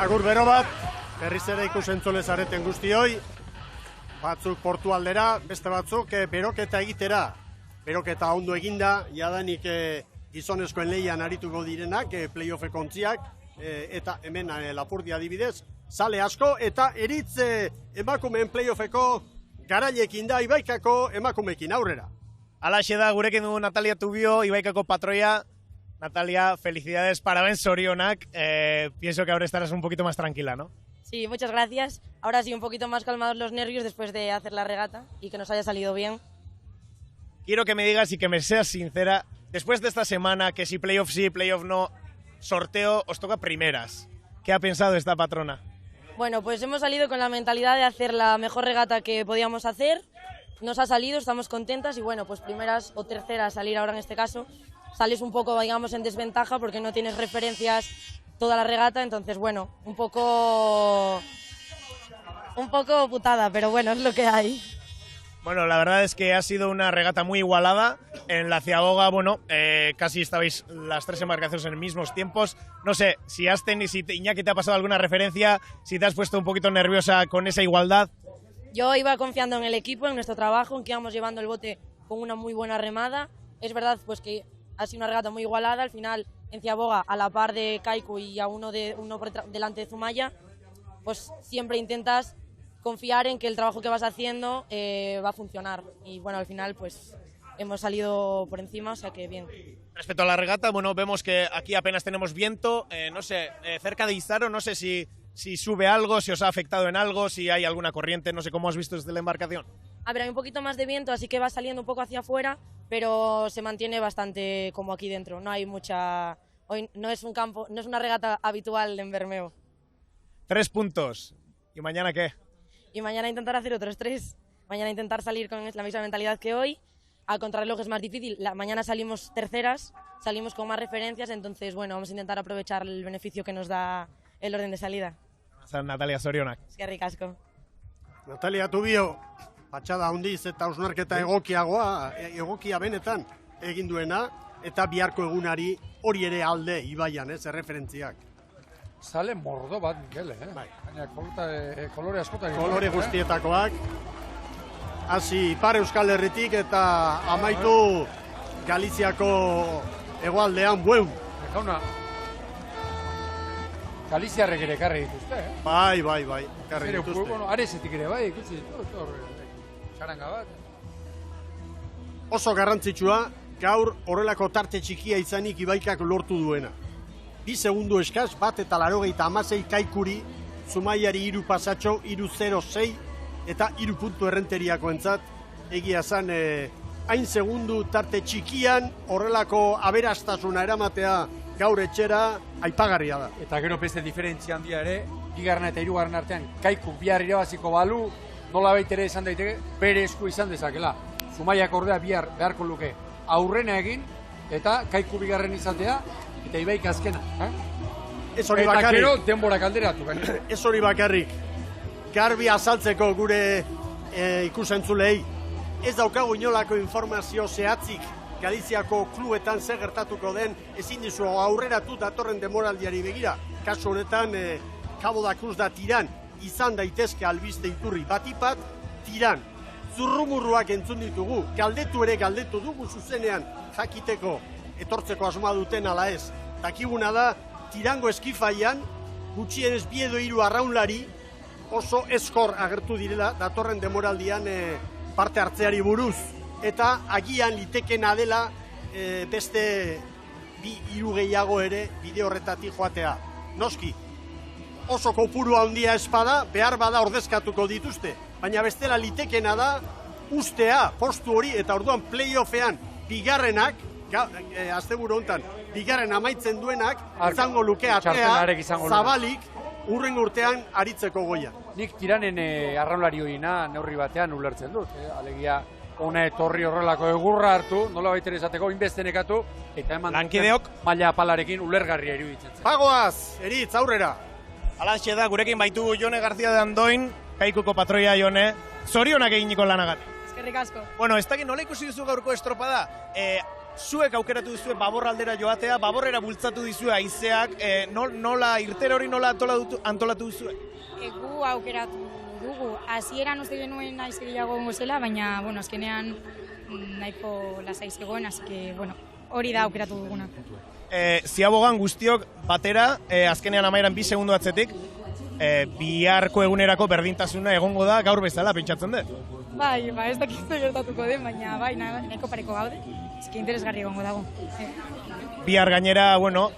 Agur bero bat, berriz ere ikusentzule zareten guztioi, batzuk portu aldera, beste batzuk beroketa egitera. Beroketa ondo eginda, jadanik gizonezkoen lehian arituko direnak, playoffeko ontziak, eta hemen Lapurdi adibidez, sale asko, eta eritz emakumeen playoffeko garailekin da Ibaikako emakumekin aurrera. Alaxe da, gurekin dugu Natalia Tubio, Ibaikako patroia. Natalia, felicidades, parabéns, sorionak. Pienso que ahora estarás un poquito más tranquila, ¿no? Sí, muchas gracias. Ahora sí, un poquito más calmados los nervios después de hacer la regata y que nos haya salido bien. Quiero que me digas y que me seas sincera, después de esta semana, que si playoff sí, playoff no, sorteo, os toca primeras. ¿Qué ha pensado esta patrona? Bueno, pues hemos salido con la mentalidad de hacer la mejor regata que podíamos hacer. Nos ha salido, estamos contentas y bueno, pues primeras o terceras salir ahora en este caso. Sales un poco, digamos, en desventaja porque no tienes referencias toda la regata, entonces bueno, un poco putada, pero bueno, es lo que hay. Bueno, la verdad es que ha sido una regata muy igualada. En la Ciaboga, bueno, casi estabais las tres embarcaciones en mismos tiempos. No sé, si Iñaki te ha pasado alguna referencia, si te has puesto un poquito nerviosa con esa igualdad. Yo iba confiando en el equipo, en nuestro trabajo, en que íbamos llevando el bote con una muy buena remada. Es verdad pues que ha sido una regata muy igualada. Al final, en Ciaboga, a la par de Kaiku y a uno delante de Zumaya, pues siempre intentas confiar en que el trabajo que vas haciendo va a funcionar. Y bueno, al final pues hemos salido por encima, o sea que bien. Respecto a la regata, bueno, vemos que aquí apenas tenemos viento. No sé, cerca de Izaro, no sé si sube algo, si os ha afectado en algo, si hay alguna corriente, no sé cómo has visto desde la embarcación. A ver, hay un poquito más de viento, así que va saliendo un poco hacia afuera, pero se mantiene bastante como aquí dentro. No hay mucha... Hoy no es un campo, no es una regata habitual en Bermeo. 3 puntos. ¿Y mañana qué? Y mañana intentar hacer otros 3. Mañana intentar salir con la misma mentalidad que hoy. Al contrarreloj es más difícil. Mañana salimos terceras, salimos con más referencias, entonces bueno, vamos a intentar aprovechar el beneficio que nos da el orden de salida. Natalia Sorionak. Eskerrik asko. Natalia Tubio, patxada handiz eta hausnarketa egokia benetan egin duena, eta biharko egunari hori ere alde Ibaian, erreferentziak. Sale mordo bat, Mikel, Bai. Baina kolore askotan. Kolore guztietakoak. Hasi Ipar Euskal Herritik eta amaitu Galiziako hegoaldean, bueu. Jauna, Galiziarrek ere ekarri dituzte, Bai, ekarri dituzte. Bueno, Aresetik ere, bai, ikusi, txaranga bat. Oso garrantzitsua, gaur horrelako tarte txikia izanik Ibaikak lortu duena. 2 segundu eskaz, bat eta 96 Kaikuri, Zumaiari 3 pasatxo, 3-0-6, eta 3 puntu errenteriako entzat, egia zan, hain segundu tarte txikian, horrelako aberastasuna eramatea gaur etxera, aipagarria da. Eta gero beste diferentzia handia ere, 2. eta 3. artean, Kaiku bihar irabaziko balu, nola baitere esan daiteke, bere esku izan dezakela. Zumaiak ordea bihar beharko luke aurrena egin, eta Kaiku 2. izatea, eta Ibaik azkena. Ez hori Eta bakarrik. gero denborak alderatu. Ez hori bakarrik. Garbi azaltzeko gure ikusentzulei, ez daukagu inolako informazio zehatzik Galiziako klubetan zer gertatuko den, ezin dizu aurreratu datorren demoraldiari begira. Kasu honetan, Cabo da Cruz da Tiran, izan daitezke albiste iturri batipat, Tiran. Zurrumurruak entzun ditugu, galdetu dugu zuzenean jakiteko etortzeko asmoa duten ala ez. Dakiguna da, Tirango eskifaian, gutxienez 2 edo 3 arraunlari oso eskor agertu direla datorren demoraldian parte hartzeari buruz. Eta agian litekena dela beste 2-3 gehiago ere bide horretatik joatea. Noski, oso kopuru handia espada, behar bada ordezkatuko dituzte. Baina bestela litekena da ustea postu hori eta orduan playoffean bigarrenak, asteburu hontan, bigarren amaitzen duenak, izango luke atea, zabalik, urren urtean aritzeko goia. Nik Tiranen arraunlari hoina neurri batean ulertzen dut. Alegia, ona etorri horrelako egurra hartu, nola baitere esateko, inbestenekatu, eta eman Lankideok maila apalarekin ulergarria iruditzen zen. Pagoaz, eritz, aurrera. Alaxe da, gurekin baitu Jone García de Andoin, Kaikuko patroia Jone, zorionak eginiko lanagatik. Eskerrik asko. Bueno, ez dakit nola ikusi duzu gaurko estropada? zuek aukeratu duzue Babor aldera joatea, Baborrera bultzatu dizue haizeak, nola irtera hori nola antolatu duzue? Gu aukeratu dugu, hasieran uste genuen haize gehiago gongo zela, baina, bueno, azkenean nahiko lasai zegoen, así que, bueno, hori da aukeratu duguna. Ziabogan guztiok batera, azkenean amairan 2 segundu atzetik, biharko egunerako berdintasuna egongo da gaur bezala, pentsatzen dut? Bai, ez dakit gertatuko den, baina bai, nahiko pareko gaude, eski interesgarri egongo dago. Bihar gainera, bueno,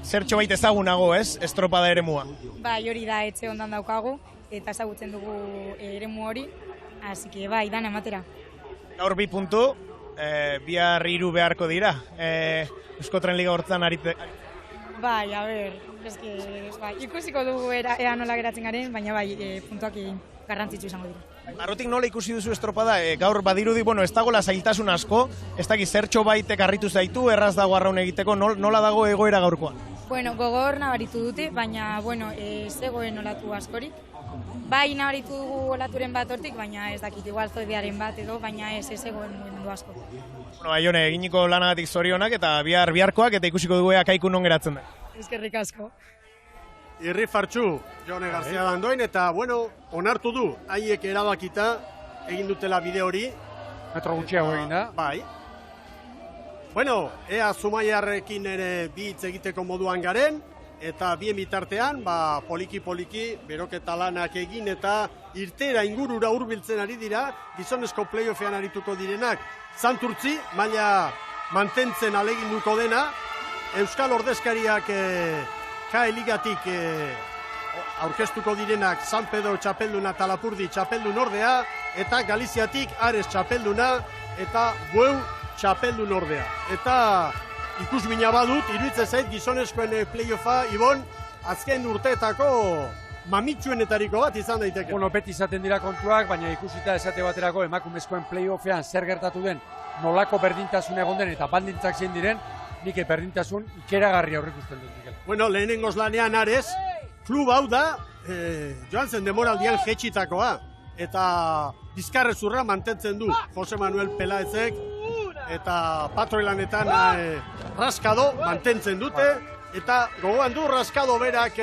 zertxo bait ezagunago, ez? Estropada eremua. Bai, hori da etxe ondan daukagu, eta ezagutzen dugu eremu hori, así que bai, dana ematera. Gaur 2 puntu, bihar 3 beharko dira. Euskotren Liga hortzan aritzen. Bai, a ber, bai, ikusiko dugu ea nola geratzen garen, baina bai, puntuak garrantzitsu izango dira. Arrotik nola ikusi duzu estropada, gaur badirudi, bueno, ez dagoela zailtasun asko, ez dakit zertxo baitek harritu zaitu, erraz dago arraun egiteko, nola dago egoera gaurkoan? Bueno, gogor nabaritu dute, baina, bueno, zegoen olatu askorik. Bai nabaritu dugu olaturen bat hortik, baina ez dakit, igual zoidearen bat edo, baina ez zegoen mugimendu asko. Bueno, Aione, eginiko lanagatik zorionak eta biharkoak eta ikusiko dugu Kaiku non geratzen da. Eskerrik asko. Irri fartxu, Jone Garzia dandoin, eta, bueno, onartu du, haiek erabakita egin dutela bide hori. Metro gutxiago egin da. Bai. Bueno, ea Zumaiarrekin ere bi hitz egiteko moduan garen, eta bien bitartean, poliki-poliki, beroketa lanak egin eta irtera ingurura hurbiltzen ari dira, gizonezko playoffean arituko direnak. Santurtzi, maila mantentzen aleginduko dena, Euskal ordezkariak K-ligatik aurkeztuko direnak San Pedro txapelduna eta Lapurdi txapeldun ordea, eta Galiziatik Ares txapelduna eta Bueu txapeldun ordea. Eta ikusmina badut, iruditzen zait gizonezkoen playoffa, Ibon, azken urteetako mamitsuenetariko bat izan daiteke. Bueno, beti izaten dira kontuak, baina ikusita esate baterako emakumezkoen playoffean zer gertatu den, nolako berdintasun egon den eta baldintzak zein diren, nik berdintasun ikeragarri aurrikusten dut. Bueno, lehenengoz lanean Ares, klub hau da, joan zen demoraldian jetxitakoa, eta bizkarrezurra mantentzen du Jose Manuel Pelaezek, eta patroilanetan Raskado mantentzen dute, eta gogoan du Raskado berak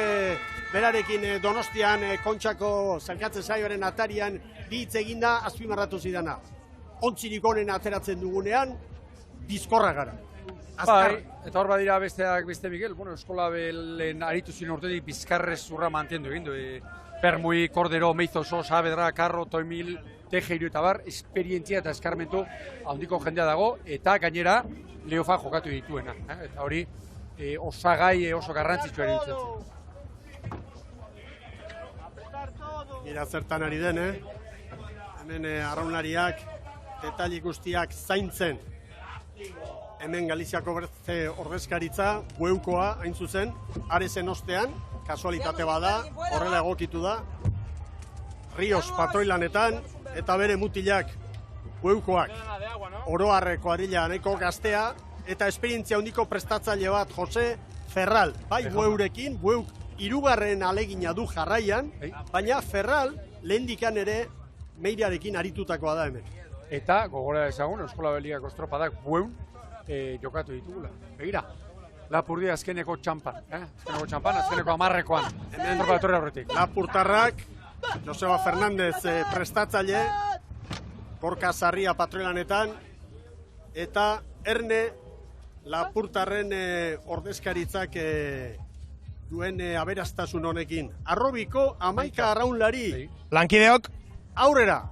berarekin Donostian Kontxako zelkatzen saioaren atarian bi hitz eginda azpimarratu zidana. Ontzirik honen ateratzen dugunean, bizkorra gara. Bai, eta hor badira beste Miguel, bueno, eskola belen aritu ziren urtetik bizkarrezurra mantendu egin du. Permui, Cordero, Meizoso, Saavedra, Carro, Toimil, Tejeiru eta bar, esperientzia eta eskarmentu handiko jendea dago, eta gainera Leofa jokatu dituena. Eta hori osagai oso garrantzitsua eritzen. Mira zertan ari den, hemen arraunlariak, detaili guztiak zaintzen. Hemen Galiziako bertze ordezkaritza, Bueukoa, hain zuzen, Arezen ostean, kasualitate bada, horrela egokitu da, Rios patroilanetan, eta bere mutilak, Bueukoak, Oroarreko arila nahiko gaztea, eta esperientzia handiko prestatzaile bat, Jose Ferral, bai Bueurekin, Bueuk hirugarren alegina du jarraian, baina Ferral lehendikan ere Meirarekin aritutakoa da hemen. Eta, gogora ezagun, Eskola Beligako estropadak Bueun jokatu ditugula. Begira, Lapurdi azkeneko txampan, azkeneko 10ekoan, estropa etorri aurretik. Lapurtarrak, Joseba Fernandez prestatzaile, Gorka Sarria patroilanetan, eta Erne Lapurtarren ordezkaritzak duen aberastasun honekin. Arrobiko 11 arraunlari. Lankideok, aurrera!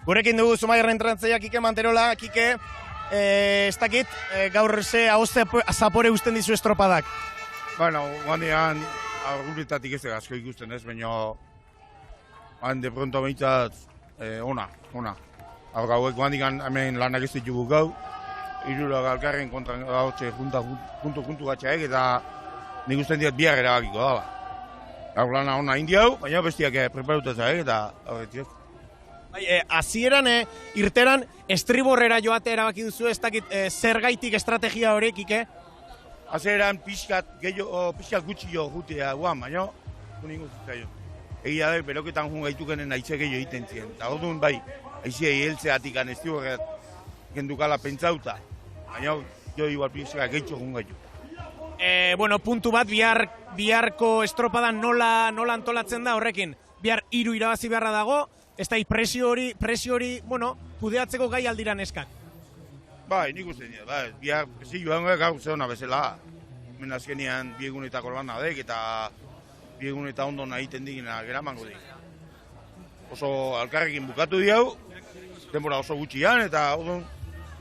gurekin dugu Zumaiarren entrenatzailea Kike Manterola. Kike, ez dakit, gaur ze ahozte zapore usten dizu estropadak? Bueno, guandean, arguritatik ez asko ikusten ez, baina de pronto behintzat ona. Hau gauek guandikan hemen lanak ez ditugu gau, irura galkarren kontra gautxe juntu gatxaek, eta nik usten diat bihar erabakiko dala. Hau lana ona indiau, baina bestiak preparutatzak eta horretik. Hasieran irteran estriborrera joate erabaki duzu, ez dakit zergaitik estrategia horiek, Kike? Hasieran pixkat gutxi jo jutea guan, baina ningu zitzaio. Egia da, beroketan jun gaitukenen aize gehiago egiten ziren. Eta godun bai, aizea heltzeatik estriborreat gendukala pentsauta. Baina jo igual pizka gehitxo egun gaitu. Bueno, puntu bat, biharko estropadan nola antolatzen da horrekin. Bihar 3 irabazi beharra dago, ez da presio hori, bueno, kudeatzeko gai aldira neskak. Bai, nik uste dira, bai, bihar ezi joango gaur zeona bezala. Men azkenean biegunetako lan adek eta bieguneta ondo nahiten digena geramango dik. Oso alkarrekin bukatu diau, denbora oso gutxian eta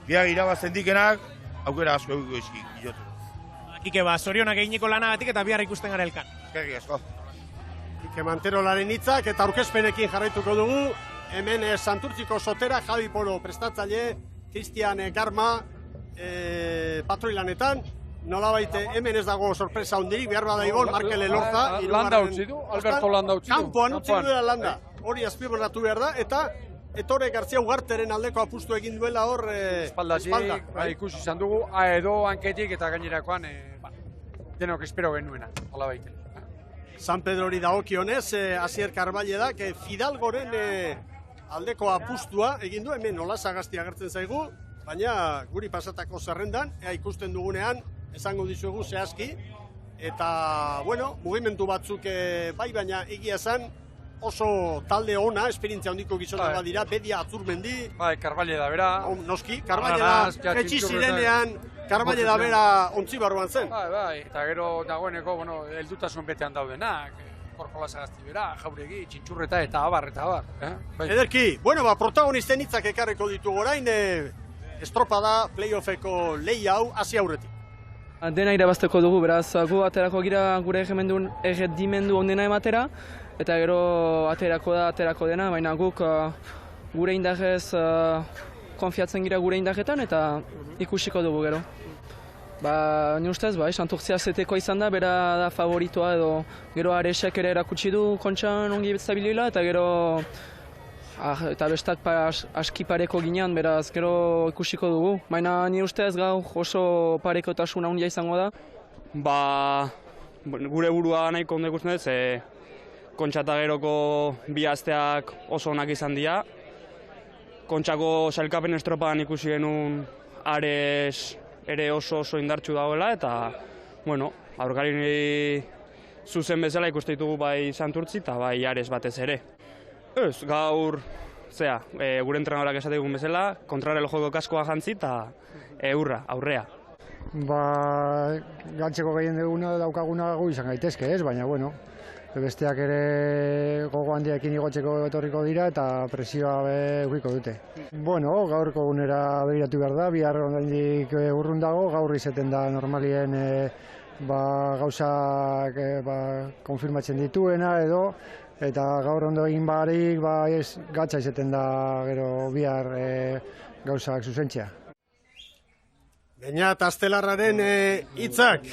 bihar irabazten dikenak aukera asko eguko esik gilotu. Kike, zorionak egineko lanagatik eta bihar ikusten gara elkan. Eskerrik asko. Kike Manterolaren hitzak eta aurkezpenekin jarraituko dugu. Hemen Santurtziko sotera, Javi Polo prestatzaile, Cristian Garma patroilanetan. Nolabait hemen ez dago sorpresa hondirik, behar bada igol, Markel Elorza. Landa utzi du, Alberto Landa utzi du. Kampoan utzi duela Landa, hori azpimarratu behar da, eta Ettore Gartzia Ugarteren aldeko apustu egin duela hor espaldatik, ikusi izan dugu, edo hanketik eta gainerakoan denok espero genuena, hola baite. San Pedrori dagokionez, Asier Carballedak Fidalgoren aldeko apustua egin du, hemen nola Sagasti agertzen zaigu, baina guri pasatako zerrendan, ikusten dugunean, esango dizuegu zehazki, eta, bueno, mugimendu batzuk bai, baina egia esan oso talde ona, esperientzia handiko gizona badira, Bedia Atzurmendi. Bai, Carballe da bera. Noski, Carballe da, etxi zirenean, Carballe da bera ontzi barruan zen. Bai, eta gero dagoeneko, bueno, heldutasun betean daudenak, Korkola Sagasti bera, Jauregi, Txintxurreta eta abar. Ederki, bueno, protagonisten hitzak ekarriko ditugu orain, estropada playoffeko lehi hau hasi aurretik. Dena irabazteko dugu, beraz, gu aterako gira gure egedimendu ondena ematera, eta gero aterako dena, baina guk gure indarrez konfiatzen gira gure indarretan, eta ikusiko dugu gero. Ni ustez, Santurtzia zeteko izan da, bera da favoritoa edo gero Aresek ere erakutsi du kontxan ongi zabilila, eta gero eta bestak aski pareko ginean, beraz gero ikusiko dugu. Baina ni ustez gaur oso parekotasuna handia izango da. Gure burua nahiko ondo ikusten dut, Kontxa eta geroko bi asteak oso onak izan dira. Kontxako sailkapen estropadan ikusi genuen Ares ere oso indartsu dagoela, eta, bueno, aurkari zuzen bezala ikusten ditugu bai Santurtzi eta bai Ares batez ere. Gaur, gure entrenadorak esate dugun bezala, kontrarelo joko kaskoa jantzi eta aurrea. Galtzeko gehien duguna daukaguna gu izan gaitezke, ez? Baina, bueno, besteak ere gogo handiakin igotzeko etorriko dira eta presioa ukiko dute. Bueno, gaurko gunera begiratu behar da, bihar oraindik urrun dago, gaur izaten da normalien gauzak konfirmatzen dituena edo, eta gaur ondo egin barik, gatza izaten da gero bihar gauzak zuzentzea. Beñat Astelarraren hitzak,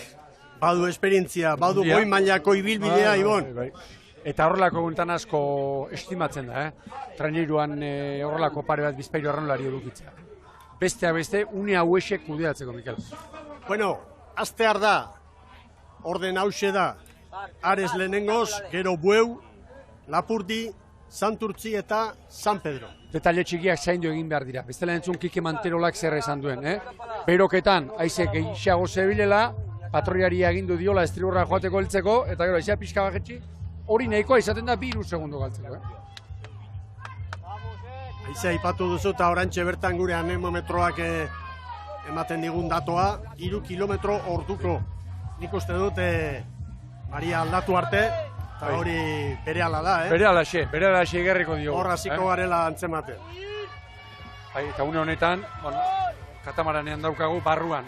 badu esperientzia, badu goi mailako ibilbidea, Ibon. Eta horrelako guntan asko estimatzen da, traineruan horrelako pare bat bizpairu arraunlari edukitzea. Besteak beste, une hauesek kudeatzeko, Mikel. Bueno, astear da, orden hause da, Ares lehenengoz, gero Bueu, Lapurdi, Santurtzi eta San Pedro. Detaile txikiak zaindu egin behar dira. Bestela entzun Kike Manterolak zer esan duen. Beroketan, haize gehiago zebilela, patroiari agindu diola estriborra joateko heltzeko, eta gero haizea pixka baketxi, hori nahikoa izaten da 2 segundo galtzeko. Haizea ipatu duzu eta orantxe bertan gure anemometroak ematen digun datoa, 3 kilometro orduko. Nik uste dut Maria aldatu arte, eta hori berehala da, Berealaxe egerriko diogu. Hor hasiko garela antzematen. Eta une honetan, katamaranean daukagu barruan.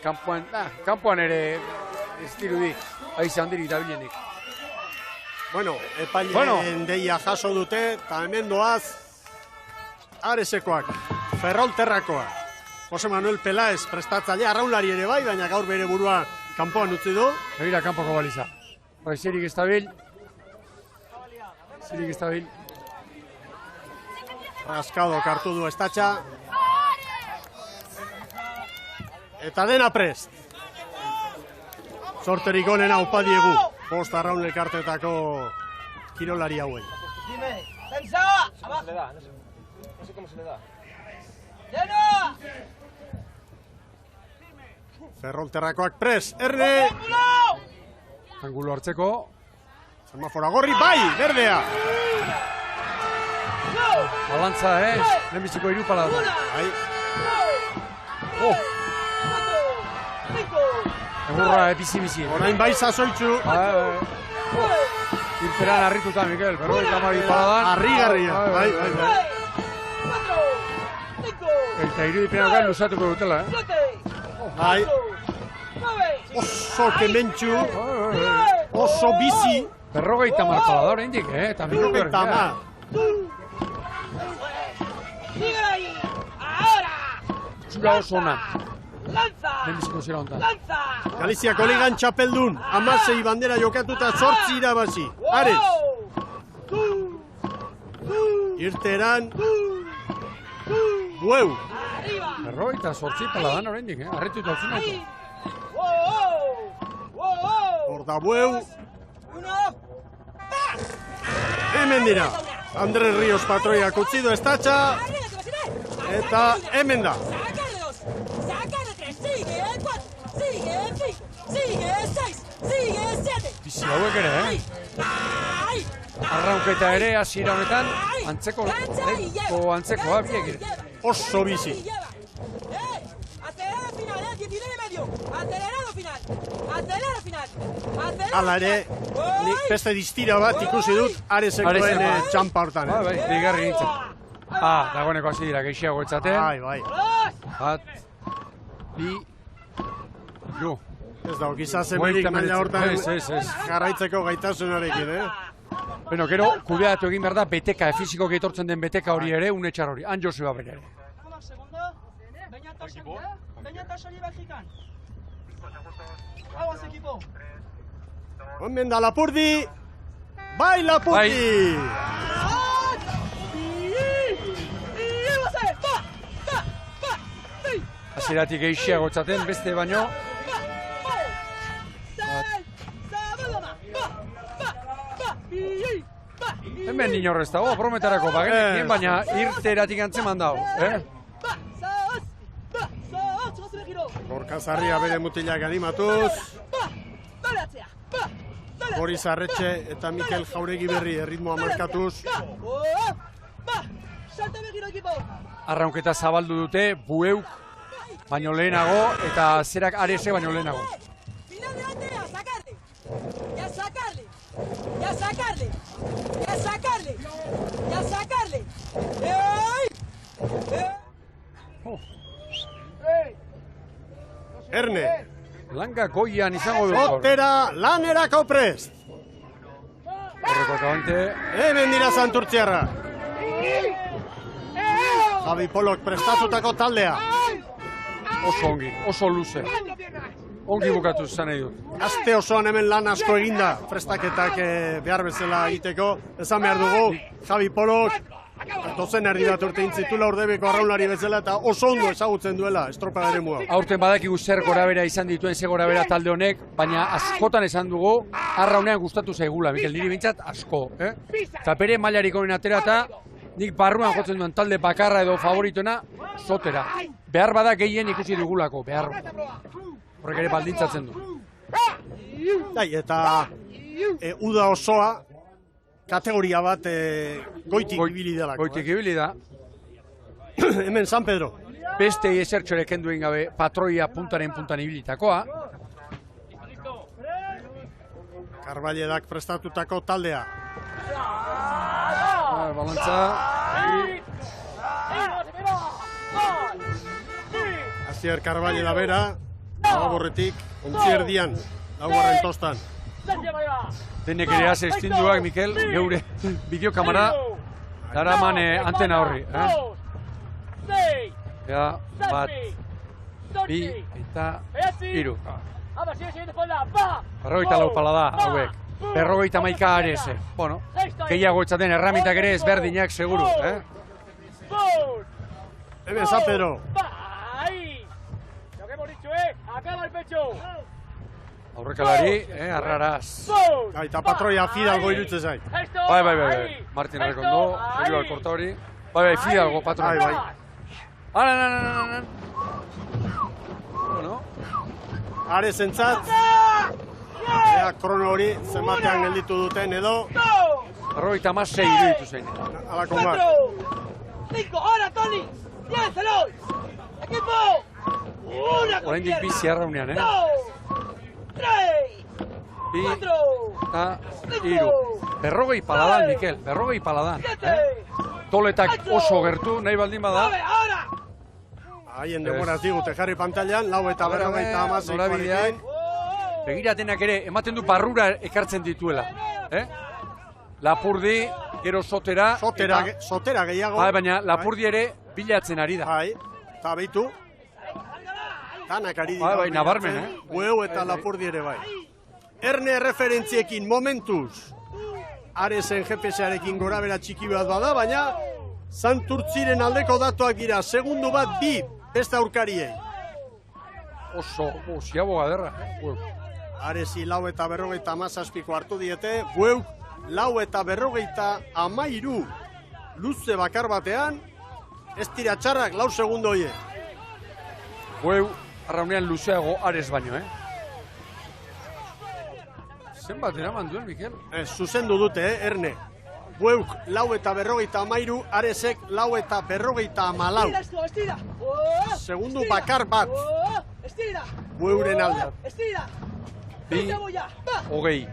Kanpoan ere ez dirudi, haize handirik dabilenik. Bueno, epaileen deia jaso dute, eta hemen doaz Aresekoak, Ferrolterrakoak. Jose Manuel Pelaez prestatzaile, arraunlari ere bai, baina gaur bere burua kanpoan utzi du. Begira kanpoko baliza. Zirik estabil. Raskado kartu du estatxa. Eta dena prest. Sorterik onena upa diegu. Bost arraun elkartetako kirolari hauen. Ferrolterrakoak pres, Erne! Angulo hartzeko. Semafora gorri, bai, berdea! Balantza, lehenbiziko irupala da. Bai. Egurra, bizi-bizi. Orain bai zazoitzu. Irteran harrituta, Mikel, berrogeita hamabi paladan. Harrigarria, bai. Eta irudipenak luzatuko dutela, Bai. Oso kementxu. Oso bizi. Berrogeita hamar palada oraindik, eta minutu Berrogeita Txura oso ona. Lehenbiziko zera hontan. Galiziako ligan txapeldun. 16 bandera jokatuta 8 irabazi. Ares. Irteran. Bueu. Berrogeita 8 paladan oraindik, harrituta utzun auto. Horda Bueu. Hemen dira. Andres Ríos patroiak utzi du estatxa. Eta hemen da. Bizi hauek ere, Arraunketa ere hasiera honetan antzekoa biek ere. Oso bizi. Hala ere, nik beste distira bat ikusi dut Aresekoen txampa hortan. Bai, bigarri nintzen. Dagoeneko hasi dira, geixiago etzaten. Bai. Bat, bi, jo. Ez da, gizazemerik maila hortan Ez. jarraitzeko gaitasunarekin, Bueno, gero, kudeatu egin behar da, beteka, fizikoki etortzen den beteka hori ere, unetxar hori. Han Joseba bere ere. Hemen da Lapurdi. Bai, Lapurdi! Hasieratik geixiago etzaten, beste baino. Hemen inorrez dago, prometarako bagenekin, baina irteratik antzeman dago, Gorka Zarria bere mutilak animatuz. Boris Arretxe eta Mikel Jauregi berri erritmoa markatuz. Arraunketa zabaldu dute, Bueuk baino lehenago, eta zerak Arese baino lehenago. Erne. Langa goian izango du. Otera lanerako prest. Horreko akabante. Hemen dira Santurtziarra. Javi Polok prestatutako taldea. Oso ongi, oso luze. Ongi bukatu zan nahi dut. Aste osoan hemen lan asko eginda. Prestaketak behar bezala egiteko. Esan behar dugu, Javi Polok dozen erdi bat urte intzitula Urdebeko arraunlari bezala eta oso ondo ezagutzen duela estropa ere mua. Aurten badakigu zer gorabera izan dituen, ze gorabera talde honek, baina askotan esan dugu, arraunean gustatu zaigula, Mikel, niri bintzat asko. Eta bere mailarik honen atera eta nik barruan jotzen duen talde bakarra edo favorituena, Sotera. Behar bada gehien ikusi dugulako, behar. Horrek ere baldintzatzen du. Eta uda osoa, kategoria bat goitik ibili delako. Goitik ibili da. Hemen San Pedro. Beste esertxore kenduen gabe patroia puntaren puntan ibilitakoa. Karballedak prestatutako taldea. Balantza. Asier Karballela bera, Agaborretik, ontzierdian, laugarren tostan. Denek ere az estinduak, Mikel, geure bideokamara, daraman antena horri. Bat, bi eta hiru. Berrogeita lau pala da, hauek. Berrogeita maika areze. Bueno, gehiago etzaten erramintak ere ezberdinak, seguru. Hemen San Pedro. Aurrekalari, arraraz. Eta patroia Fidalgo irutze zait. Bai. Martin Arrekondo, Julio Alkorta hori. Bai, Fidalgo, patroia. Bueno, Arezentzat. Ea krono hori zenbatean gelditu duten edo. 56 iruditu zein. Alako bat. 5, ahora Toni, 10, Eloy. Equipo. Oraindik bi ziarraunean, 2, 3, 4, 3 Berrogei paladan, Mikel, berrogei paladan. Toletak oso gertu, nahi baldin bada. Haien demoraz digute jarri pantailan, 4:56. Begiratenak ere, ematen du barrura ekartzen dituela. Lapurdi, gero Sotera. Sotera gehiago. Baina Lapurdi ere bilatzen ari da. Eta behitu. Tanak ari dira. Bai, nabarmen, Bueu eta Lapurdi ere bai. Erne referentziekin momentuz. Arezen GPS-arekin gora bera txiki bat bada, baina Santurtziren aldeko datuak dira. Segundu bat bi beste aurkariei. Oso, ziago gaderra. Arezi 4:57 hartu diete. Bueuk 4:53 luze bakar batean. Ez dira txarrak 4 segundo hie. Bueu arraunean luzeago Ares baino, Zenbat eraman duen, Mikel? Zuzendu dute, Erne. Bueuk 4:53, Aresek 4:54. Segundu bakar bat. Bueuren alde. Bi, hogei.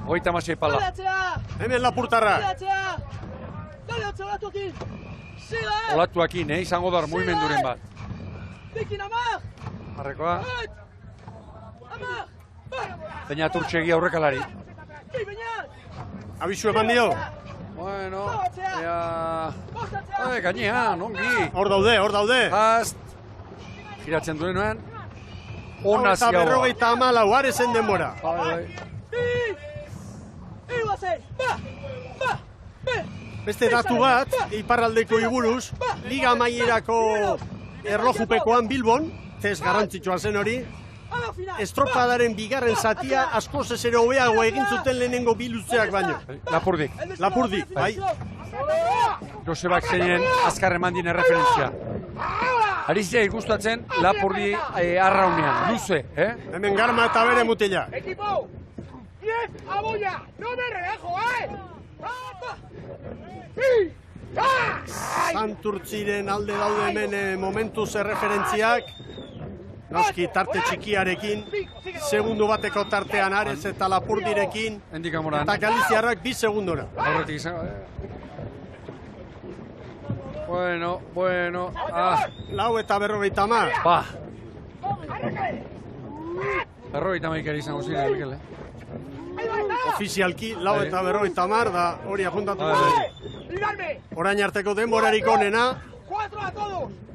Hogeita masei pala. Hemen Lapurtarra. Olatuakin, izango da mugimenduren bat. Marrekoa. Peña Turtxegi aurrekalari. Abisu eman dio. Bueno, gainean, ongi. Hor daude. Hast. Giratzen duenoan. Ona ziagoa. 4:54, Arezen denbora. Beste datu bat, iparraldeko iburuz, Liga amaierako erlojupekoan Bilbon, test garrantzitsua zen hori, estropadaren bigarren zatia askoz ezero hobeago egin zuten lehenengo bi luzeak baino. Lapurdi, bai. Josebak zeinen azkar eman dien erreferentzia. Arizia ikustatzen Lapurdi arraunean, luze, Hemen Garma eta bere mutila. Equipo, 10 a boya, no me relajo, Santurtziren alde daude hemen momentuz erreferentziak. Noski tarte txikiarekin, segundu bateko tartean Ares eta Lapurdirekin, eta Galiziarrak 2 segundora. Horretik izan. Bueno. 4:50. Ba. 50 izango ziren, Mikel, Ofizialki, 4:50 da hori apuntatuko dugu. Orain arteko denborarik onena,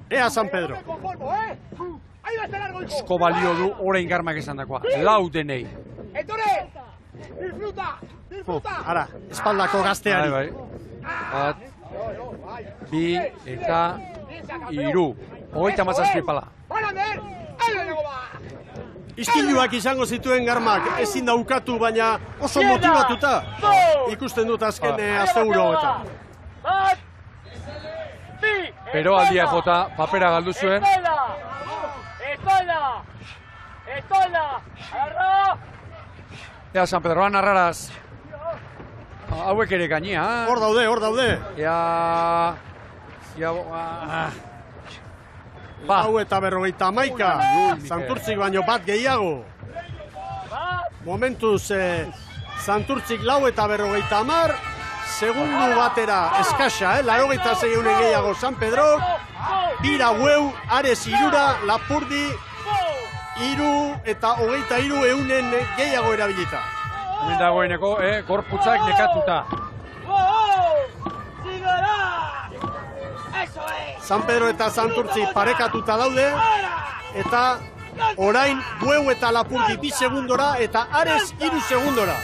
ea San Pedro. Esko balio du orain Garmak esan dakoa. Lau denei. Ara, espaldako gazteari. Bai. Bat, bi eta 3. 37 pala. Istiluak izango zituen Garmak, ezin daukatu, baina oso motibatuta. Ikusten dut azken asteburu hauetan. Pero aldia jota, papera galdu zuen. Estola, agarra! Ea San Pedroan arraraz. Hauek ere gainea. Hor daude. Ea... 4:51, Santurtzik baino bat gehiago. Momentuz, Santurtzik 4:50, segundu batera eskasa, 86 gehiago San Pedro, bira Bueu, Ares 3, Lapurdi 3 eta 23 eunen gehiago erabilita. Hemen dagoeneko, gorputzak nekatuta. San Pedro eta Santurtzi parekatuta daude, eta orain Bueu eta Lapurdi 2 segundora eta Ares 3 segundora.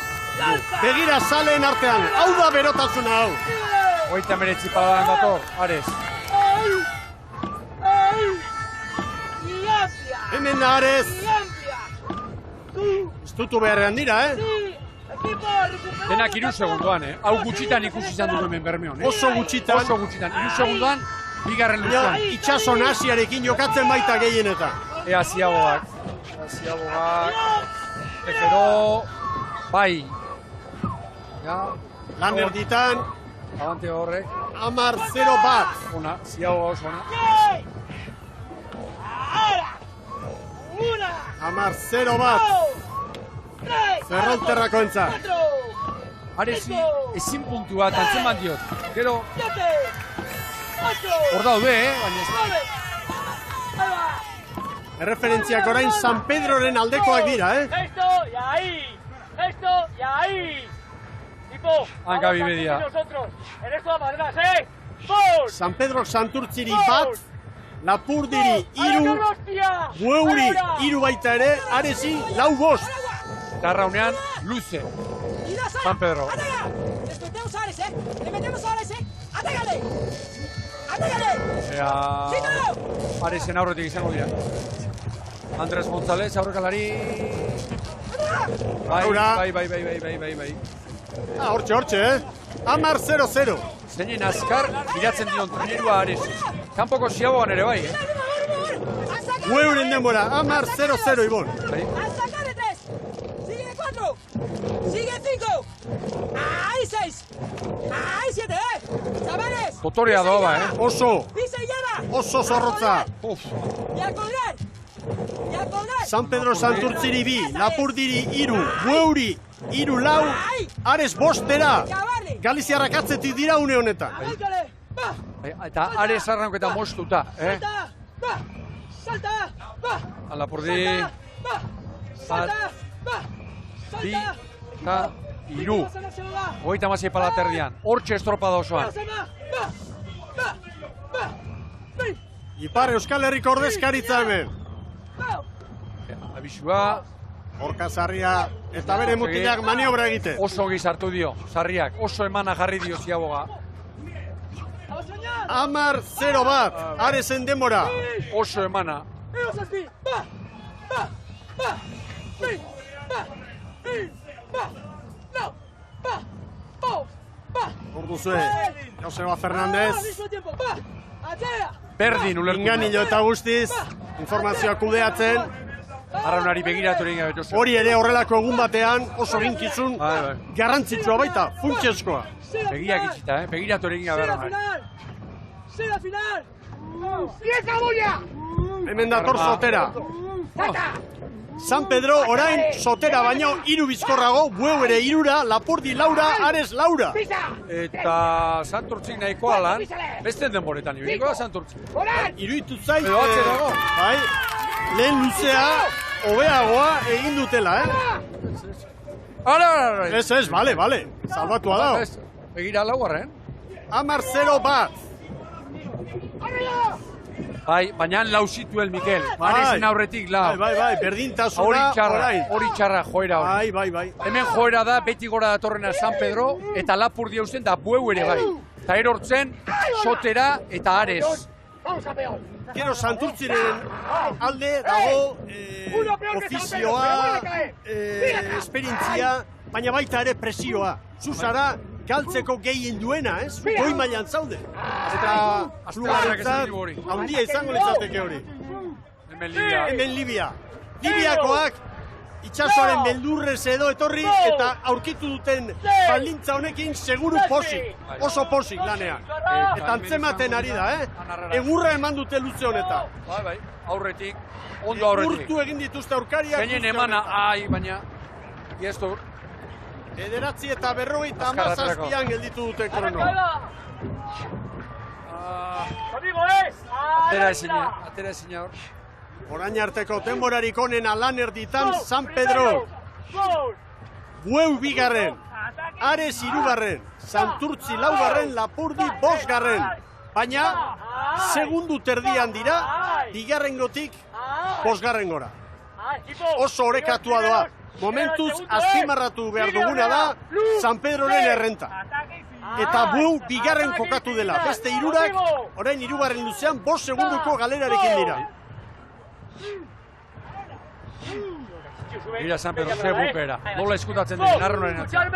Begira zaleen artean, hau da berotasuna hau. 39 paladan dator, Ares. Hemen da Ares. Estutu beharrean dira, Denak 3 segundoan, Hau gutxitan ikusi izan dugu hemen Bermeon, Oso gutxitan. 3 segundoan, bigarren luzean. Itxason Asiarekin jokatzen baita gehienetan. Ea ziagoak. Ziabogak, Tejero, bai. Ja, Lan erditan, abante horrek. 10-0 bat. Ona, Ziaboga oso ona. 10-0 bat. Ferrolterrako entzat. Arezi ezin puntua eta antzeman diot. Gero, hor daude, baina ez. Erreferentziak orain San Pedroren aldekoak dira, Esto y ahí. Tipo, Hanka bibedia. nosotros. En esto va para atrás, San Pedro Santurtziri bat, Lapurdiri 3, Bueuri 3 baita ere, Aresi 4-5. Garraunean, luze. San Pedro. Respetemos a Ares, Le metemos a Ares, ¡Atágale! Ea, Aresen aurretik izango dira. Andres González, aurrekalari. Bai. Hortxe, 10-0-0. Zeinen azkar, biratzen dion trenerua Ares. Kanpoko Ziabogan ere bai, Bueuren denbora, 10-0-0, Ibon. ¡Saca de 3! ¡Sigue de 4! ¡Sigue 5! ¡Ahí 6! ¡Ahí 7, ¡Chavales! Totorea doa, Oso, ¡Pisa y llama! oso zorrotza. ¡Y a colgar! San Pedro Santurtziri 2, Lapurdiri 3, Bueuri 3-4, Ares 5. Galiziarrak atzetik dira une honetan. Eta Ares arranketa moztuta, ¡Salta! ¡Va! Alapurdi, bat, bi, eta 3. Hogeita mazei palaterdian. Hortxe estropada osoan. Ipar Euskal Herriko ordezkaritza hemen. Abisua. Orka Sarria eta bere mutilak maniobra egite. Oso ongi sartu dio, Sarriak. Oso emana jarri dio Ziaboga. 10-0 bat, Aresen denbora. Oso emana. Orduzue, Joseba Fernandez. Berdin ulertu. Inganilo eta guztiz, informazioa kudeatzen. Arraunari begiratu egin gabe, Joseba. Hori ere horrelako egun batean oso ginkizun garrantzitsua baita, funtsezkoa. Begiak itxita, begiratu egin gabe Arraunari. ¡Siga final! ¡Vieja bulla! Hemen dator Sotera. San Pedro orain Sotera baino 3 bizkorrago, Bueu ere 3, Lapurdi 4, Ares 4. Eta Santurtzik nahikoa lan, beste denboretan ibiliko da Santurtzik. Iruditu zait, Edo atzerago. bai, lehen luzea, hobeagoa egin dutela, Ara! Ez, bale, salbatua da. Begira laugarren. 10-0 bat. Bai, baina lausituel Mikel. Aresen aurretik lau. Bai, berdintasuna orain. Hori txarra joera hori. Bai. Hemen joera da, beti gora datorrena San Pedro, eta Lapurdi hauzen da Bueu ere bai. Eta erortzen, Sotera eta Ares. Gero Santurtziren alde dago ofizioa, esperientzia, baina baita ere presioa. Zuzara, galtzeko gehien duena, goi mailan zaude. Eta klubarentzat handia izango litzateke hori. Hemen Libia. Libiakoak itxasoaren beldurrez edo etorri eta aurkitu duten baldintza honekin seguru posik, oso posik lanean. Eta antzematen ari da, egurra eman dute luze honetan. Bai, aurretik, ondo aurretik. Urtu egin dituzte aurkariak. Gainen emana, baina, iaztu. 9 eta 57an gelditu dute krono. Atera ezina hor. Orain arteko denborarik onena lan erditan San Pedro. Bueu 2, Ares 3, Santurtzi 4, Lapurdi 5. Baina, segundu terdian dira, 2. 5. gora. Oso orekatua doa. Momentuz, azpimarratu behar duguna da, San Pedroren errenta. Eta Bueu 2 kokatu dela. Beste 3, orain 3. luzean, 5 segunduko galerarekin dira. Mira San Pedro, ze bukera. Nola eskutatzen den, Arraunaren atzera.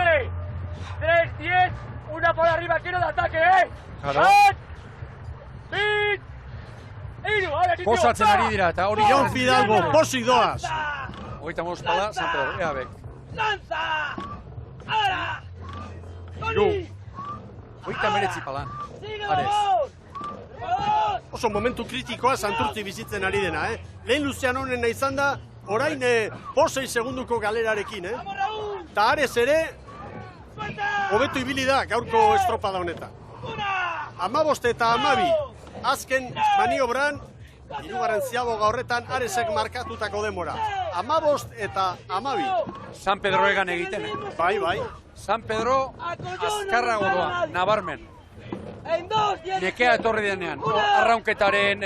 3-10, una por arriba, quiero de ataque, Claro. Posatzen ari dira, eta hori... Jon Fidalgo, posik doaz. Hogeita hamabost pala, San Pedro, ea bek. ¡Lanza! ¡Ahora! Iru. Hogeita meretzi pala. ¡Sigue, Ares. vamos! ¡Vamos! Oso momentu kritikoa Santurtzi bizitzen ari dena, Lehen Luzean honena izan da, orain 6 segunduko galerarekin, ¡Vamos, Raúl! Ta Ares ere, ¡Suelta! hobeto ibili da gaurko estropada honetan. ¡Una! 15 eta 12, azken maniobran, hirugarren ziaboga horretan Aresek markatutako demora. 15 eta 12. San Pedro egan egiten, Bai. San Pedro azkarrago doa, nabarmen. En 2, 10. Nekea etorri denean, arraunketaren,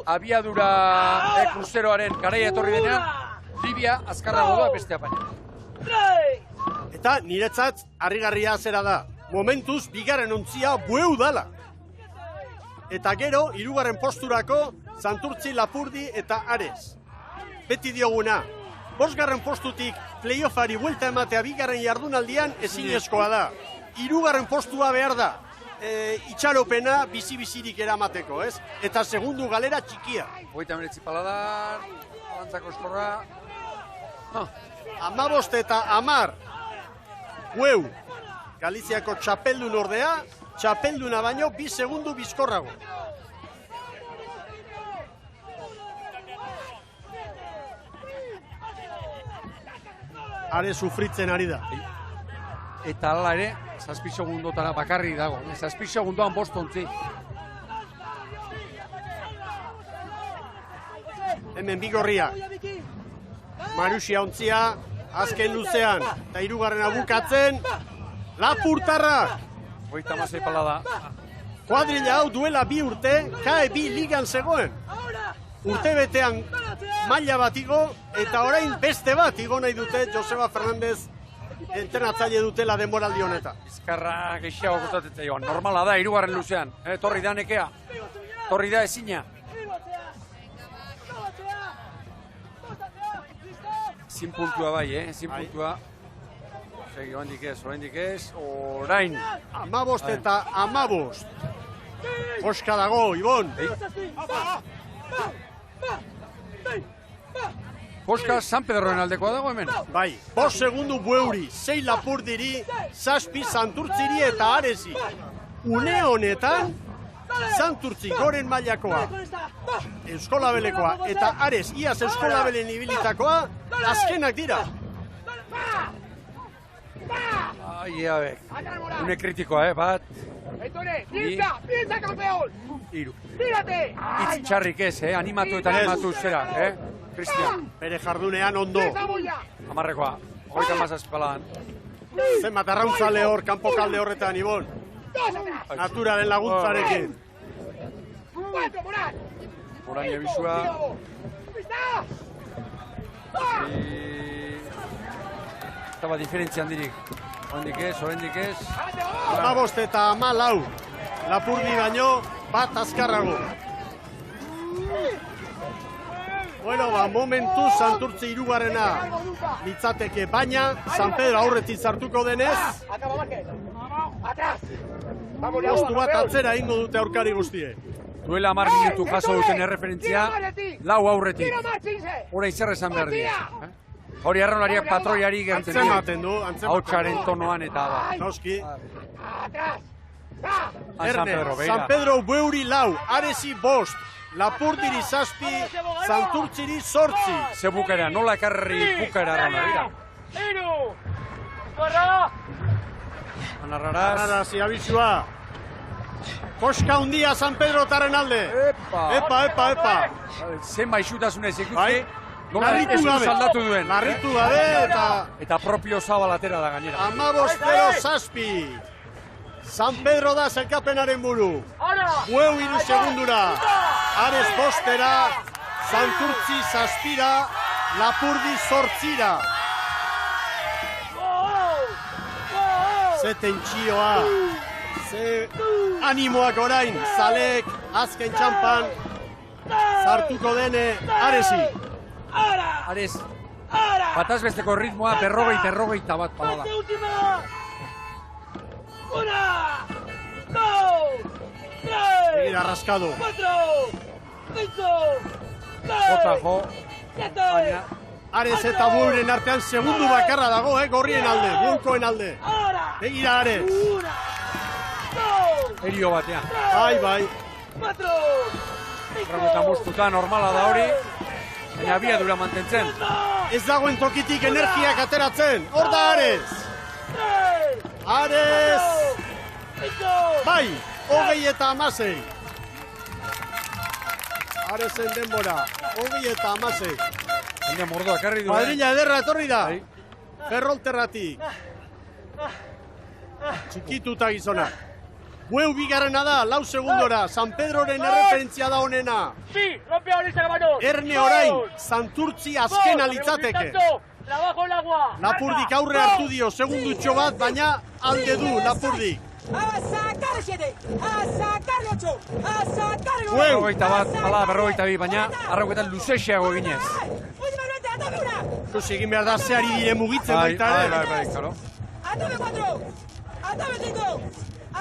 abiadura kruzeroaren garaia etorri denean, Libia azkarrago doa bestea baina. 3. Eta niretzat harrigarria zera da. Momentuz, bigarren ontzia bueu dala. Eta gero, hirugarren posturako Santurtzi, Lapurdi eta Ares. Beti dioguna, 5. postutik playoffari buelta ematea bigarren jardunaldian ezinezkoa da. 3. postua behar da. Itxaropena bizi-bizirik eramateko, ez? Eta segundu galera txikia. Hogeita meretzi paladar, alantzako eskorra. 15 eta 10. Bueu. Galiziako txapeldun ordea, txapelduna baino 2 segundu bizkorrago. Are sufritzen ari da. Eta hala ere, 7 segundotara bakarri dago. 7 segundoan 5 ontzi. Hemen bigorria. Marusia ontzia, azken luzean. Eta 3. bukatzen, Lapurtarra. Hogeita hamasei palada. Kuadrilla hau duela 2 urte, KE2 ligan zegoen. Urte betean maila bat igo, eta orain beste bat igo nahi dute Joseba Fernandez entrenatzaile dutela denboraldi honetan. Bizkarra gehiago gustatzen joan. Normala da, 3. luzean. Torri da nekea. Torri da ezina. Zin puntua bai, zin puntua. Segi, oendik ez, orain. 15 eta 15. Koska dago, Ibon. Koska San Pedroen aldekoa dago hemen. Bai, 5 segundu Bueuri, 6 Lapurdiri, 7 Santurtziri eta Aresi. Une honetan, Santurtzi goren mailakoa, Euskolabelekoa eta Ares iaz Euskolabelen ibilitakoa, azkenak dira. Ai, abek. Une kritikoa, bat. ¡Piensa, campeón! 3. ¡Tírate! Itz txarrik ez, animatu eta animatu zera, Cristian. Bere jardunean ondo. Amarrekoa, 37 paladan. Zenbat arrauntzale hor, kanpokalde horretan, Ibon. Naturaren laguntzarekin. Moran ebizua. Eta bat diferentzia handirik. Oendik ez. 15 eta 14. Lapurdi baino, bat azkarrago. Bueno, momentu Santurtzi 3. litzateke, baina San Pedro aurretik sartuko denez, postu bat atzera ingo dute aurkari guztie. Duela 10 minutu jaso duten erreferentzia, 4 aurretik. Hora izerre esan behar dira. Hori arraunariak patroiari gertzen dira. Antzematen du, Hautsaren tonoan eta da. Noski. Erne, San Pedro Bueuri 4, Aresi 5, Lapurdiri 7, Santurtziri 8. Ze bukera, nola ekarri bukera arraunarira. Anarraraz. Anarraz, abizua. Koska hundia San Pedro taren alde. Epa. Zen baixutasunez ikusti. Bai. Larritu gabe. Aldatu duen. Larritu gabe eta propio zabalatera da gainera. 15-7. San Pedro da zelkapenaren buru. Bueu 3 segundura. Ares 5, Santurtzi 7, Lapurdi 8. Ze tentsioa. Ze animoak orain. Zalek azken txampan sartuko dene Aresi. Ares, bataz besteko ritmoa, 40 bat palada. ¡Una! ¡Dos! ¡Tres! Seguir arraskado. 4! 5! 6! Jota jo, 7! baina Ares eta Bueuren artean segundu bakarra dago, gorrien alde, Bueukoen alde. Begira Ares. Erio batean. Bai. Eta mustuta normala da hori, baina abiadura mantentzen. Ez dagoen tokitik energiak ateratzen, hor da Ares. Ares! Bai, 20-16. Aresen denbora, 20-16. Baina mordoa karri du. Kuadrilla ederra etorri da. Ferrolterratik. Txikituta gizona. Bueu bigarrena da, 4 segundora. San Pedroren erreferentzia da honena. Erne orain, Santurtzi azkena litzateke. Lapurdik aurre hartu dio, segundutxo bat, baina alde du Lapurdik. ¡A sacar 7! ¡A sacar 8! ¡A sacar 9! Berrogeita bat, ala berrogeita bi, baina arrauketan luzexeago eginez. ¡Últimamente, atame una! Ikusi egin behar da zeari dire mugitzen baita ere. Bai, claro. ¡Atame 4! ¡Atame 5!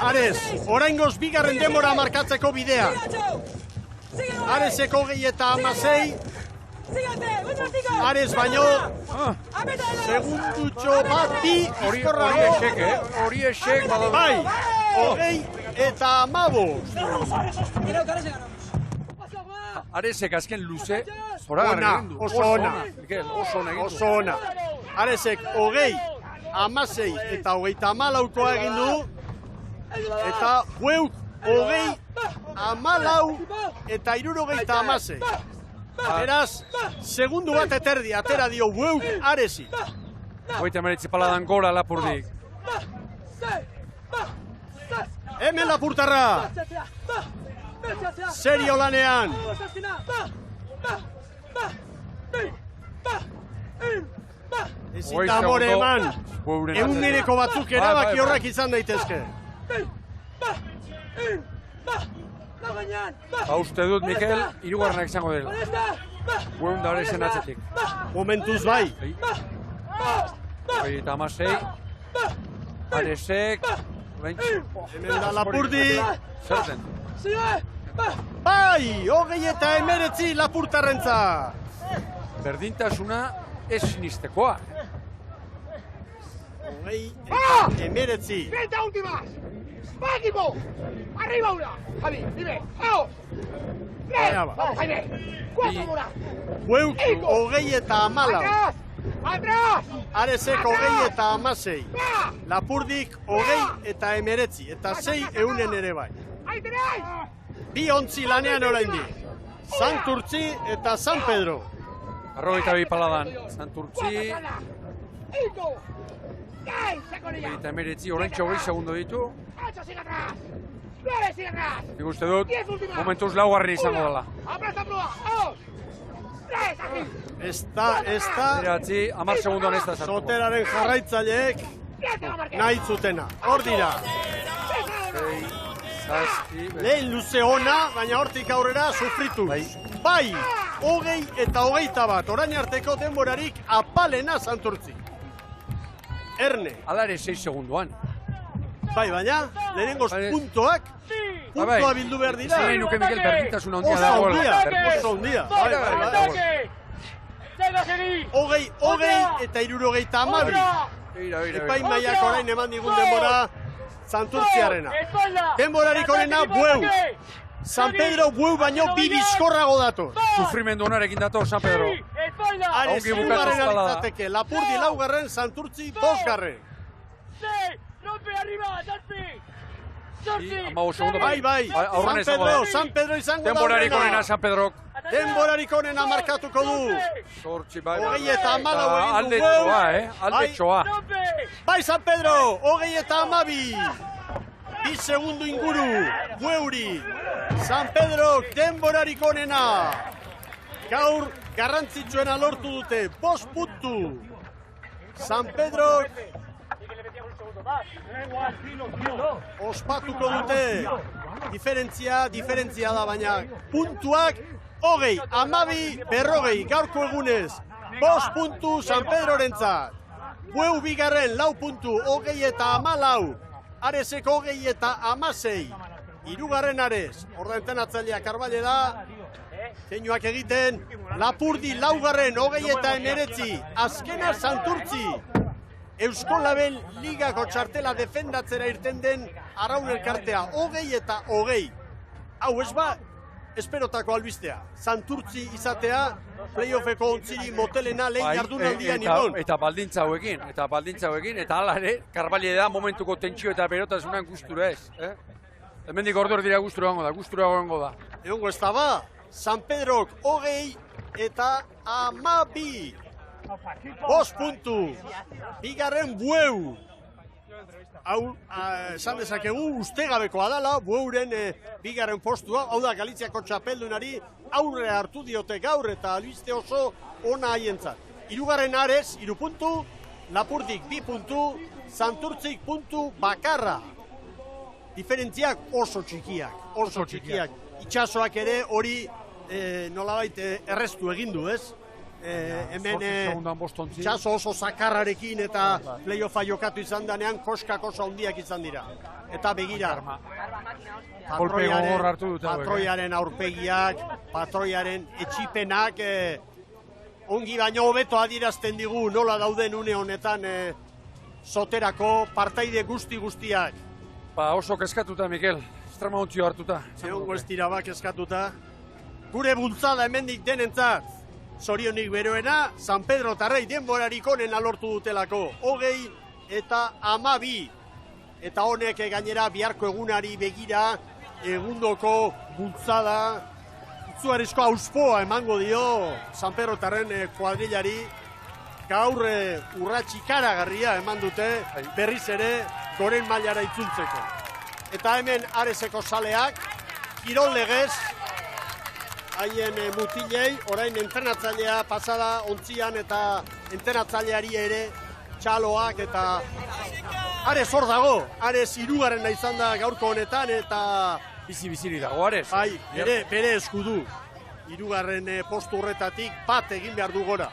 Ares, oraingoz bigarren denbora markatzeko bidea. Areseko 20-16. Ares baino, segundutxo bat bi izkorra. Hori esek, bai, 20-15. Aresek azken luze, oso ona. Aresek 20-16 eta 34koa egin du, eta Bueuk 20-14 eta 76. Beraz, segundu bat eterdi, atera dio Bueuk Aresi. 39 paladan gora Lapurdik. Hemen Lapurtarra. Serio lanean. Ezin da amore eman. Egungereko batzuk erabaki horrak izan daitezke. Uste dut, Mikel, hirugarrenak izango dela. Bueun da Aresen atzetik. Momentuz bai. 26. Aresek. Hemen da Lapurdi. Zerten. Bai, 20-19 Lapurtarrentza. Berdintasuna ez sinistekoa. 20-19. 30 últimas. ¡Va, equipo! ¡Arriba una! Javi, dime. ¡Vamos! ¡Tres! ¡Vamos, Jaime! ¡4 mura! Bueuk 20-14. ¡Atrás! Aresek 20-16. Lapurdik 20-19. Eta 6 eunen ere bai. ¡Ahí tenéis! Bi ontzi lanean oraindik. Santurtzi eta San Pedro. 42 paladan. Santurtzi. 19, oraintxe 20 segundo ditu. 8 sigue atrás. 9 sigue atrás. Nik uste dut, momentuz laugarren izango dela. ¡Aplasta plua! ¡Vamos! 3 aquí. Esta. Beratzi, 10 segundoan ez da sartuko. Soteraren jarraitzaileek nahi zutena. Hor dira. Lehen luze ona, baina hortik aurrera sufritu. Bai, 20 eta 21. Orain arteko denborarik apalena Santurtzi. Erne. Ala ere 6 segundoan. Bai, baina, lehenengoz puntoak, puntoa bildu behar dira. Zine nuke Mikel berdintasuna ondia dagoela. Oso ondia. Bai. 20 eta 72. Epaimaiak orain eman digun denbora Santurtziarena. Denborarik onena Bueu. San Pedro Bueu baino bi bizkorrago dator. Sufrimendu onarekin dator San Pedro. Ares irugarren alitzateke, Lapurdi laugarren, Santurtzi bosgarren. Bai, San Pedro izango da. Denborarik onena San Pedrok. Denborarik onena markatuko du. 20-14 egin du Bueu. Aldetxoa. Bai, San Pedro, 20-12. 2 segundu inguru, Bueuri. San Pedro denborarik onena. Gaur garrantzitsuena lortu dute, 5 puntu. San Pedro ospatuko dute. Diferentzia da, baina puntuak 20, 12, 40, gaurko egunez. 5 puntu San Pedrorentzat. Bueu bigarren 4 puntu, 20-14. Areseko 20-16. Hirugarren Ares. Ordainten atzaileak Arbaile da. Keinuak egiten, Lapurdi laugarren 29, azkena Santurtzi. Eusko Label Ligako txartela defendatzera irten den Araun elkartea 20. Hau ez ba, esperotako albistea. Santurtzi izatea, playoffeko ontziri motelena lehen jardunaldian igon. Eta baldintza hauekin, eta hala ere, Karbalie da momentuko tentsio eta berotasunan gustura ez. Hemendik ordor dira gustura gongo da. Egongo ez da ba, San Pedrok 20 eta 12. 5 puntu, bigarren Bueu. Hau, esan dezakegu, ustegabekoa dala, Bueuren bigarren postua, hau da Galiziako txapeldunari aurre hartu diote gaur eta albiste oso ona haientzat. Hirugarren Ares, 3 puntu, Lapurdik 2 puntu, Santurtzik puntu bakarra. Diferentziak oso txikiak. Itxasoak ere hori nolabait erreztu egin du, ez? Hemen itxaso oso zakarrarekin eta playoffa jokatu izan danean koskak oso handiak izan dira. Eta begira, patroiaren aurpegiak, patroiaren etxipenak ongi baino hobeto adierazten digu nola dauden une honetan soterako partaide guztiak. Oso kezkatuta, Mikel, estrema ontzio hartuta. Egongo ez dira kezkatuta. Gure bultzada hemendik denentzat. Zorionik beroena, San Pedro Tarrei denborarik onena lortu dutelako. 20 eta 12. Eta honek gainera biharko egunari begira, egundoko bultzada, itzuarizko auspoa emango dio San Pedro Tarren kuadrilari. Gaur urratsi ikaragarria eman dute berriz ere goren mailara itzultzeko. Eta hemen Areseko saleak, kirol legez, haien mutilei, orain entrenatzailea pasada ontzian eta entrenatzaileari ere txaloak eta Ares hor dago, Ares 3. izan da gaurko honetan eta bizi-biziri dago Ares. Bai, bere eskudu. 3. postu horretatik bat egin behar du gora.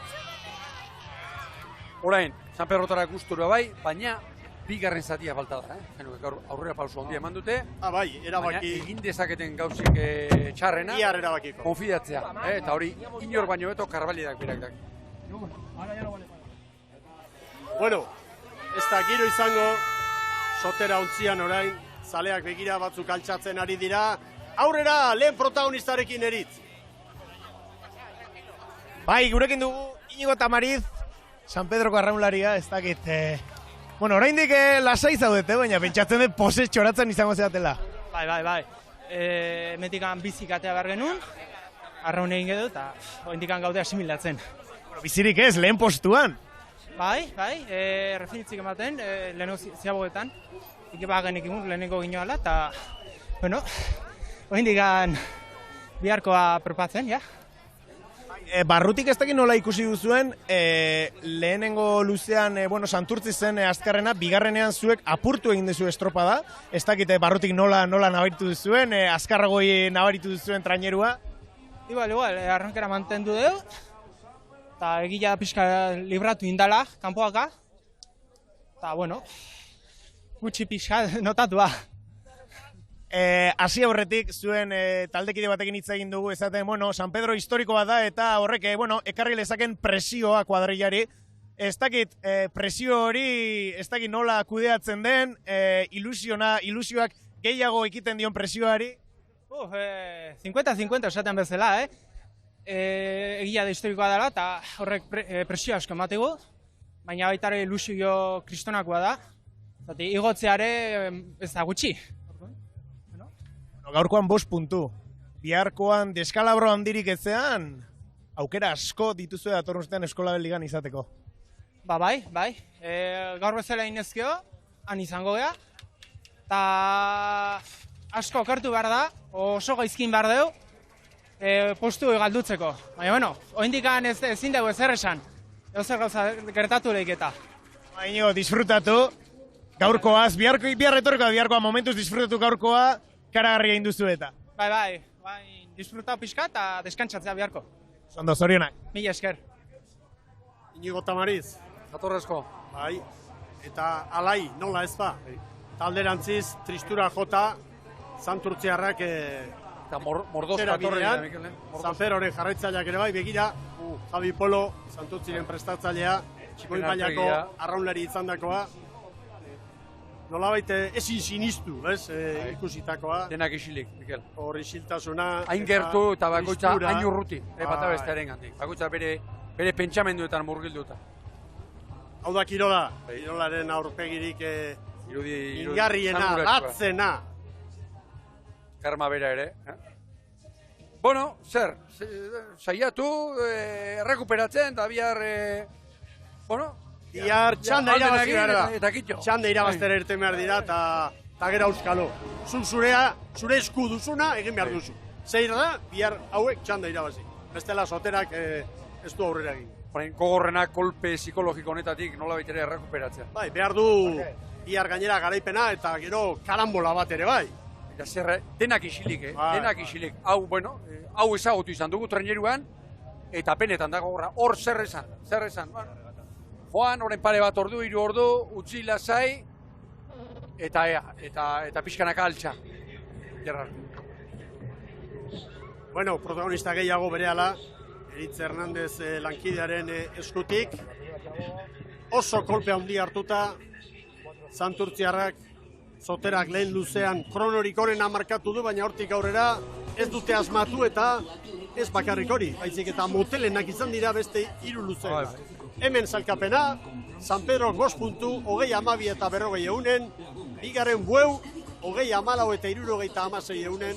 Orain, San Pedrotara gustura bai, baina bigarren zatia falta da, gaur aurrera pauso handia eman dute. Bai, erabaki. Baina egin dezaketen gauzik txarrena. Iar erabakiko. Konfidatzea, eta hori inor baino beto Karbaliedak berak dak. Bueno, ez da giro izango, sotera ontzian orain, zaleak begira batzuk altxatzen ari dira. Aurrera, lehen protagonistarekin eritz. Bai, gurekin dugu Inigo Tamariz, San Pedroko arraunlaria, ez dakit... Bueno, oraindik lasai zaudete, baina pentsatzen dut poses txoratzen izango zeatela. Bai. Metikan bizikatea behar genuen, arraun egin edo, eta oraindik gaude asimilatzen. Bizirik ez, lehen postuan. Bai, refinitzik ematen, leheno ziabogetan. Ike bagenik imun, lehenengo ginoala, eta, bueno, oraindik biharkoa propatzen, ja. Barrutik ez dakit nola ikusi duzuen, lehenengo luzean, Santurtzi zen azkarrena, bigarrenean zuek apurtu egin duzu estropada, ez dakit barrutik nola nabaritu duzuen, azkarragoi nabaritu duzuen trainerua? Igual, arrankera mantendu dugu, eta egila pixka libratu indala, kanpoaka, eta, gutxi pixka notatua. Hasi aurretik, zuen taldekide batekin hitz egin dugu, esaten, San Pedro historikoa da, eta horrek, ekarri lezaken presioa kuadrillari. Ez dakit, presio hori, ez dakit nola kudeatzen den, ilusioak gehiago ekiten dion presioari? 50-50 esaten bezala, egia da historikoa dela, eta horrek presio asko emategu, baina baita ere ilusio kristonakoa da, igotzeare ez da gutxi. Gaurkoan 5 puntu. Biharkoan deskalabro handirik etzean, aukera asko dituzu datorren urtean Eskola Ligan izateko. Bai. Gaur bezala inezkeo, han izango gea. Eta asko okertu behar da, oso gaizkin behar dugu, postu galdutzeko. Baina, oindikan ezin dugu ezer esan. Ezer gauza gertatu lehiketa. Baina, disfrutatu. Gaurkoaz, biharretorkoa momentuz disfrutatu gaurkoa, karagarria induzu eta. Bai, disfrutau pixka eta deskantzatzea biharko. Zondo, zorionak. Mila esker. Inigo Tamariz. Jatorrezko. Bai, eta alai, nola ez ba. Talderantziz, tristura jota, Santurtziarrak Eta mordoska torri da, Mikel. Zanperoren jarraitzaileak ere bai, begira, Javi Polo, Santurtziren prestatzailea, txikoi mailako arraunlari izandakoa. Nolabait ezin sinistu, ikusitakoa. Denak isilik, Mikel. Hor isiltasuna. Hain gertu eta bakoitza hain urruti, bata bestearen gandik. Bakoitza bere pentsamenduetan murgilduta. Hau da Kirola, Kirolaren aurpegirik ingarriena, latzena. Karma bera ere. Bueno, zer, saiatu, errekuperatzen, da bihar, bihar txanda irabazi behar da. Eta kitxo. Txanda irabaztera irten behar dira, eta gero auskalo. Zure esku duzuna egin behar duzu. Zeir da, bihar hauek txanda irabazi. Bestela soterak ez du aurrera egin. Gogorrenak kolpe psikologiko honetatik nola baitere errekuperatzen. Bai, behar du bihar gainera garaipena eta gero karambola bat ere bai. Eta zer, denak isilik, denak isilik. Hau, hau ezagutu izan dugu treneruan, eta penetan dago hor zer esan. Joan, horren pare bat ordu, 3 ordu, utzi lasai, eta pixkanaka altxa. Gerrard. Bueno, protagonista gehiago berehala, Eritz Hernandez lankidearen eskutik. Oso kolpe handi hartuta, Santurtziarrak, Zoterak lehen luzean kronorik horrena markatu du, baina hortik aurrera ez dute asmatu eta ez bakarrik hori. Baizik eta motelenak izan dira beste 3 luzean. Hemen salkapena, San Pedro 5 puntu, 20-12 eta 40 eunen, bigarren Bueu, 20-14 eta 76 eunen,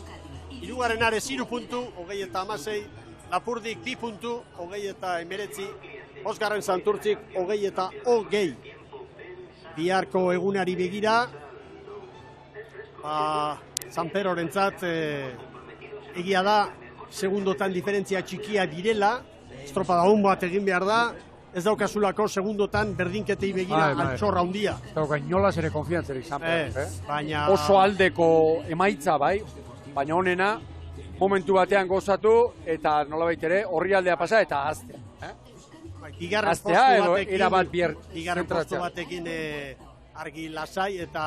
hirugarren Ares 3 puntu, 20 eta 16, Lapurdik 2 puntu, 20 eta 19, bosgarren Santurtzik, 20 eta 20. Biharko egunari begira, Zanperorentzat egia da, segundotan diferentzia txikia direla, estropada hon bat egin behar da, ez daukazulako segundotan berdinketei begira altxorra handia. Ez dauka inolaz ere konfiantzerik Zanpero, baina oso aldeko emaitza bai, baina honena momentu batean gozatu eta nolabait ere horri aldea pasa eta aztea. Bigarren postu batekin argi lasai eta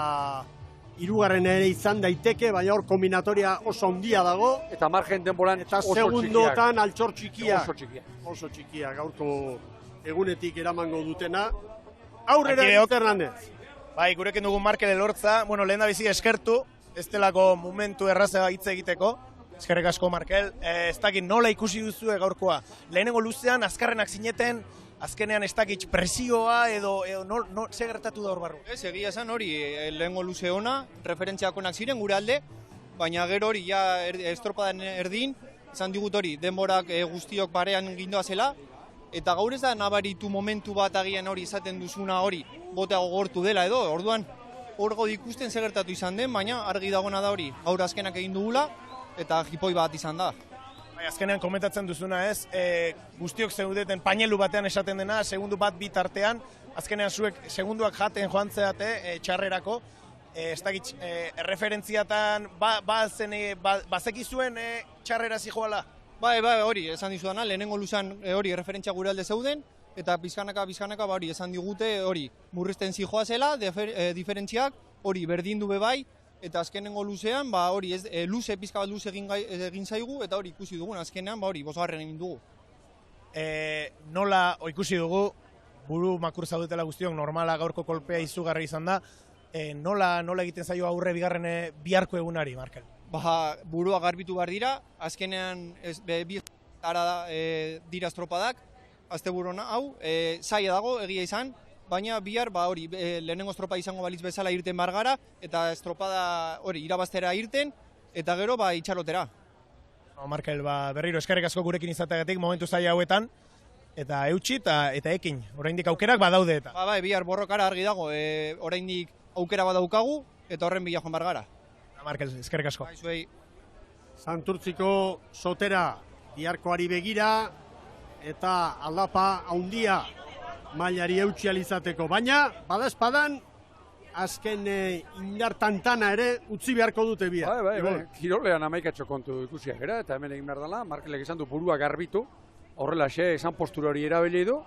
hirugarren ere izan daiteke, baina hor kombinatoria oso handia dago. Eta margen denboran eta oso segundotan altxor txikiak. Oso txikiak, gaurko egunetik eramango dutena. Aurrera Eritz Hernandez. Bai, gurekin dugun Markel Elortza, lehen da bizi eskertu, ez delako momentu erraza hitz egiteko. Eskerrik asko, Markel. Ez dakit nola ikusi duzu gaurkoa. Lehenengo luzean, azkarrenak zineten, azkenean ez dakit presioa edo ze gertatu da hor barru? Ez, egia esan hori, lehengo luze ona, referentziakonak ziren gure alde, baina gero hori, ja estropadan erdin, izan digut hori, denborak guztiok parean gindoa zela, eta gaur ez da nabaritu momentu bat agian hori izaten duzuna hori, botea gogortu dela edo, orduan hor ikusten ze gertatu izan den, baina argi dagona da hori, gaur azkenak egin dugula, eta jipoi bat izan da. Azkenean komentatzen duzuna ez, guztiok zeudeten painelu batean esaten dena, segundu bat bitartean, azkenean zuek segunduak jaten joan zeate txarrerako, ez dakit, referentziatan bazekizuen txarrera zijoala? Bai, hori, esan dizudana, lehenengo luzan hori referentzia gure alde zeuden, eta bizkanaka hori esan digute hori murrizten zijoa zela, diferentziak hori berdindu bebai, eta azkenengo luzean, hori, luze, pizka bat luze egin zaigu, eta hori ikusi dugun, azkenean, hori, bosgarren egin dugu. Nola, ikusi dugu, buru makur zaudetela guztiok, normala gaurko kolpea izugarri izan da, nola egiten zaio aurre biharko egunari, Markel? Burua garbitu behar dira, azkenean, bi dira estropadak, azte burona, hau, zaila dago, egia izan, baina bihar, hori, lehenengo estropada izango balitz bezala irten bar gara, eta estropada hori irabaztera irten, eta gero itxarotera. Markel, berriro eskerrik asko gurekin izateagatik momentu zaila hauetan, eta eutxi eta ekin, oraindik aukerak badaude eta. Bihar borrokara argi dago, oraindik aukera badaukagu, eta horren bila joan bar gara. Markel, eskerrik asko. Santurtziko Zotera, biharkoari begira, eta aldapa handia mailari eutxi alizateko, baina badaezpadan azken indar tantana ere utzi beharko dute bihar. Bai, kirolean amaikatxo kontu ikusiak era, eta hemen egin behar dela, Markelek esan du burua garbitu, horrela esan postura hori erabili du,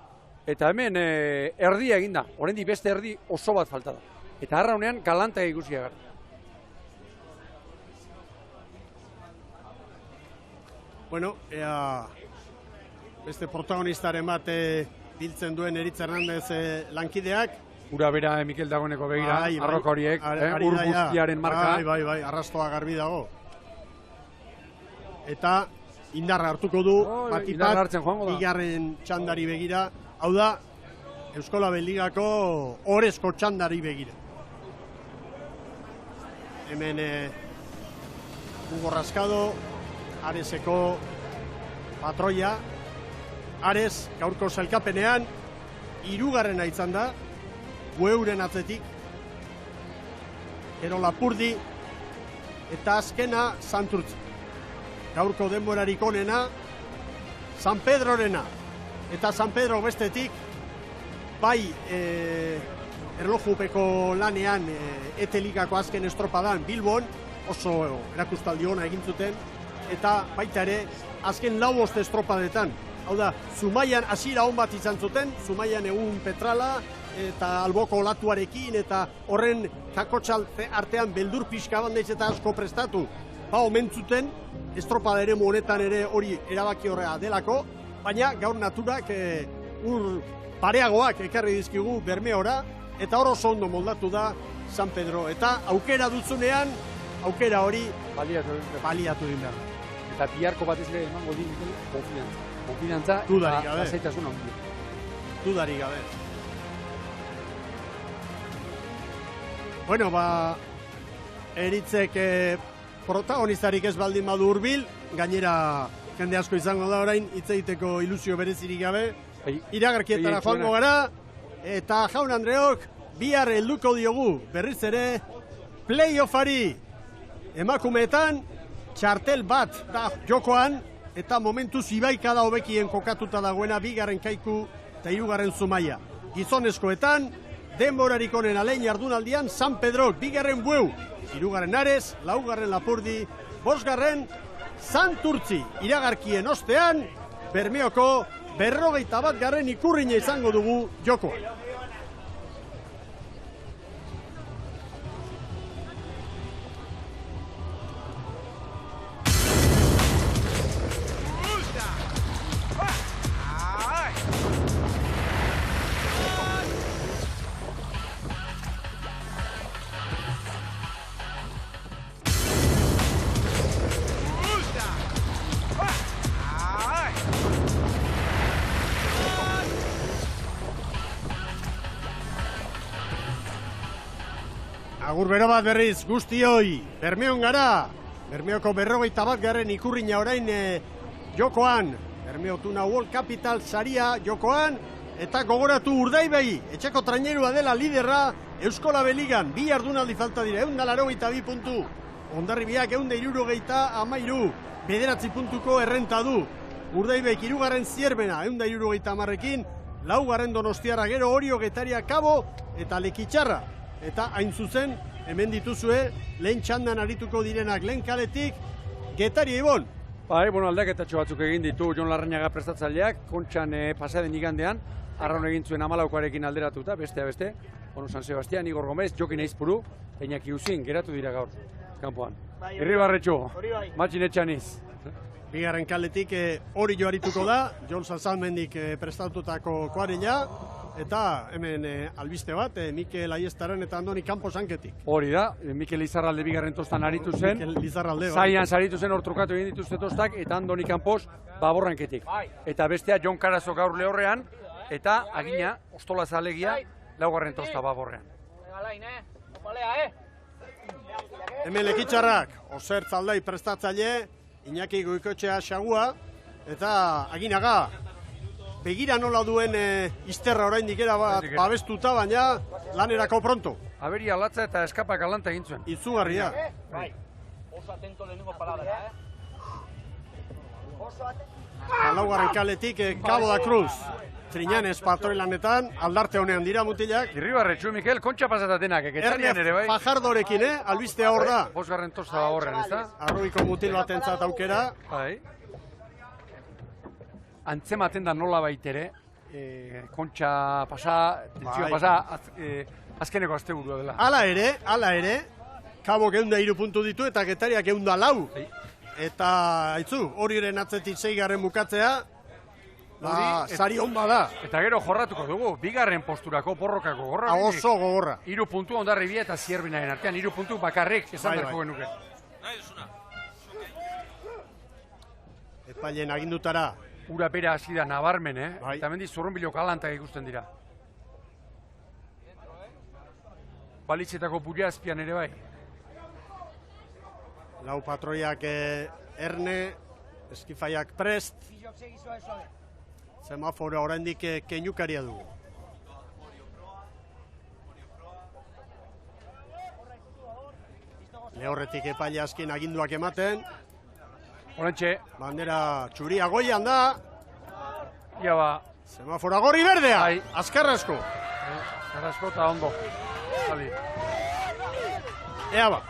eta hemen erdia eginda, oraindik beste erdi oso bat falta da. Eta harraunean galanta ikusiak gara. bueno, ea beste protagonistaren bat biltzen duen Eritz Hernandez lankideak. Ura bera Mikel dagoeneko begira, arroka horiek, ur guztiaren marka. Bai, arrastoa garbi dago. Eta indarra hartuko du, batipat, bigarren txandari begira. Hau da, Euskolabel Ligako orezko txandari begira. Hemen Hugo Rascado, Areseko patroia. Ares, gaurko sailkapenean, 3. izan da, Bueuren atzetik, Gero Lapurdi, eta azkena Santurtzi. Gaurko denborarik onena, San Pedrorena. Eta San Pedro bestetik, bai erlojupeko lanean Eteligako azken estropadan Bilbon, oso erakustaldi ona egin zuten, eta baita ere azken 4 estropadetan. Hau da, Zumaian hasiera on bat izan zuten, Zumaian egun petrala, eta alboko olatuarekin, eta horren kakotxaltze artean beldur pixka bandeiz eta asko prestatu. Omentzuten, estropada ere honetan ere hori erabaki horrea delako, baina gaur naturak ur pareagoak ekarri dizkigu Bermeora, eta hor oso ondo moldatu da San Pedro. Eta aukera dutzunean, aukera hori baliatu egin behar. Eta biharko batez ere emango din konfidantza eta lasaitasun handia. Dudarik gabe. Bueno, Eritzek protagonistarik ez baldin badu hurbil, gainera jende asko izango da orain hitz egiteko ilusio berezirik gabe. Iragarkietara joango gara, eta jaun Andreok, bihar helduko diogu berriz ere playoffari. Emakumeetan txartel bat da jokoan, eta momentuz ibaikada hobekien kokatuta dagoena 2. Kaiku eta 3. Zumaia. Gizonezkoetan, denborarik onen alein jardunaldian San Pedrok, 2. Bueu, 3. Ares, 4. Lapurdi, 5. Santurtzi. Iragarkien ostean, Bermeoko 51. ikurrina izango dugu jokoa. Agur bero bat berriz guztioi, Bermeon gara, Bermeoko 51. ikurrina orain jokoan, Bermeo Tuna World Capital saria jokoan, eta gogoratu Urdaibei, etxeko trainerua dela liderra Euskolabel Ligan, 2 jardunaldi falta dira, 182 puntu, Hondarribiak 173, 9 puntuko errenta du, Urdaibeik 3. Zierbena, 170ekin, 4. Donostiarra, gero Orio, Getaria, Kabo eta Lekitxarra. Eta hain zuzen, hemen dituzue, lehen txandan arituko direnak lehen kaletik, Getaria Ibon. Aldaketatxo batzuk egin ditu Jon Larrañaga prestatzaileak, Kontxan pasaden igandean, arraun egin zuen 14arekin alderatuta, bestea beste. San Sebastián, Igor Gomez, Jokin Eizpuru, Iñaki Uzin, geratu dira gaur, kanpoan. Irribarretxu, matxin etxaniz. 2. kaletik hori joarituko da, Jon Salzalmendik prestatutako kuarela, eta hemen albiste bat, Mikel Aiestaren eta Andoni Campos hanketik. Hori da, Mikel Izarralde 2. tostan aritu zen, zaian saritu zen hor trukatu egin dituzte tostak, eta Andoni Campos baborranketik. Eta bestea Jon Karazo gaur Lehorrean, eta Agina, Ostola Zalegia, 4. tosta baborrean. Hemen Lekitxarrak, Osertz Aldai prestatzaile, Iñaki Goikotxea Xagua, eta Aginaga, begira nola duen izterra oraindik era bat babestuta, baina lanerako pronto. Aberia latza eta eskapak alanta egin zuen. Izugarria. Oso atento lehenengo palabra, Laugarren kaletik Cabo da Cruz. Triñanes patroi lanetan, aldarte honean dira mutilak. Irribarretxu, Mikel, kontxa pasatatenak, eketxanian ere bai. Fajardorekin, albistea hor da. 5. tosta horren, ez da? Arruiko mutil batentzat aukera. Antzematen da nola baitere, kontxa pasa, tentzioa pasa, azkeneko asteburua dela. Hala ere, Kabok 103 puntu ditu eta Getariak 104. Eta, haitzu, horiren atzetik 6. bukatzea, sari hon bada. Eta gero jorratuko dugu, 2. posturako borrokako gorra. Oso gogorra. 3 puntu Hondarribia eta Zierbinaren artean, 3 puntu bakarrik, esan Bai, berko genuke. Epailen agindutara. Ura bera hasi da nabarmen, Bai. Eta mendi Zurrunbilok alantak ikusten dira. Balitzetako buruazpian ere bai. Lau patroiak erne, eskifaiak prest. Semaforo oraindik keinukaria dugu. Lehorretik epaile askin aginduak ematen. Horentxe. Bandera txuria goian da. Ia ba. Semafora gorri berdea. Azkarrasko. Azkarrasko eta ondo. Zali. Ea ba.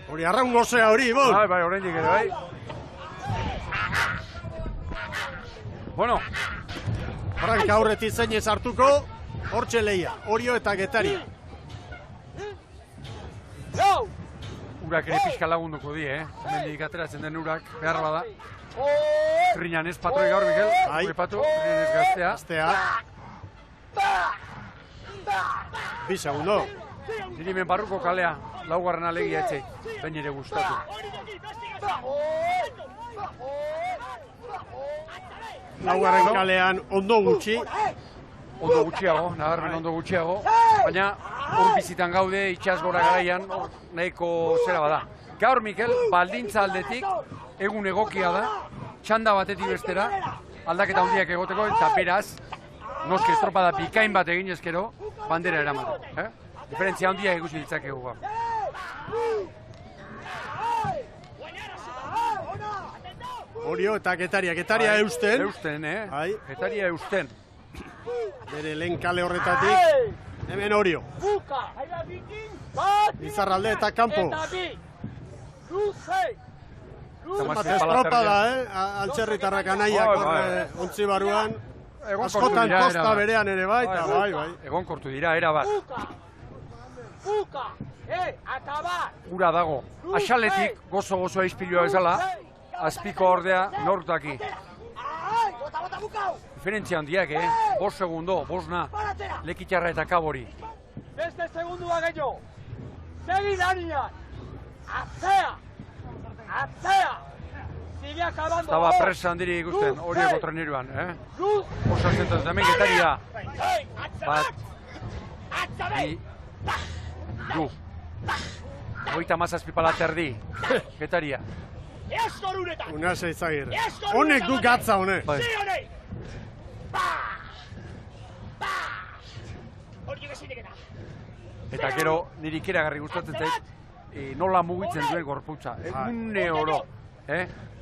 Hori arraun gozea hori, bon. Bai, oraindik ere, bai. Bueno. Franka aurretik zeinez hartuko, hortxe lehia, Orio eta Getari. Urak ere pixka lagunduko die, Hemendik ateratzen den urak, behar bada. Rinan ez patroi gaur, Mikel. Gure patu, Rinan ez gaztea. 2 segundo. Dirimen barruko kalea, 4. alegia etzei, bain ere gustatu. Laugarren kalean ondo gutxi. Ondo gutxiago, nabarmen ondo gutxiago. Baina, hor bizitan gaude, itxas gora garaian, nahiko zera bada. Gaur, Mikel, baldintza aldetik, egun egokia da, txanda batetik bestera, aldaketa handiak egoteko, eta beraz, noski estropada bikain bat egin ezkero, bandera eramateko. Diferentzia handiak ikusi ditzakegu gaur. Orio eta Getaria eusten. Eusten, Getaria eusten. Bere lehen kale horretatik, hemen Orio. Izarralde eta kanpo. Zenbat estropa da, altxerritarrak anaiak ontzi baruan. Askotan kosta berean ere bai, eta bai. Egon kortu dira, era bat. Ura dago. Asaletik gozo izpilua bezala, azpiko ordea nortaki. Diferentzia handiak, 5 segundo, 5 Lekitarra eta Kabori. Beste segundua gehiago. Segi lanian. Atzea. Sigue acabando. Estaba presa handiri ikusten, horieko treneruan, Osa zentan, hemen Getaria. Bat. Bi. Du. 37 pala terdi. Getaria. Una Seizagirre. Honek du gatza, honek. Eta gero, niri ikeragarri gustatzen zait, nola mugitzen duen gorputza. Une oro.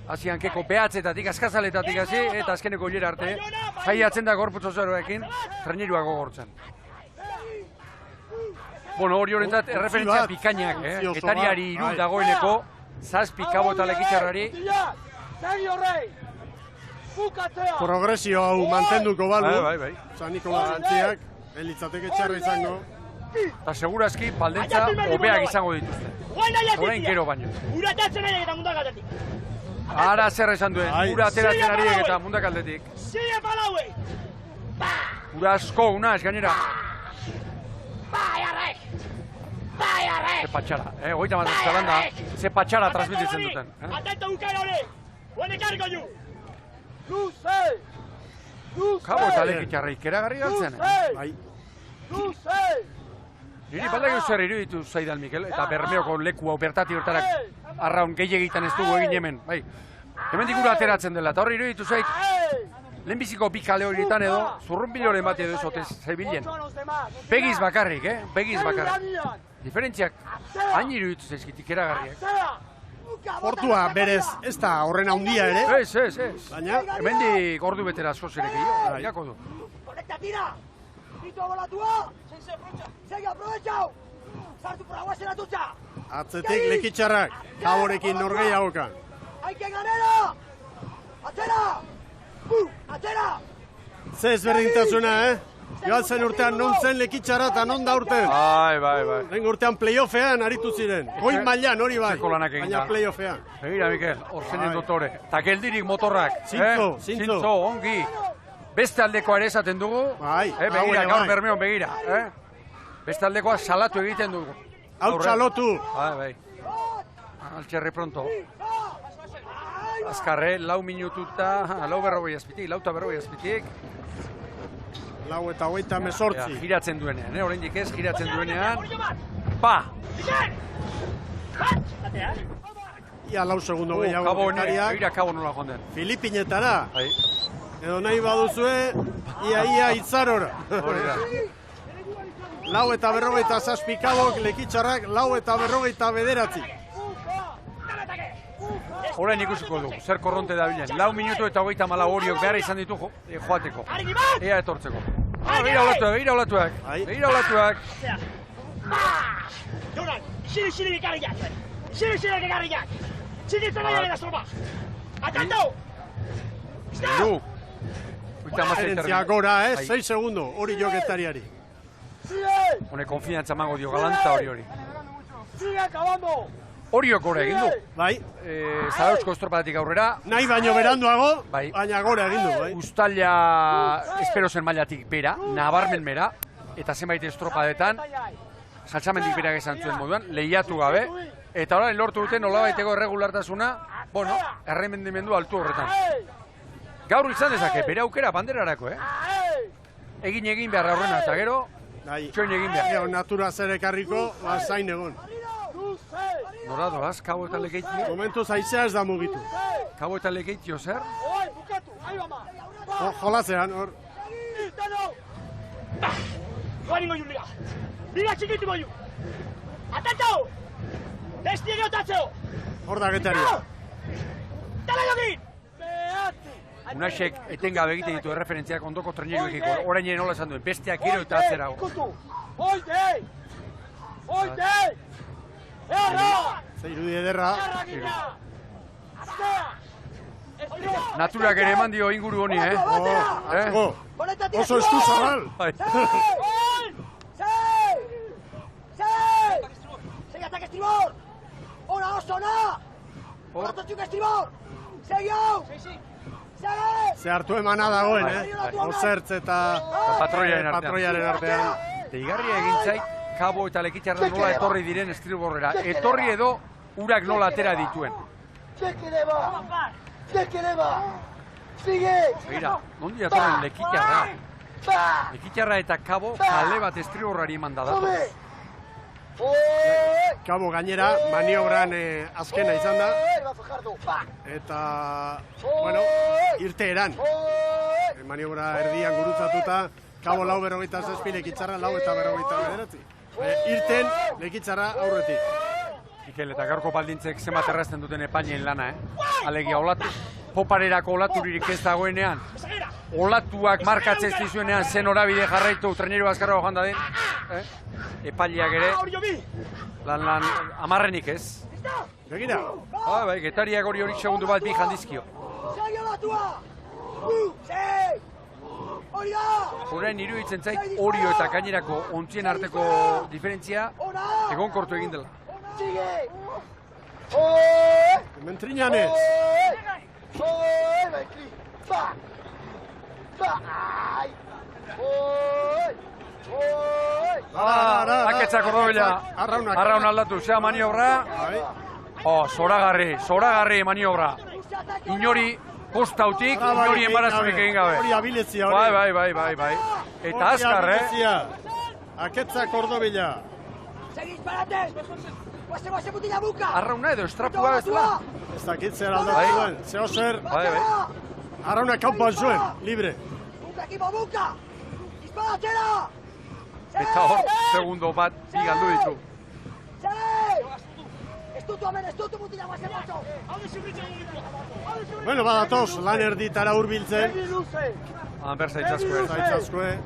Hasian keko behatzetatik, askazaletatik hasi, eta azkeneko hilera arte, jaiatzen da gorputz osoarekin, treneruak gogortzen. Bueno, hori horrentzat, erreferentzia pikainak, Getariari 3 dagoeneko, 7 Kabo eta Lekitarrari. Progresio hau mantenduko balu. Bai. Zaniko garantziak, elitzateke txarra izango. Eta segurazki, baldentza hobeak izango dituzte. Horain gero baino. Uratatzen ari eta mundak aldetik. Ara zer esan duen, ura ateratzen ari eta mundak aldetik. Sigue palauei. Ura asko, una ez gainera. Ze patxara, hogeita mazazkalan da, ze patxara transmititzen duten. Atento bukara hori, huene kargo ju. Kabo eta Lekitarra ikeragarri galtzen, bai. Niri balda zer iruditu zaidan, Mikel, eta Bermeoko leku hau bertati bertarak arraun gehiagitan ez dugu egin hemen, bai. Hemen digura ateratzen dela, eta horri iruditu zait, lehenbiziko bi kale horietan edo, Zurrunbiloren bat edo esotez zebilen. Begiz bakarrik, begiz bakarrik. Diferentziak, hain iruditu zaizkit ikeragarriak. Portua berez, ez da horren handia ere. Ez. Baina, hemendik ordu betera asko zerek gehiago, jako du. Konekta tira! Pito volatua! Segi aprovechau! Sartu por agua zera tutxa! Atzetik Lekitarrak, Kaborekin norgehiagokan. Aike ganera! Atzera! Atzera! Ze ezberdintasuna, Joan zen urtean non zen Lekitxarra eta non da urten. Bai. Lehen urtean playoffean aritu ziren. Goi mailan hori bai, Zeko lanak egin baina da. playoffean. Begira, Mikel, orzenen dotore. Ta geldirik motorrak. Zintzo. Ongi. Beste aldekoa ere esaten dugu. Bai. Begira, gaur Bermeon begira. Beste aldekoa salatu egiten dugu. Hau txalotu. Bai. Altxerri pronto. Azkarre, 4 minututa, 4:40 azpitik, 4:40 azpitik. 4:28. Giratzen duenean, oraindik ez, giratzen duenean. Pa! Ia 4 segundo gehiago. Begira kabo nola joan den. Filipinetara. Edo nahi baduzue, ia itzarora. 4:47 kabok, Lekitxarrak 4:49. Orain ikusiko dugu, zer korronte da bilen. 4 minutu eta 34 horiok behar izan ditu joateko. Ea etortzeko. Begira olatuak. Jonan, xiri gekarriak. Xiri gekarriak. Xiri zelaia dela zorba. Atento! Iru. Referentzia gora, 6 segundo, hori joketariari. Hone konfiantza mango dio galanta hori. Sigue acabando. Horiok gora egin du. Bai. Zarauzko estropatik aurrera. Nahi baino beranduago, baina gora egin du. Bai. Uztaila espero zen mailatik bera, nabarmen bera, eta zenbait estropadetan, saltzamendik berak esan zuen moduan, lehiatu gabe, eta orain lortu duten nolabaiteko erregulartasuna, erremendimendu altu horretan. Gaur izan dezake, bere aukera banderarako, Egin behar aurrena, eta gero, txoin egin behar. Natura zer ekarriko, zain egon. Nora doaz, kabo eta lekeitio? Momentu zaizea ez da mugitu. Kabo eta lekeitio zer? Jolazean, hor. Joan ingo liga. Liga txikitu boiu. Atento! Destiege otatzeo! Hor da getaria. Dala jogin! Unasek etengabe egiten ditu erreferentziak ondoko treneroekiko. Orain nola esan duen, besteak gero eta atzerago. Oite! Erra! Zeirudi ederra. Naturak ere eman dio inguru honi, Oso esku zabal. Sei ataque estribor! Ona oso ona! Prototxuk estribor! Segio! Ze hartu emana dagoen, Osertz eta patroiaren artean. Deigarria egin zait, Kabo eta Lekitxarra nola etorri diren estriborrera. Etorri edo urak nola atera dituen. Begira, nondi datorren Lekitxarra. Lekitxarra eta Kabo kale bat estriborrari eman da dator. Kabo gainera, maniobran azkena izan da. Eta, irteeran. Maniobra erdian gurutzatuta, Kabo 4:47, Lekitxarra 4:49. Irten, Lekitxarra aurretik. Mikel, eta gaurko baldintzek zenbat errazten duten epaineen lana, Alegia olatu, poparerako olaturirik ez dagoenean, olatuak markatzez dizuenean zen orabide jarraitu, trenero azkarra joan da den, epaileak ere, lan amarrenik ez. Begira. Bai, getariak hori segundu bat bi jandizkio. Horain iruditzen zait, Orio eta gainerako ontzien arteko diferentzia egonkortu egin dela. Mentriñanez. Aketzak ordobila. Arraun aldatu, zea maniobra. Zoragarri maniobra. Inori postautik, inori embarazurik egin gabe. Hori abilezia hori. Bai. Eta azkar, Aketzak ordobila. Seguiz parate! Guase putilla buka! Arrauna edo estrapua bezala? Ez dakit zer aldatu duen, zeo zer. Arrauna kaupan zuen, libre. Buka ekipo buka! Izpadatxera! Eta hor, segundo bat, bi galdu ditu. Estutu hemen, estutu mutila guase batxo! Bueno, badatoz, lan erditara hurbiltzen. Ber zaitzazkue. Zaitzazkue.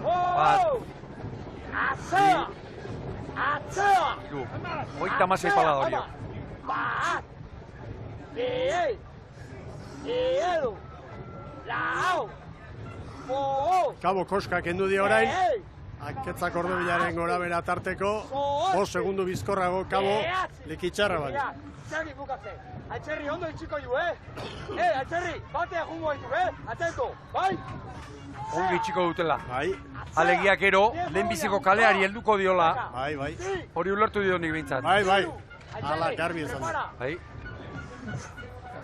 Bat. Atzea! Iru. Hoita masei pala horio. Bat! Edo! Lau! Kabo koskak endu di orain. Aketzak Ordebilaren gora bera tarteko. 5 segundu bizkorrago Kabo lekitxarra baina. Txerri bukatze. Altxerri ondo itxiko du, Altxerri, batea jungo ditu, Atento, bai? Ongi itxiko dutela. Bai. Alegiak ero, lehenbiziko kaleari helduko diola. Bai. Hori ulertu dio nik behintzat. Bai. Hala, garbi esan da. Bai.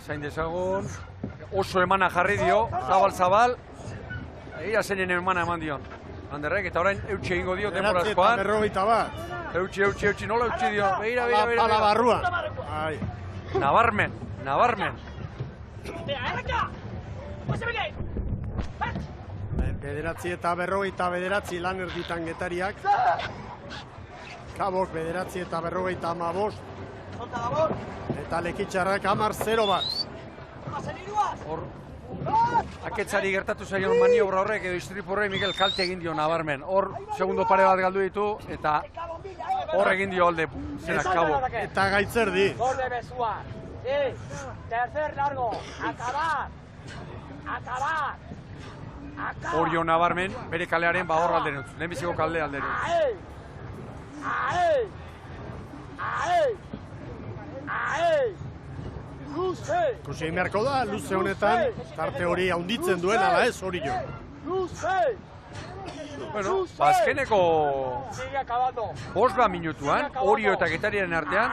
Zain dezagun. Oso emana jarri dio, zabal. Egia zeinen emana eman dion. Anderrek, eta orain eutxe egingo dio temporazkoan. 41. Eutxe, nola eutxe dio? Begira. Pala barruan. Bai. Nabarmen. Bederatzi eta 49 lan erditan Getariak. Kabok 9 eta 55. Eta lekitxarrak 10-0 bat. Hor, aketzari gertatu zaion maniobra horrek edo istripurrei Mikel kalte egin dio nabarmen. Hor, segundo pare bat galdu ditu eta hor egin dio alde zenak Kabo. Eta gaitzerdi. Gorde bezua. Tercer largo. Acabar. Orio nabarmen, bere kalearen hor alderantz. Lehenbiziko kalde alderantz. Ikusi egin beharko da, luze honetan, tarte hori haunditzen duen, ala ez, hori jo. Bueno, azkeneko 5 minutuan, Orio eta Getariaren artean,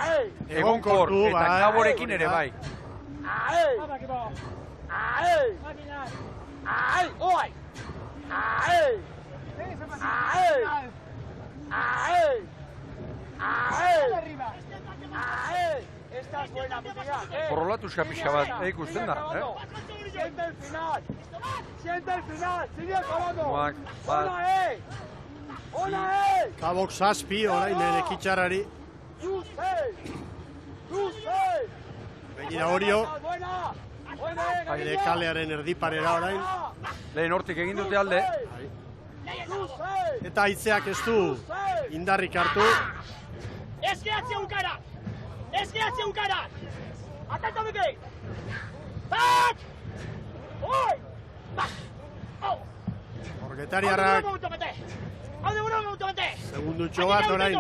egonkor eta Kaborekin ere bai. Borrolatuzka pixka bat ikusten da, Siente el final, sigue acabando. Ona, Kabok 7, orain lekitxarrari. Begira Orio. Bere kalearen erdiparera orain. Lehen hortik egin dute alde. Eta haitzeak ez du indarrik hartu. Eskeatzea unkara! Atento Miki! Bat! Oi! Bat! Getariarrak segundutxo bat orain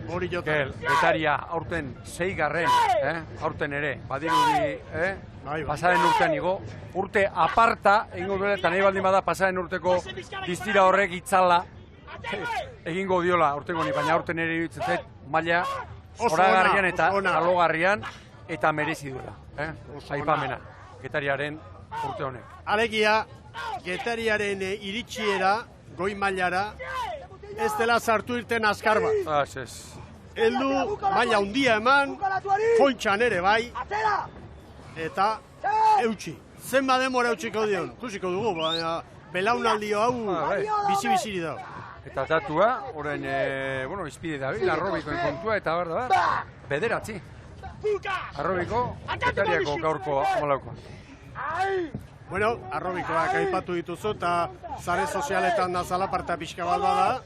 hori jotan. Getaria aurten 6garren, aurten ere, badirudi, pasaren urtean igo. Urte aparta, egingo duela, eta nahi baldin bada pasaren urteko distira horrek itzala egingo diola aurtengo ni, baina aurten ere iruditzen zait, maila zoragarrian eta alogarrian eta merezi duela, aipamena, Getariaren urte honek. Alegia, Getariaren iritsiera, goi mailara, ez dela sartu irten azkar bat. Heldu, maila handia eman, kontxan ere bai, eta eutxi. Zenba demora eutxiko dion, ikusiko dugu, baina belaunaldio hau bizi-biziri dago. Eta datua, orain, izpide da, Arrobikoen kontua eta bederatzi. Arrobiko, Getariako gaurko amalaukoa. Bueno, Arrobikoak aipatu dituzu eta zare sozialetan da zalaparta pixka bat bada.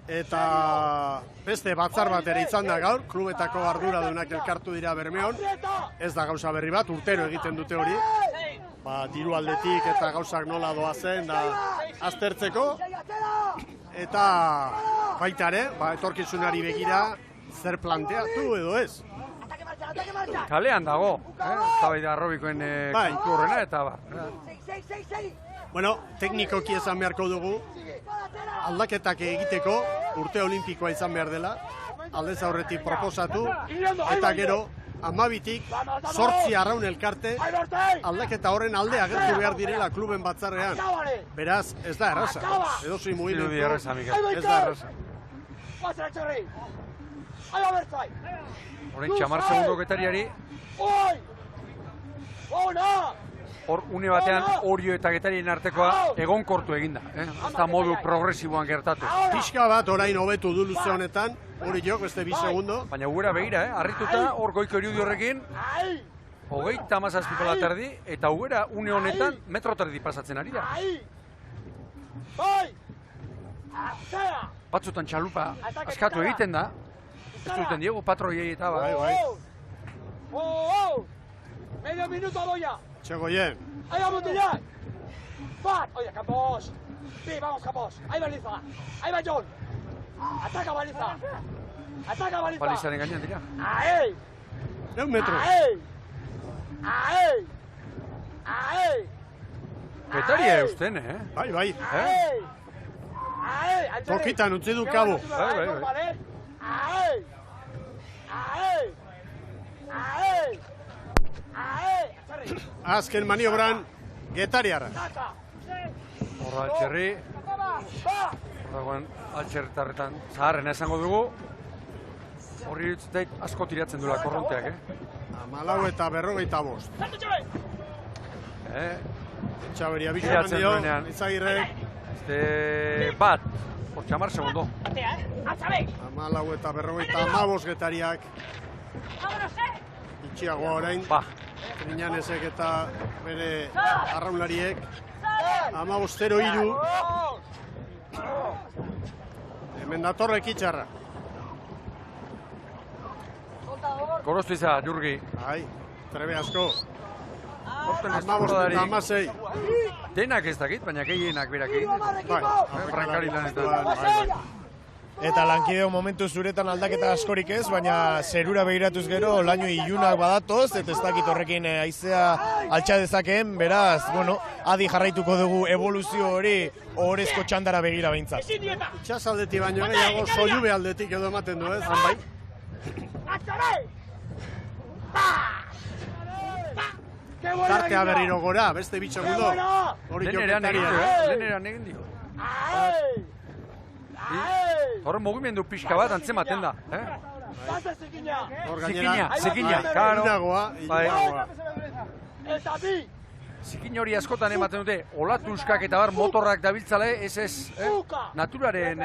Eta beste batzar bat ere izan da gaur, klubetako arduradunak elkartu dira Bermeon. Ez da gauza berri bat, urtero egiten dute hori. Diru aldetik eta gauzak nola doazen da aztertzeko. Eta baita ere, etorkizunari begira zer planteatu edo ez. Kalean dago, zabaida Arrobikoen kontu horrena eta Bueno, teknikoki esan beharko dugu, aldaketak egiteko urte olimpikoa izan behar dela, aldez aurretik proposatu, eta gero, 12tik 8 arraun elkarte, aldaketa horren alde agertu behar direla kluben batzarrean. Beraz, ez da erraza, edozein mugimendu, ez da erraza. Horrein txamar segundo Getariari. Hor, une batean, Orio eta Getarien artekoa egonkortu eginda. Ez da modu progresiboan gertatu. Pixka bat orain hobetu du luze honetan, Oriok beste 2 segundo. Baina gura begira, harrituta, hor goiko irudi horrekin, 37 terdi, eta ugera une honetan metro terdi pasatzen ari da. Batzutan txalupa askatu egiten da. Ez duten Diego patroiei eta bai. Medio minuto doia. Txegoien. Aia mutilak. Bat, oye, Campos. Sí, vamos, Campos. Ahí va Liza. Ahí va John. Ataca Baliza. Ataca Baliza. Balizaren gainean dira. Ahí. 100 metros. Ahí. Ahí. Ahí. Getaria eusten, Bai, bai. Ahí. Ahí. Altxerri. Tokitan utzi du kabo. Ahí. Ahí. Ahí. Ahí. Ahí. Altxerri. Azken maniobran Getariarra. Horra Altxerri. Horragoen Altxertarretan zaharrena esango dugu. Horri irutzeit asko tiratzen duela korronteak, 14 eta 45. Txaberia Tiratzen bixoan dio, duenean. Izagirrek. Bat, por txamar segundo. 14 eta 45 Getariak. Itxiagoa orain. Triñanesek eta bere arraunlariek. 15-0-3. Hemen datorrek itxarra. Gorostiza, Jurgi. Bai, trebe asko. Horten ez 15 eta 16. Denak ez dakit, baina gehienak berakin. Bai, Frankari lanetan. Eta lankideo momentu zuretan aldaketa askorik ez, baina zerura begiratuz gero laino ilunak badatoz, eta ez dakit horrekin haizea altxa dezakeen, beraz, bueno, adi jarraituko dugu evoluzio hori ohorezko txandara begira behintzat. Itxasaldetik baino gehiago soilube aldetik edo ematen du ez, bai. Tartea berriro gora, beste bitxagundo. Leneran egin dio. Horren mugimendu pixka bat antzematen da. Zikina, karo. Zikin hori askotan ematen dute, olatuskak eta bar motorrak dabiltzale, ez, naturaren,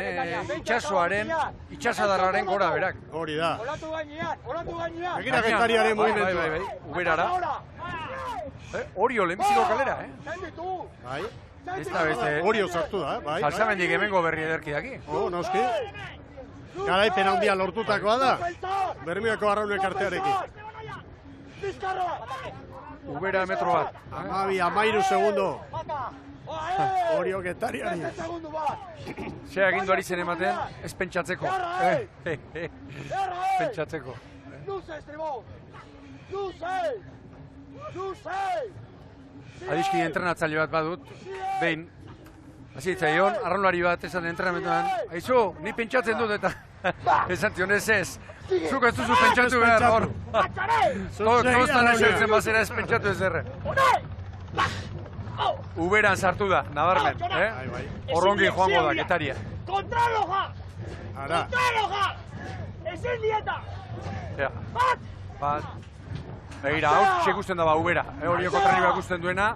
itxasoaren, itxasadarraren gora berak. Hori da. Olatu gainean. Egira Getariaren mugimendu. Bai, uberara. Orio, lehenbiziko kalera, Bai. Ez da beste... Orio sartu da, bai. Salsamendik hemengo berri ederki daki. Noski. Garaipen handia lortutakoa da. Bermeoko arraunek artearekin. Ubera metro bat. 13 segundo. Orio Getariari. Ze agindu ari zen ematen, ez pentsatzeko. Pentsatzeko. Luze, estribó! Luze! Adiski entrenatzaile bat badut, behin, hasi itzaion, arraunlari bat esan entrenamentuan, aizu, ni pentsatzen dut eta esan zion ez. Zuk ez duzu pentsatu behar, hor. Kostan esertzen bazera ez pentsatu ez erre. Uberan sartu da, nabarmen, Horrongi joango da, Getaria. Kontraloja! Ara. Kontraloja! Ezin dieta! Bat. Begira, hau txekusten daba Ubera, horioko trenibak ikusten duena,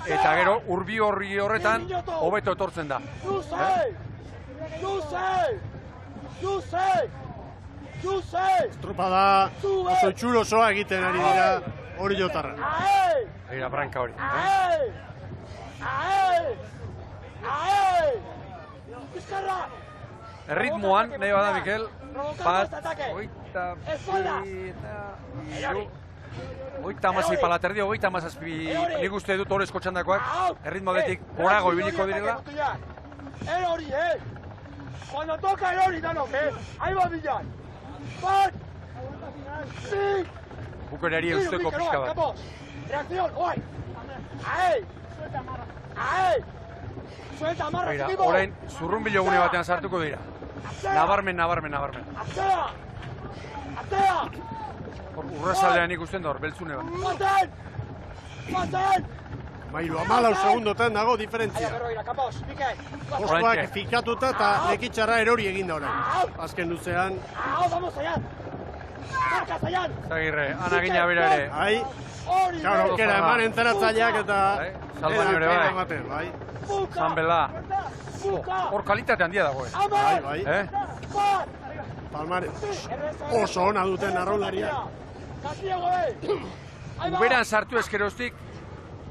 eta gero urbi horri horretan hobeto etortzen da. Estropada oso itxuro osoa egiten ari dira hori jotarra. Begira, branka hori. Erritmoan, nahi bada, Mikel, bat, Oita amasei palaterdi, oita amazazpi nik uste dut horrezko txandakoak, erritmodetik gorago ibiliko direla. Hori, Cuando toca hori danok, Ahí va Villar. Bat! Sí! Bukerari eusteko pixka bat. Reacción, guai! Ahí! Ahí! Suelta, amarra, Begira, equipo! orain zurrunbilo gune batean sartuko dira. Nabarmen. Atea! Atea! Urrazalean ikusten da hor, beltzune bat. Baten! 14 segundotan dago diferentzia. Postuak fikatuta eta lekitxarra erori egin da orain. Azken luzean. Vamos allá! Marka zaian! Zagirre, anagina bera ere. Ai, gaur aukera eman enteratzaileak eta... Salbaino ere bai. Zanbela. Hor kalitate handia dago, Bai. Palmare oso ona duten arraunlaria. Uberan sartu eskeroztik,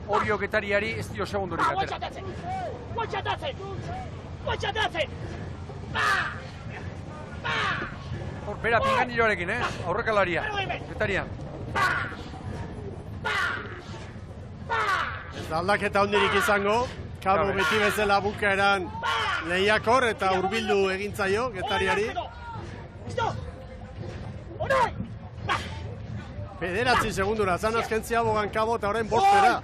Orio Getariari ez dio segundurik atera. Hor, bera pinganiloarekin, aurrekalaria, Getarian. Ez da aldaketa hondirik izango, Kabo beti bezala bukaeran lehiakor eta hurbildu egintzaio getariari. Pederatzi segundura, zan azken Ziabogan Kabo eta orain bostera.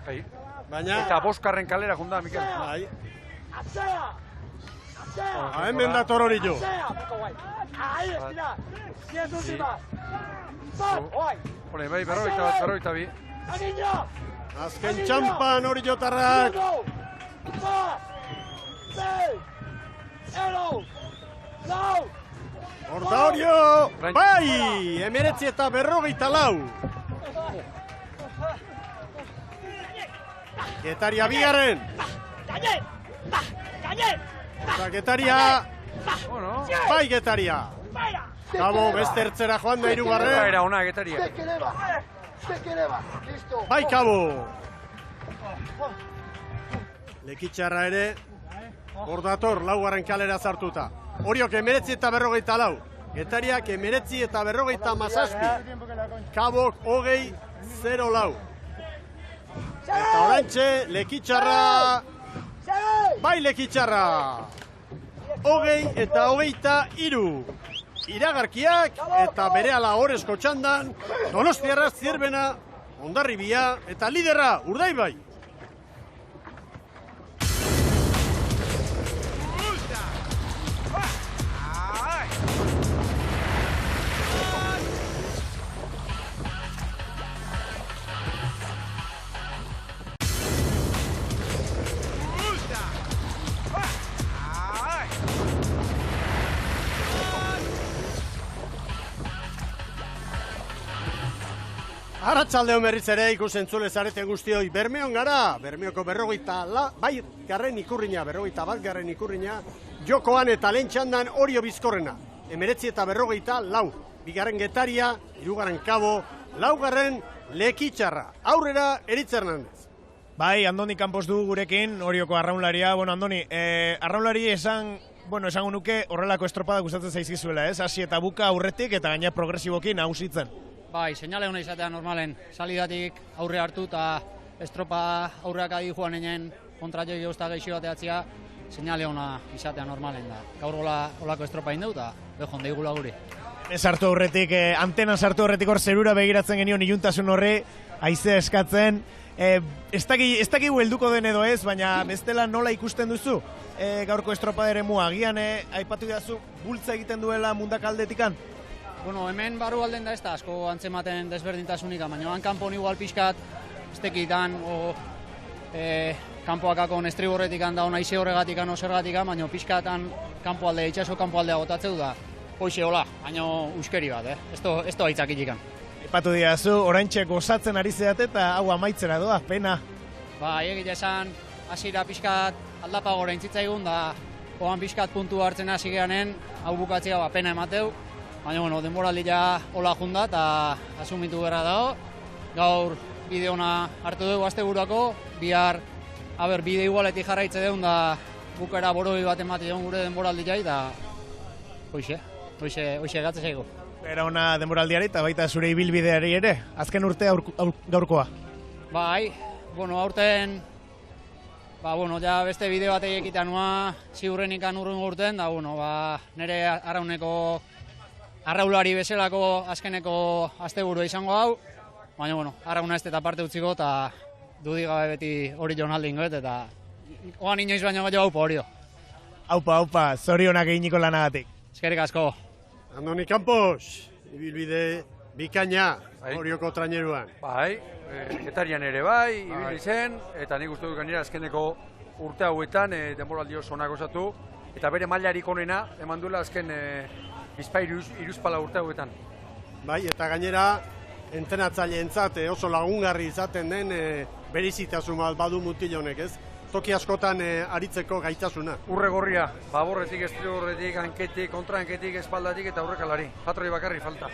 Baina... Eta boskarren kalera junda, Mikel. Bai. Hemen dator hori jo. Bai, berroita bi. Azken txampan hori jotarrak. Horda horio! Bai! 19 eta 54. Getaria bigarren. Eta Getaria... Bai Getaria. Kabo beste ertzera joan da hirugarren. Era ona Getaria. Bai Kabo. Lekitxarra ere, bordator, laugarren kalera zartuta. Horiok 19 eta 54. Getariak 19 eta 57. Kabok 20-0. Eta orantxe, Lekitxarra... Bai Lekitxarra. 20 eta 23. Iragarkiak eta berehala horrezko txandan, Donostiarra Zierbena, Hondarribia eta liderra Urdaibai. Arratsaldeon berriz ere ikusentzule zarete guztioi Bermeon gara, Bermeoko 41 ikurrina, jokoan eta lehen txandan Orio Bizkorrena, 19 eta 44, bigarren Getaria, hirugarren Kabo, laugarren Lekitxarra, aurrera Eritz Hernandez. Bai, Andoni Campos du gurekin, Orioko arraunlaria. Bueno, Andoni, arraunlari esango nuke horrelako estropada gustatzen zaizkizuela, ez? Hasi eta buka aurretik eta gaina progresiboki nagusitzen. Bai, seinale hona izatea normalen, salidatik aurre hartu eta estropa aurreak adi joan enen kontratxoi geuzta geixi bateatzea, seinale hona izatea normalen da. Gaur olako estropa indau eta behon deigula guri. Sartu aurretik, antena sartu aurretik hor zerura begiratzen genion iluntasun horri, haizea eskatzen. Ez dakigu helduko den edo ez, baina bestela nola ikusten duzu gaurko estropa ere mua. Agian aipatu dazu bultza egiten duela mundakaldetikan? Bueno, hemen barru alden da ez da asko antzematen desberdintasunik, baina han kanpon igual pixkat, ez tekitan, kanpoakakon estriborretik da ona ize horregatik osergatik, baina pixkatan kanpo alde, itxaso kanpo aldea gotatzeu da. Hoxe hola, baina uskeri bat, ez da aitzakitikan. Ipatu diazu, oraintxe gozatzen ari zeate eta hau amaitzera doa, pena. Ba, egitea esan, hasiera pixkat aldapagora intzitzaigun, da hoan pixkat puntu hartzen hasi geanen, hau bukatzea pena emateu. Baina, bueno, denboraldi ja hola junda eta asumitu berra dago. Gaur bide ona hartu dugu asteburuako, bihar bide igualetik jarraitze deun da bukera boroi bat emate joan gure denboraldi jai, eta hoxe gatze zaigu. Bera ona denboraldiari eta baita zure ibilbideari ere, azken urtea gaurkoa. Bai, aurten, ja beste bide bat egitean nua, ziurrenik urrun urten, da, nire arrauneko arraulari bezalako azkeneko asteburu izango hau, baina, arrauna ez eta parte utziko eta dudigabe beti hori joan aldingo eta oan inoiz baino gaio haupa horio. Aupa, zorionak eginiko lanagatik. Eskerrik asko. Andoni Campos, ibilbide bikaina Orioko traineruan. Bai, Getarian ere bai, ibili zen, eta nik uste dut gainera azkeneko urte hauetan denboraldi oso onak osatu, eta bere mailarik onena eman duela azken bizpahiru iruzpala urte hauetan. Bai, eta gainera entrenatzaileentzat oso lagungarri izaten den berizitasun bat badu mutil honek, ez? Toki askotan aritzeko gaitasuna. Urre gorria, baborretik, estriborretik, hanketik, kontrahanketik, espaldatik eta aurrekalari. Patroi bakarri falta.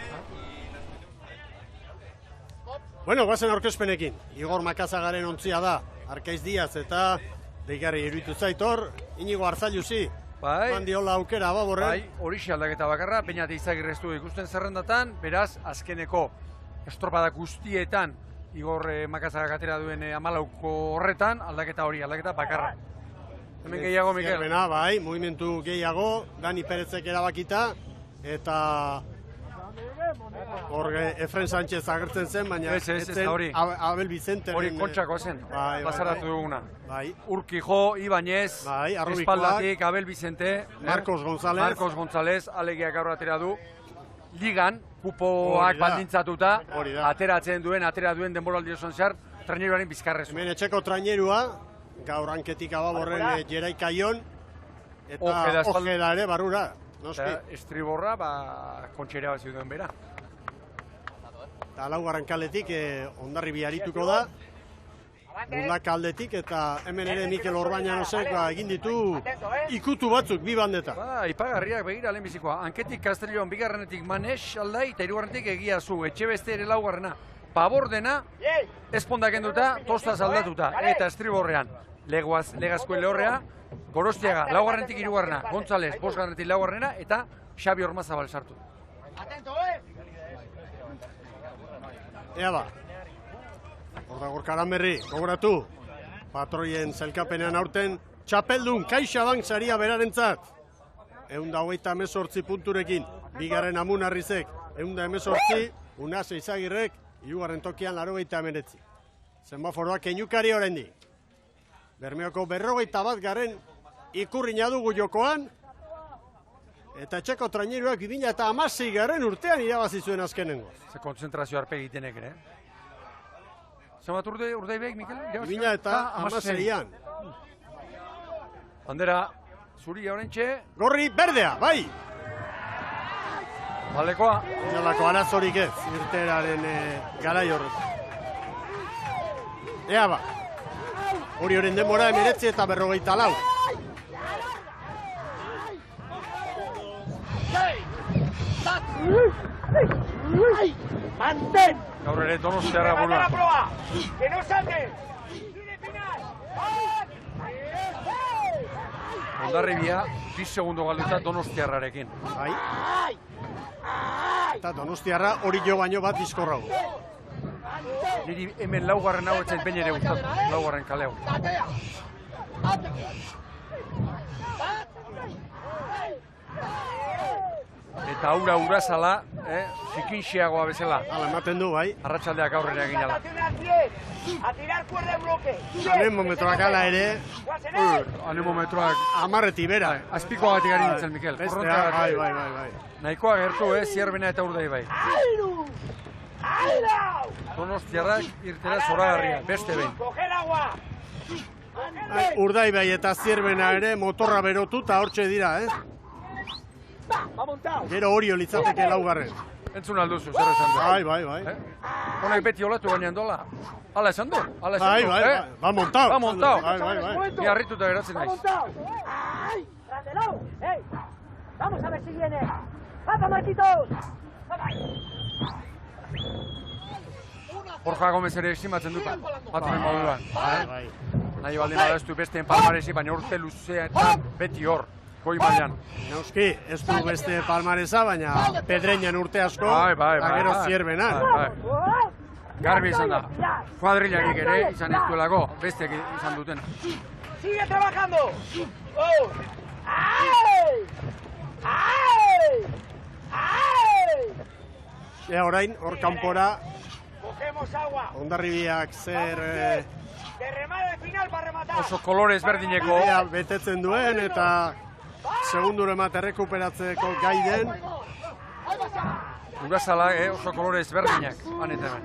Bueno, guazen aurkezpenekin. Igor Makazagaren ontzia da, Arkaiz Diaz eta deigarri iruditu zaitor, Inigo Arzailuzi. Bai. Mandiola aukera, baborren. Bai, horixe aldaketa bakarra, Peñate Izagirreztu ikusten zerrendatan, beraz, azkeneko estropada guztietan Igor Makazagak atera duen 14 horretan, aldaketa bakarra. Hemen gehiago, Mikel. Zierbena, bai, mugimendu gehiago, Dani Perezek erabakita, eta hor Efren Sánchez agertzen zen, baina ez hori. Abel Vicente. Hori kontxako zen, bazaratu duguna. Urkijo, Ibanez, Arrubikoak, espaldatik, Abel Vicente, Marcos González, alegia gaur atera du. Ligan, kupoak baldintzatuta, atera duen denboraldi osoan zehar, traineruaren bizkarrez. Hemen etxeko trainerua, gaur hanketik ababorren Jerai Kaion, eta Ojeda ere barrura. Estriborra, kontxera bat ziduen bera. Eta laugarren kaletik Hondarribi arituko da, Mundaka aldetik, eta hemen ere Mikel Orbañanosek egin ditu ikutu batzuk, bi bandeta. Ipagarriak begira lehenbizikoa. Hanketik Castellón, bigarrenetik Manes aldai, eta hirugarrenetik Egia Zu, Etxebeste ere laugarrena. Pabor dena, espondak enduta, tostaz aldatuta, eta estriborrean. Legazkoen lehorrea, Gorostiaga, laugarrenetik hirugarrena, González, bosgarrenetik laugarrena, eta Xabi Ormazabal sartu. Ea ba. Horda Gorkaranberri, gogoratu, patroien zelkapenean aurten, txapeldun, CaixaBank saria berarentzat. 128 punturekin, bigarren Amunarrizek, 118, Unase Izagirrek, hirugarren tokian 89. Zenbaforoak keinukari oraindik. Bermeoko 41 garren ikurrina dugu jokoan, eta etxeko traineruak 2016 garren urtean irabazi zuen azkenengo. Ze konzentrazio arpe egitenek ere. Zenbat urdeibeek, Mikel? 2016an. Bandera, zuria orentxe. Gorri, berdea, bai! Balekoa. Inolako arazorik ez, irteraren garai horretan. Ea ba, hori horren denbora 19 eta 44. ¡Mantén! Gaur ere Donostiarra buruan. ¡Que no salte! Hondarribia, 10 segundo galduta Donostiarrarekin. Bai. Eta Donostiarra hori jo baino bat diskorrago. Niri hemen laugarren hau etzait behin ere gustatu, laugarren kaleu. Eta aura urazala, zikinxiagoa bezala. Hala, ematen du, bai. Arratsaldeak aurrera egin ala. A tirar fuera de bloque. Anemometroak ala ere. Anemometroak. Amarreti bera. Azpiko agatik ari nintzen, Mikel. Bai. Nahikoa gertu, Zierbena eta Urdei bai. Donostiarrak irtera zoragarria, beste behin. Urdai bai eta Zierbena ere motorra berotu eta hortxe dira, Gero hori litzateke laugarren. Entzun alduzu, zer esan du? Bai. Honek beti olatu baina dola. Hala esan du? Bai. Ba montau. Bai. Ni harrituta geratzen naiz. Vamos a ver si viene. ¡Vamos, Marquitos! Borja Gomez ere estimatzen dut, patroen moduan. Nahi baldin badaztu besteen palmaresi, baina urte luzeetan beti hor, goi mailan. Neuski, ez du beste palmaresa, baina Pedreñan urte asko, eta gero Zierbenan. Garbi izan da, kuadrilagik ere izan ez duelako, besteak izan duten. ¡Sigue trabajando! Ea orain, hor kanpora, Hondarribiak zer oso kolore ezberdineko betetzen duen eta segunduro emate rekuperatzeko gai den. Urazala oso kolore ezberdinak, anetemen.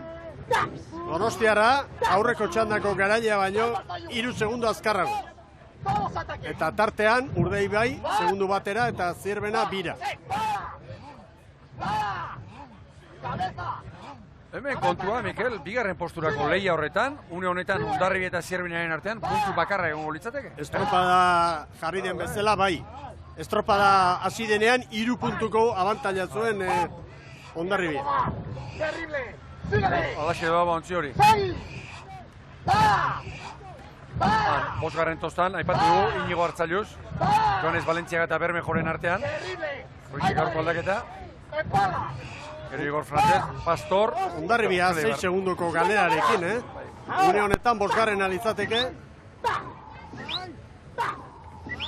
Donostiarra aurreko txandako garaia baino 3 segundo azkarrago. Eta tartean Urdei bai, segundu batera eta Zierbena bira. Hemen kontua, Mikel, bigarren posturako lehia horretan, une honetan Hondarribi eta Zierbenaren artean, puntu bakarra egongo litzateke? Estropada jarri den bezala, bai. Estropada hasi denean 3 puntuko abantaila zuen Hondarribi. Alaxe doa bauntzi hori. Bosgarren tostan, aipatu dugu, Inigo Artzailuz, Joanes Valentziaga eta Bermejoren artean. Horik gaurko aldaketa. Gero Igor Frances, Pastor. Hondarribia 6 segundoko galerarekin, Une honetan bosgarren alizateke.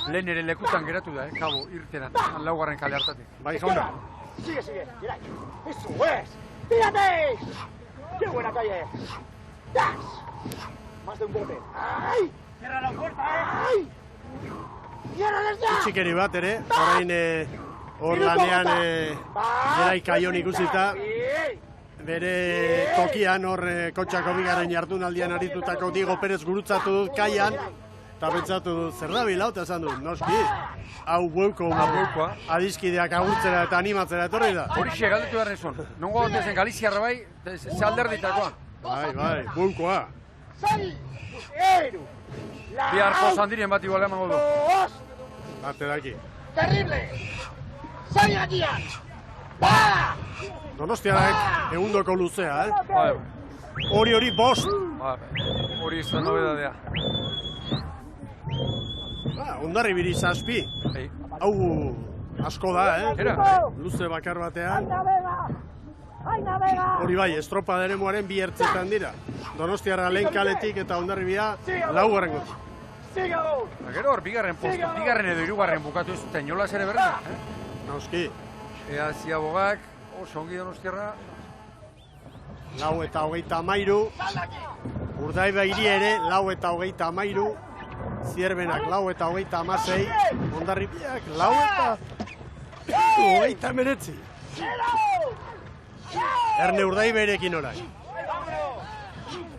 lehen ere lekutan geratu da, kabo, irtenan, laugarren kale hartatik. Bai, jauna. Sigue, Geray. Eso es. ¡Tírate! ¡Qué buena calle! ¡Das! Más de un bote. ¡Ay! ¡Cierra la puerta, ¡ay! ¡Ciérrales ya! Txikeri bat ere, orain hor lanean Gerai Kaion ikusita, bere tokian hor kotxako bigarren jardunaldian aritutako Diego Pérez gurutzatu dut Kaian, eta pentsatu dut zer da bila, eta esan dut, noski, hau bueuko adiskideak agurtzera eta animatzera etorri da. Horixe galdetu behar nezun, nongo zen Galiziarra bai, ze alderditakoa. Bai, bueukoa. Bihar pozandirien bat igual emango du. Bate daki. ¡Terrible! ¡Sali aquí! ¡Ba! Donostiarrak egundoko luzea, Hori bost. Hori ez da nobedadea. Hondarribiri zazpi. Hau asko da, Luze bakar batean. Hori bai, estropada eremuaren bi ertzetan dira. Donostiarra lehen kaletik eta Hondarribia laugarren gotik. Gero hor, bigarren edo hirugarren bukatu ez dute inolaz ere berda. Nauski. Ea ziabogak, oso ongi Donostiarra. 4:23. Urdaibairi ere 4:23. Zierbenak 4:26. Hondarribiak 4:29. Erne Urdaiberekin orain.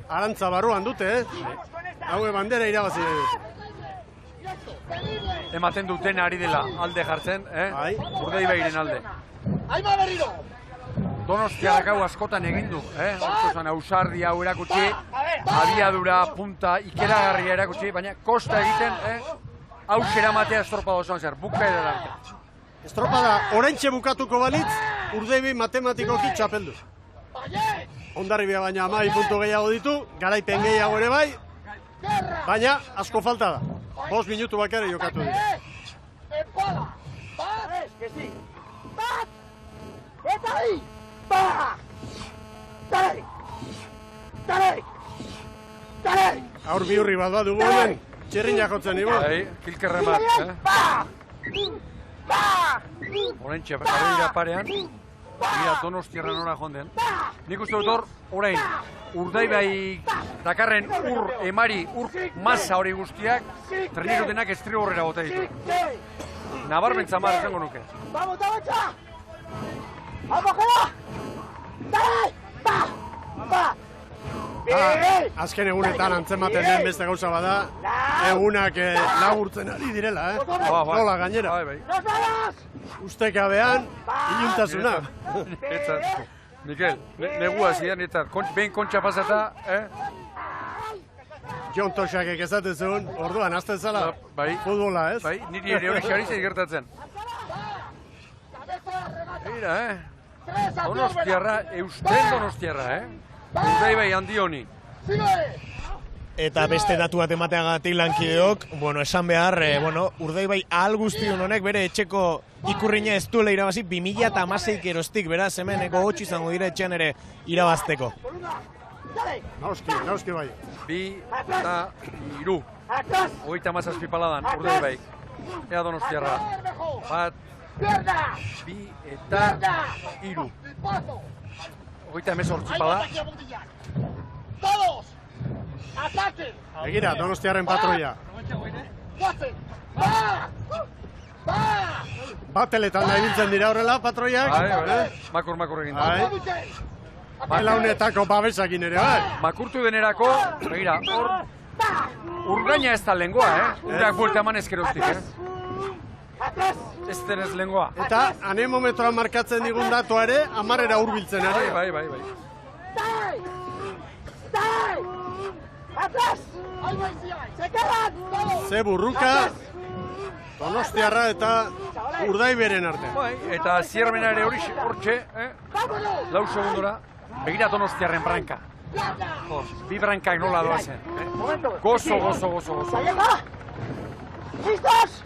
Arantza barruan dute, Haue bandera irabazi dut. Ematen duten ari dela alde jartzen, Urdaibairen alde. Donostiarrak hau askotan egin du, Hortozan ausardi hau erakutsi, abiadura, punta, ikeragarria erakutsi, baina kosta egiten, hau xeramatea estropada osoan zer, bukaera da. Estropada oraintxe bukatuko balitz, Urdaibai matematikoki txapeldu. Hondarribia baina 12 puntu gehiago ditu, garaipen gehiago ere bai, baina asko falta da. 5 minutu bakare jokatu dira. ¡Empada! ¡Es que sí! ¡Bat! ¡Eta ahí! ¡Ba! ¡Dale! ¡Dale! ¡Dale! Aur biurri bat bat dugu hemen, txirriñak jotzen nibo. Kilkerren bat, ¡Ba! ¡Ba! Horentxe, karreira parean, egia Donostiarra nora jonden. Nik uste dut hor, orain, Urdaibai dakarren emari, masa hori guztiak, trenirutenak estribo horrera bota ditu. Nabarmentza mar esango nuke. ¡Vamos, Tabacha! ¡Vamos, Jera! ¡Dale! ¡Ba! ¡Ba! Azken egunetan antzematen den beste gauza bada, egunak laburtzen ari direla, Nola gainera. Ustekabean, iluntasuna. Mikel, negua zidan eta behin kontxa pasata, Jon Toxakek ezatezun, orduan, azten zala, futbola, ez? Bai, niri ere hori xarizei gertatzen. Mira, Donostiarra, eusten Donostiarra, Urdaibai handi honi. Eta beste datu bat emateagatik lankideok, esan behar, Urdaibai ahal guztiun honek bere etxeko ikurrina ez duela irabazi 2016 geroztik, beraz, hemen gogotxu izango dira etxean ere irabazteko. Nauski bai. 2 eta 3. 37 paladan, Urdaibai. Ea Donostiarra. 1, 2 eta 3. 38 pala. ¡Todos! ¡Ataquen! Begira, Donostiarren patroia. Bateletan da ibiltzen dira horrela, patroiak. Makur egin da. Belaunetako babesakin ere, Makurtu denerako, begira, hor, urgaina ez da lengoa, Urak buelta eman ezkeroztik, Ez denez lengoa. Eta anemometroan markatzen digun datua ere, 10 hurbiltzen ari. Bai. ¡Atrás! ¡Se quedan! Ze burruka, Donostiarra eta Urdaiberen arte. Eta Zierbena ere hortxe, 4 segundora, begira Donostiarren branka. 2 brankak nola doazen. Gozo. ¿Listos?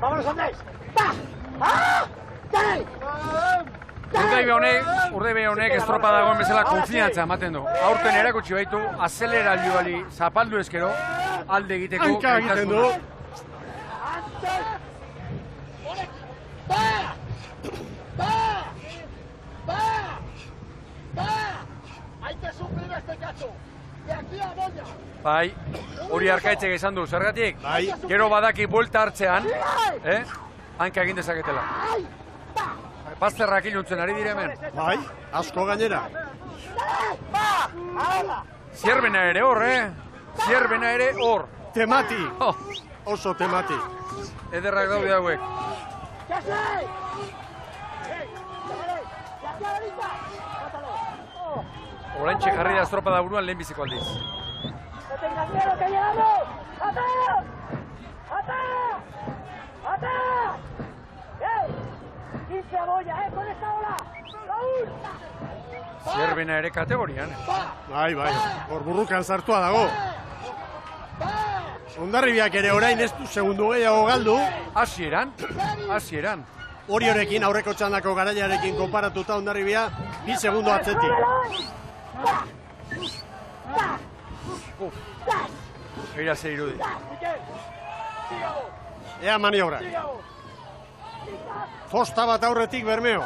¡Vámonos, Andrés! ¡Va! ¡Ah! ¡Dale! Urdaibai honek estropa dagoen bezala konfiantza ematen du. Aurten erakutsi baitu, azelerailuari zapaldu ezkero, alde egiteko. Hanka egiten du. Bai, hori Arkaitzek esan du, zergatik? Bai. Gero badaki buelta hartzean, hanka egin dezaketela. Bazterrak iluntzen ari dire hemen. Bai, asko gainera. Zierbena ere hor, Zierbena ere hor. Temati. Oso temati. Ederrak daude hauek. Oraintxe jarri da estropada buruan lehenbiziko aldiz. Zierbena ere kategorian. Bai, hor burrukan sartua dago. Hondarribiak ere orain ez du segundu gehiago galdu. Hasieran. Oriorekin, aurreko txandako garaiarekin konparatuta Hondarribia, 2 segundo atzetik. Eira ze irudi. Ea maniobra. Fosta bat aurretik Bermeo.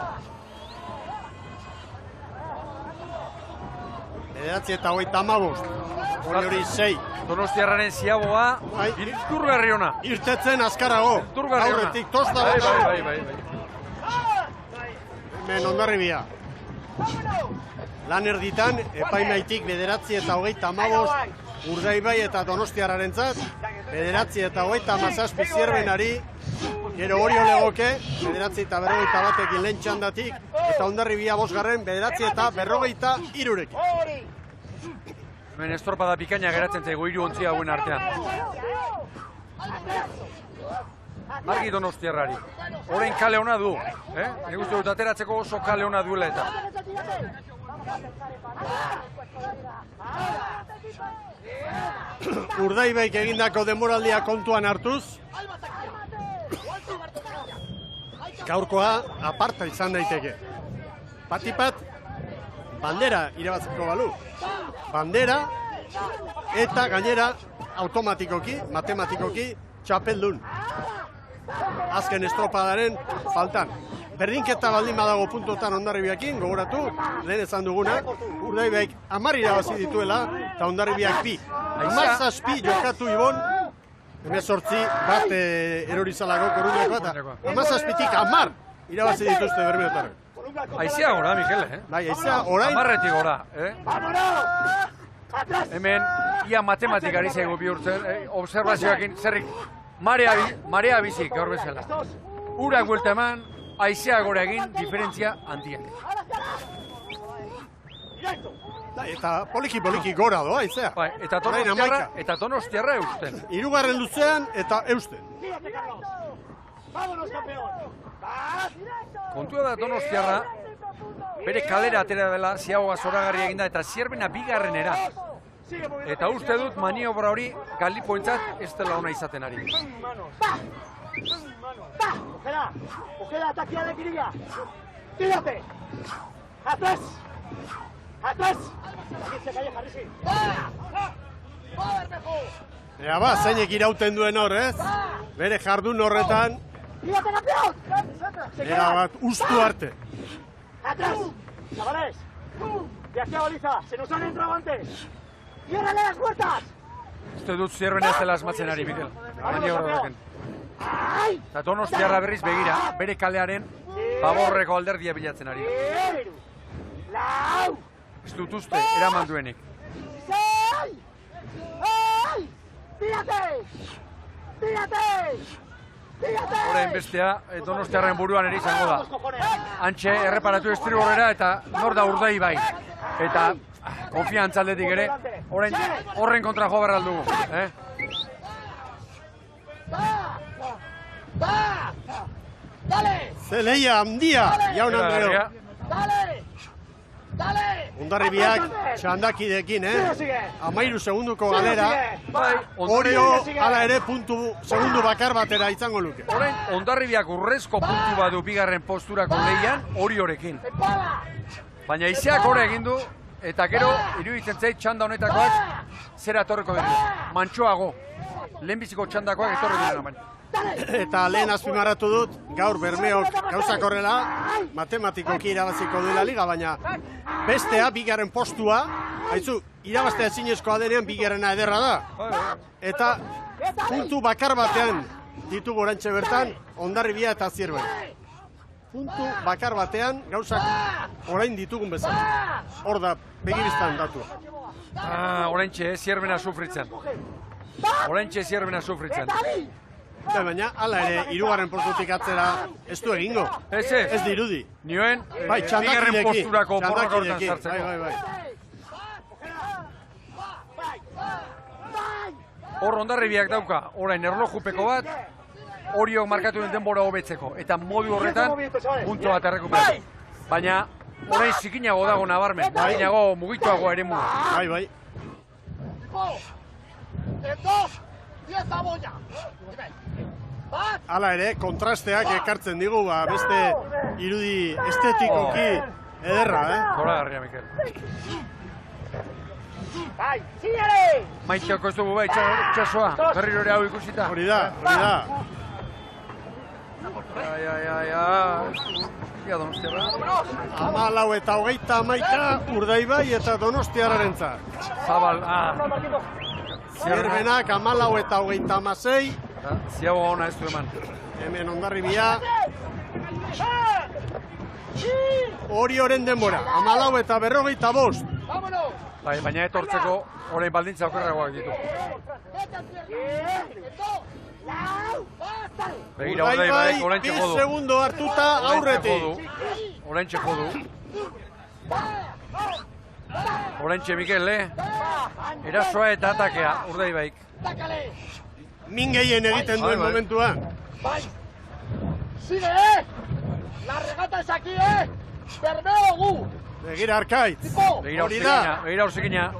9:35. Hori 6. Donostiarraren ziaboa, iturgarri ona. Irtetzen azkarago. Aurretik tosta bat. Bai. Hemen Hondarribia. Lan erditan, epaimaitik 9:35. Urdaibai eta Donostiarrarentzat. 9:37 Zierbenari. Gero Orio legoke, 9:41 lehen txandatik. Eta Hondarribia 5. 9:43. Hemen estropada bikaina geratzen zaigu 3 ontzi hauen artean. Argi Donostiarrari. Orain kale ona du, Nik uste dut ateratzeko oso kale ona duela eta. Urdaibaik egindako denboraldia kontuan hartuz. Gaurkoa aparta izan daiteke. Patipat, bandera irabatzeko balu. Bandera eta gainera automatikoki, matematikoki txapeldun. Azken estropadaren faltan. Berdinketa baldin badago puntotan Hondarribiakin, gogoratu, lehen esan duguna, Urdaibaik 10 irabazi dituela, eta Hondarribiak 2. 17 jokatu Ibon, 18 bat erorizalako Koruñako, eta 17tik 10 irabazi dituzte Bermeotarrek. Aizea gora, Mikel, Bai, aizea orain. 10etik gora, Hemen, ia matematikari zaigu bihurtzen, observazioakin, zerrik, marea bizik, gaur bezala. Urak buelta eman, aizea gora egin, diferentzia handiak. Eta poliki gora doa, aizea. Bai, eta Donostiarra eusten. 3. luzean eta eusten. Kontua da Donostiarra, bere kalera atera dela, ziagoa zoragarria eginda, eta Zierbena 2. Eta uste dut maniobra hori Galipoentzat ez dela ona izaten ari. Ojeda, ataquea de Quirilla. Tírate. Atrás. Aquí se cae Jarrisi. Ea ba, zeinek irauten duen hor, ez? Bere jardun horretan. Tírate, campeón. Era bat ustu arte. Atrás. Chavales. De aquí a baliza. Se nos han entrado antes. ¡Ciérrale las puertas! Uste dut Zierbena ez dela asmatzen ari, Mikel. Maniobra horrekin. Eta Donostiarra berriz begira, bere kalearen baborreko alderdia bilatzen ari. Ez dut uste, eraman duenik. Horain bestea, Donostiarren buruan ere izango da. Antxe, erreparatu estriborrera eta nor da Urdaibai. Eta konfiantza aldetik ere, horren kontra jo behar dugu. Zeleia handia, jaun Andreo. Hondarribiak txandakidekin, 13 segunduko galera. Orio ala ere segundu bakar batera izango luke. Orain, Hondarribiak urrezko puntu badu 2. posturako lehian Oriorekin. Baina izeak hori egin du, eta gero, iruditzen zait txanda honetakoak zera etorreko dira. Mantxoago, lehenbiziko txandakoak etorri dira baina. Eta lehen azpimarratu dut, gaur Bermeok gauzak horrela, matematikoki irabaziko duela liga, baina bestea, 2. postua, Haizu, irabaztea ezinezkoa denean bigarrena ederra da. Eta puntu bakar batean ditugu orantxe bertan, Hondarribia eta Zierben. Puntu bakar batean gauzak orain ditugun bezala. Hor da, begibiztan datu. Orantxe, Zierbena sufritzen. Orantxe, Zierbena sufritzen. Baina, hala ere, hirugarren postutik atzera ez du egingo. Ez dirudi. Nioen, bigarren posturako borroka hortan sartzeko. Bai. Hor Hondarribiak dauka, orain erlojupeko bat, Oriok markatu den denbora hobetzeko. Eta modu horretan, puntu bat errekuperatu. Baina, orain zikinago dago nabarmen, zikinago mugituago ere muga. Bai. Hala ere, kontrasteak ekartzen digu, beste irudi estetikoki ederra, Zora garria, Mikel. Bai, zingare! Maiteoko ez dugu bai, itxasoa, berrirore hau ikusita. Hori da. Ia Donostiarra. 14 eta 31 Urdaibai eta Donostiarrarentzat. Zabal, Zierbenak 14 eta 36. Ziago ona ez du eman. Hemen Hondarribia. Orioren denbora, 14 eta 45. Bai, baina etortzeko orain baldintza okerragoak ditu. Begira, Urdaibai, oraintxe jodu. 2 segundo hartuta aurretik. Oraintxe jodu. Oraintxe, Mikel, erasoa eta atakea, Urdaibaik. Min gehien egiten duen momentuan. Bai, sigue, la regata es aquí, Bermeo gu. Begira Arkaitz. Begira Ursekina.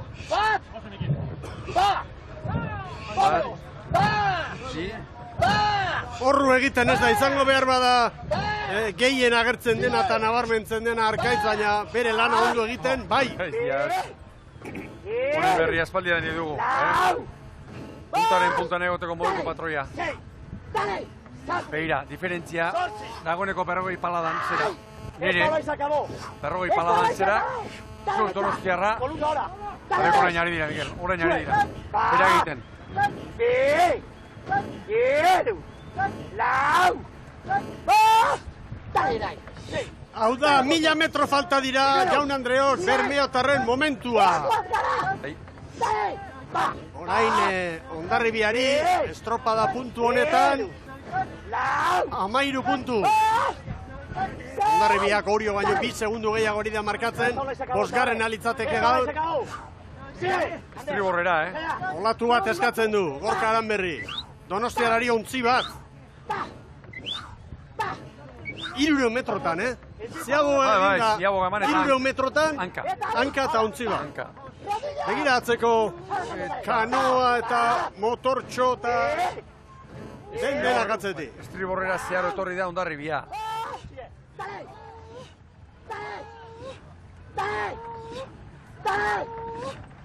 Horru egiten ez da, izango behar bada gehien agertzen dena eta nabarmentzen dena Arkaitz, baina bere lana ondo egiten, bai. Honen berri aspaldi da dugu. Puntan egoteko moduko patroia. Begira, diferentzia, dagoeneko 40 paladan zera. Nire, 40 paladan zera, zuz Donostiarra, horreko orain ari dira, Mikel, orain ari dira. Bera egiten. Hau da, 1000 metro falta dira, Jaun Andreok, Bermeotarren momentua. Orain, Hondarribiari, estropada puntu honetan, 13 puntu. Hondarribiak Orio baino 2 segundu gehiago hori da markatzen, 5. alitzateke gaur. Estriborrera, Olatu bat eskatzen du, Gorka Aranberri. Donostiarari ontzi bat. 300 metrotan, Ziago eginda, 300 metrotan, hanka eta ontzi bat. Begira atzeko kanoa eta motortxo eta den denak atzetik. Estriborrera zeharo etorri da Hondarribia.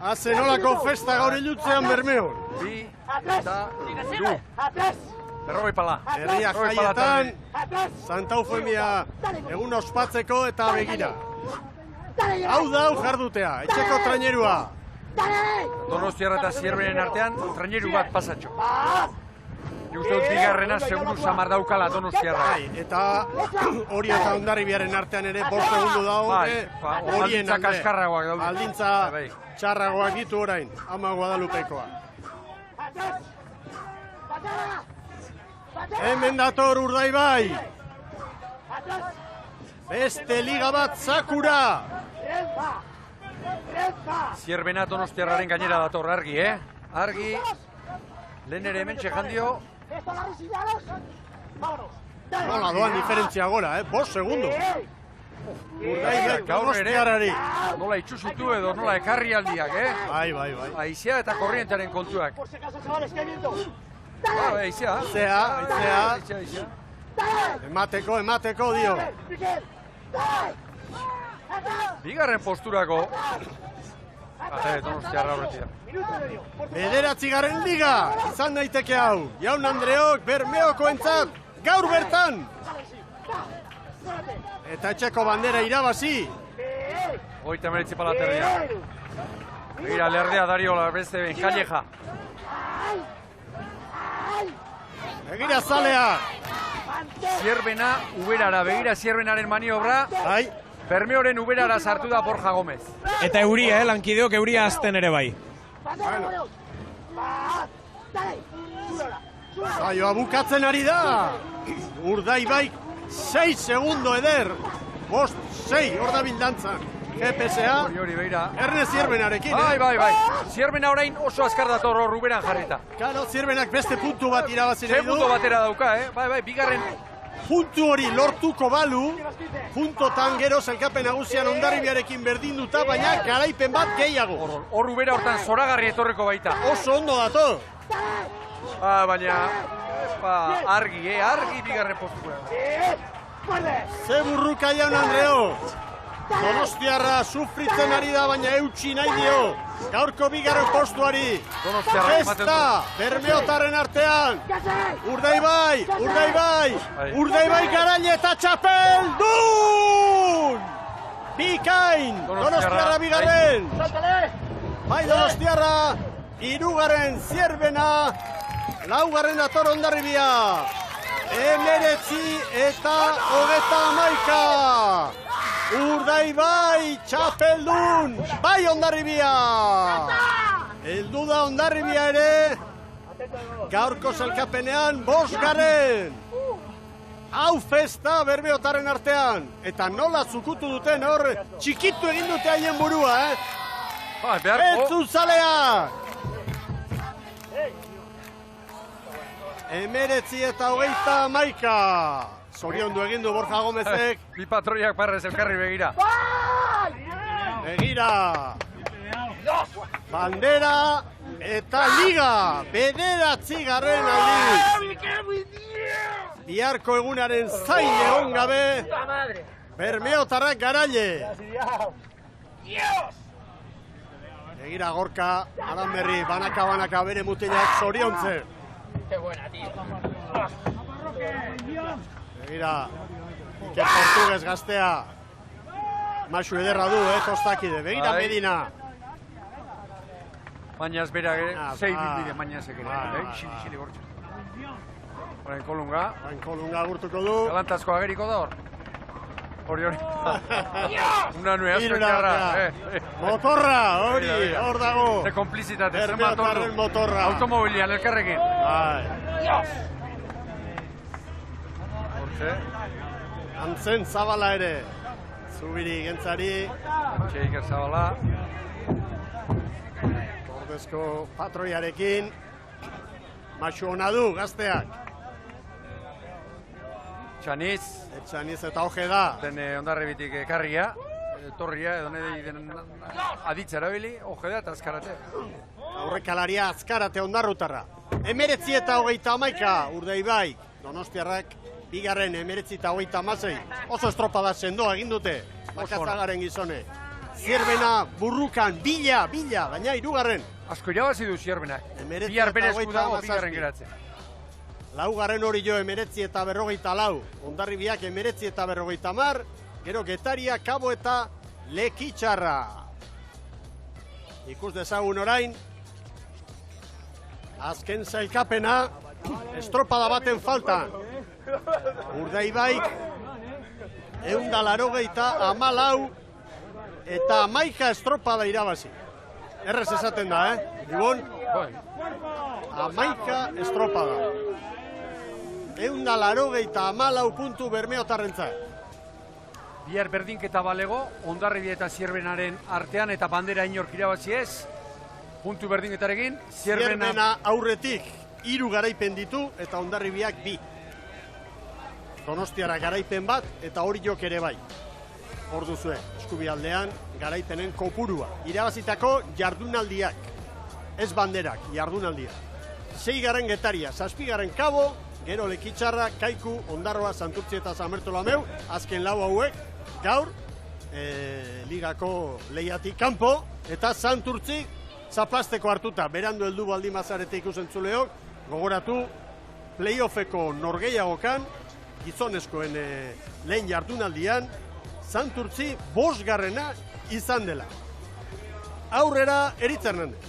Haze nolako festa gaur ilutzean Bermeon. 2 eta 3. 40 pala. Herria jaietan, Santa Eufemia egun ospatzeko eta begira. Hau da, jardutea, etxeko trainerua. Donostiarra eta Zierbenen artean, traineru bat pasatxo. Nik uste dut bigarrena seguru samar daukala Donostiarra. Eta hori eta Hondarribiaren artean ere 5 segundu dago. Aldintza kaskarragoak daude. Aldintza txarragoak ditu orain, Ama Guadalupekoa. Hemen dator Urdaibai. Beste liga bat Sakura. Zierbena Donostiarraren gainera dator, argi, Argi. Lehen ere hemen txejandio. Nola doan diferentzia gora, 5 segundu. Urdaibaik Donostiarrari. Nola itxusitu edo nola ekarri aldiak, Bai. Aizea eta korrientaren kontuak. Aizea. Aizea. Emateko dio. Bigarren posturako. Donostiarra horretia. 9. liga, izan daiteke hau. Jaun Andreok Bermeokoentzat gaur bertan. Eta etxeko bandera irabazi. 39 palaterria. Begira, lerdea Dariola, beste ben, Calleja. Begira zalea. Zierbena, Uberara, begira Zierbenaren maniobra. Bai. Bermeoren Uberara sartu da Borja Gómez. Eta euria, lankideok euria azten ere bai. Zaioa bukatzen ari da. Urdaibaik 6 segundo eder. 5-6 hor da bildantzan. GPSA. Hori beira. Erne Zierbenarekin. Bai. Zierbena orain oso azkar dator hor Uberan jarrita. Karo, Zierbenak beste puntu bat irabazi nahi du. Puntu batera dauka, Bai, bigarren. Puntu hori lortuko balu, puntotan gero zelkapen nagusian Hondarribiarekin berdinduta, baina garaipen bat gehiago. Hor Ubera hortan zoragarri etorreko baita. Oso ondo dato. Baina, argi bigarren postura. Ze burruka jaun Andreo. Donostiarra sufritzen ari da, baina eutxi nahi dio. Gaurko bigarren postuari. Festa, Bermeotarren artean. Urdaibai. Urdaibai garaile eta txapeldun! Bikain, Donostiarra bigarren. Bai Donostiarra, hirugarren Zierbena, laugarren dator Hondarribia. 19 eta 31. Urdaibai txapeldun, bai Hondarribia! Heldu da Hondarribia ere, gaurko zelkapenean 5. Hau festa Bermeotarren artean, eta nola zukutu duten hor, txikitu egin dute haien burua, Beltzu zalea! 19 eta 31. Zoriondu egin du Borja Gómezek. Bi patroiak parrez elkarri begira. Begira. Bandera eta liga. 9. aldiz. Biharko egunaren zain egon gabe. Bermeotarrak garaile. Begira Gorka, Aranberri, banaka bere mutilak zoriontzen. Begira, Iker Portugues gaztea. Maxu ederra du, tostakide. Begira Medina. Baina ez bera, zei bilbide baina ez egin. Xili gortxe. Horain Kolunga gurtuko du. Galantazko ageriko da hor. Hori. Una nue asko jarra. Motorra, hor dago. De komplizitate. Bermeotarren motorra. Automobilian elkarrekin. Antzen Zabala ere. Zubiri Gentzari. Iker Zabala. Ordezko patroiarekin. Maxu hona du, gazteak. Etxaniz eta hoge da. Hondarribitik ekarria. Torria, edo nahi aditza erabili, hoge da eta azkarate. Aurrekalaria azkarate Hondarrutarra. 19 eta 31. Urdaibai. Donostiarrak bigarren 19 eta 36. Oso estropada sendoa egin dute. Makatzagaren gizone. Zierbena burrukan, bila, baina hirugarren. Asko irabazi du Zierbenak. Bihar bere esku dago bigarren geratzen. Laugarren hori jo 19 eta 44. Hondarribiak 19 eta 50. Gero Getaria, Kabo eta Lekitxarra. Ikus dezagun orain. Azken zailkapena. Estropada baten faltan. Urdaibaik 184 eta 11 estropada irabazi. Errez esaten da, Ibon? 11 estropada. 184 puntu Bermeotarrentzat. Bihar berdinketa balego, Hondarribia eta Zierbenaren artean eta bandera inork irabazi ez. Puntu berdinketarekin, Zierbena aurretik 3 garaipen ditu eta Hondarribiak 2. Donostiara garaipen bat eta hori jok ere bai. Hor duzue, eskubialdean garaipenen kopurua. Irabazitako jardunaldiak. Ez banderak, jardunaldiak. 6. Getaria, 7. Kabo, gero Lekitxarra, Kaiku, Ondarroa, Santurtzi eta Samertolameu, azken lau hauek, gaur, ligako lehiatik kanpo, eta Santurtzi zaplasteko hartuta, berandu heldu Baldimazarete ikusentzuleok, gogoratu, playoffeko norgeiagokan, gizonezkoen lehen jardunaldian, Santurtzi 5. izan dela. aurrera Eritz Hernandez.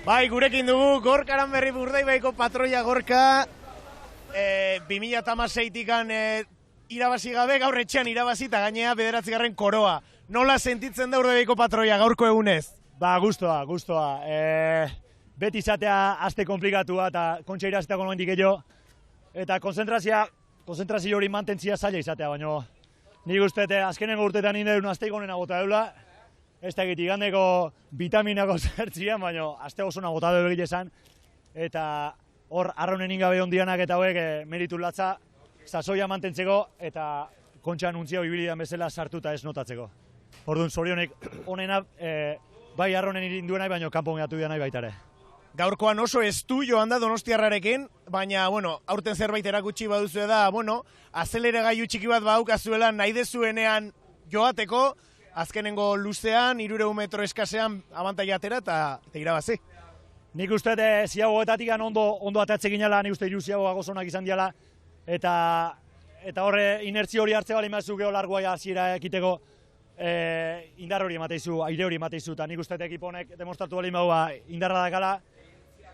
Bai, gurekin dugu, Gorka Aranberri Urdaibaiko patroia Gorka, 2016-tikan irabazi gabe, gaur etxean irabazi eta gainea 9. koroa. Nola sentitzen da Urdaibaiko patroia gaurko egunez? Ba, gustoa. Beti izatea aste komplikatua eta kontxa irazitako nomendik gehiago. Eta konzentrazio hori mantentzia zaila izatea, baina nik uste azkenengo urteetan inderun asteik honena bota deula. Ez da egitik gandeko vitaminako zertzian, baina aste oso bota deula egite esan. Eta hor, arraunen ingabe ondianak eta hauek meritu latza, sasoia mantentzeko eta kontxa anuntzia bibilidan bezala sartuta ez notatzeko. Orduan, zorionek honena bai arraunen irindu nahi, baina kanpon gatu nahi baita ere. Gaurkoan oso estu joan da Donostiarrarekin, baina, aurten zerbait erakutsi baduzu da, azelere gaiu txiki bat baukazuela nahi dezuenean joateko, azkenengo luzean, 300 metro eskasean abantaia atera eta irabazi. Nik uste ziagoetatik ondo atatze ginela, nik uste ziagoa gozonak izan diala, eta horre inertzio hori hartze bali mazu geho largoa hasiera ekiteko indar hori emateizu, aire hori emateizu, eta nik uste ekiponek demostratu bali maua indarra dakala,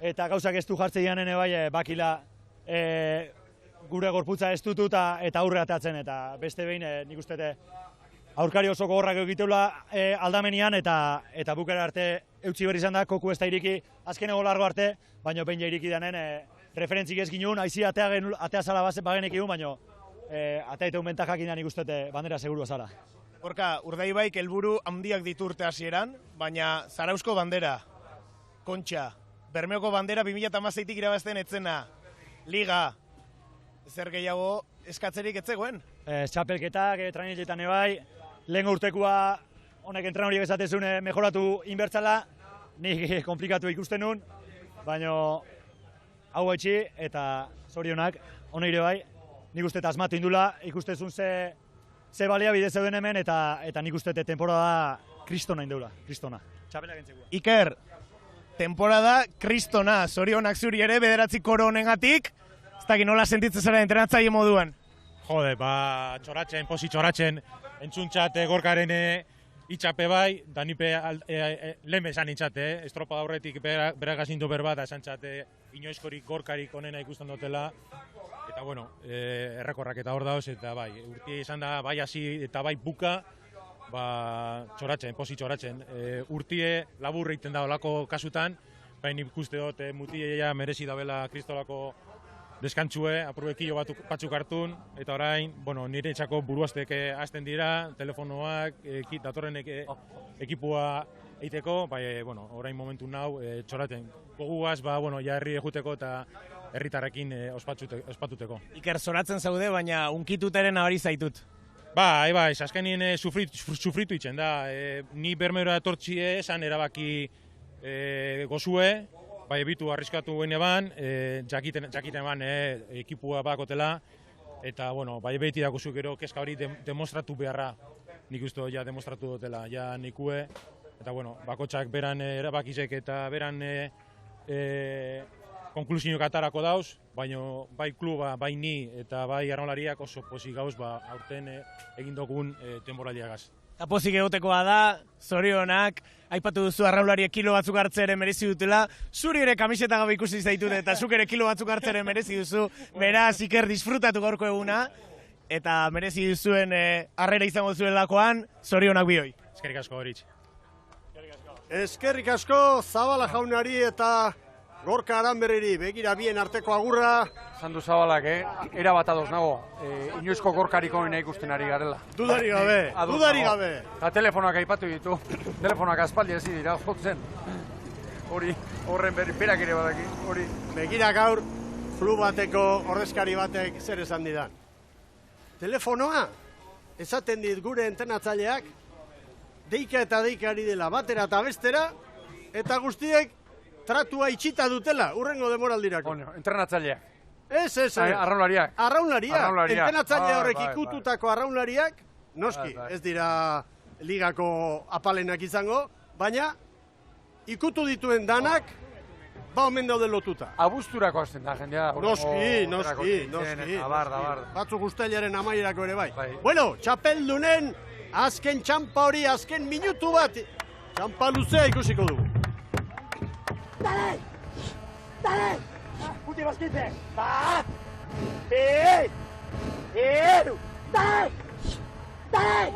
eta gauzak ez du jartze dianen bai bakila gure gorputza ez dutu eta aurre atatzen, eta beste behin nik uste aurkari oso gogorrak egiteula aldamenian eta bukera arte eutxi berri izan da, koku ez da iriki azkenego largo arte, baina behin iriki danen referentzik ez ginuen, haizi atea zala bagenek egun, baina atea iteun bentajak nik uste bandera segurua zala. Gorka, Urdaibaik helburu handiak diturte hasieran, baina Zarauzko bandera, Kontxa, Bermeoko bandera 2016-tik irabazten etzena, Liga, zer gehiago eskatzerik etzegoen? Txapelketak, trainiletan ebai, lehen urtekua honek entrenoriak esatezun mejoratu inbertzala, nik komplikatu ikusten nun, baina hau etxi eta zorionak, honeire bai, nik uste asmatu indula, ikustezun ze baliabide zeuden hemen eta nik uste temporada kristona indeula, kristona. Txapela gentzekua. Iker, temporada kristona, zorionak zuri ere, 9 koro honengatik, ez dakit nola sentitzen zara entrenatzaile moduan? Jode, txoratzen, posi txoratzen, entzuntzat Gorkaren itxape bai, da nipe lehen bezan itxate, estropa aurretik beragazindu berbat, esan txate inoizkorik Gorkarik onena ikusten dutela, eta errekorrak eta hor dauz, eta bai, urti izan da bai hasi eta bai buka, txoratzen, posi txoratzen. Urtie laburre iten da olako kasutan, baina ikuste dut mutiea merezi dabela kristolako deskantzue, apurbeikio batzuk hartun, eta orain, nire etxako buruaztek hasten dira, telefonoak, datorren ekipua eiteko, orain momentu nau txoraten. Goguaz, ja herri ejuteko eta herritarrekin ospatuteko. Iker, zoratzen zaude, baina unkitutaren abari zaitut. Bai, azkenien sufritu itzen da. Ni Bermeora etortxie esan erabaki gozue, bai ebitu arriskatu guen eban, jakiten eban ekipua bakotela, eta bai beti dakuzu gero keska hori demostratu beharra. Nik uste ja demostratu dutela, ja nikue, eta bakotxak beran erabakizek eta beran konklusioak atarako dauz, baina bai kluba, bai ni eta bai arraunlariak oso pozik gauz aurten egin dugun temporaliagaz. Eta pozik egotekoa da, zorionak, aipatu duzu arraunlariek kilo batzuk hartzere merezi dutela, zuri ere kamiseta gabe ikusi zaitut eta zuk ere kilo batzuk hartzere merezi duzu, beraz Iker disfrutatu gaurko eguna, eta merezi duzuen harrera izango zuelakoan, zorionak bioi. Eskerrik asko horitz. Eskerrik asko Zabala jaunari eta Gorka Aranberriri, begira bien arteko agurra. Sandu Zabalak, era bat adoz nago, inoizko Gorkarik honena ikusten ari garela. Dudarik gabe. Eta telefonak aipatu ditu, telefonak aspaldi hasi dira, jotzen. Hori, horren berak ere badaki, hori. Begira gaur, klub bateko ordezkari batek zer esan didan. Telefonoa, esaten dit gure entrenatzaileak, deika eta deika ari dela batera eta bestera, eta guztiek tratua itxita dutela, urrengo demoraldirako. Entrenatzaileak. Ez. Arraunlariak. Entrenatzaile horrek ikututako arraunlariak, noski, ez dira ligako apalenak izango, baina ikutu dituen danak, omen daude lotuta. Abuzturako hasten da, jendea. Noski. Batzuk guztailaren amaierako ere bai. Bueno, txapeldunen azken txampa hori, azken minutu bat Txampa luzea ikusiko dugu. Dale! Dale! Últimas 15. Bat! Bi! Hiru! Dale! Dale!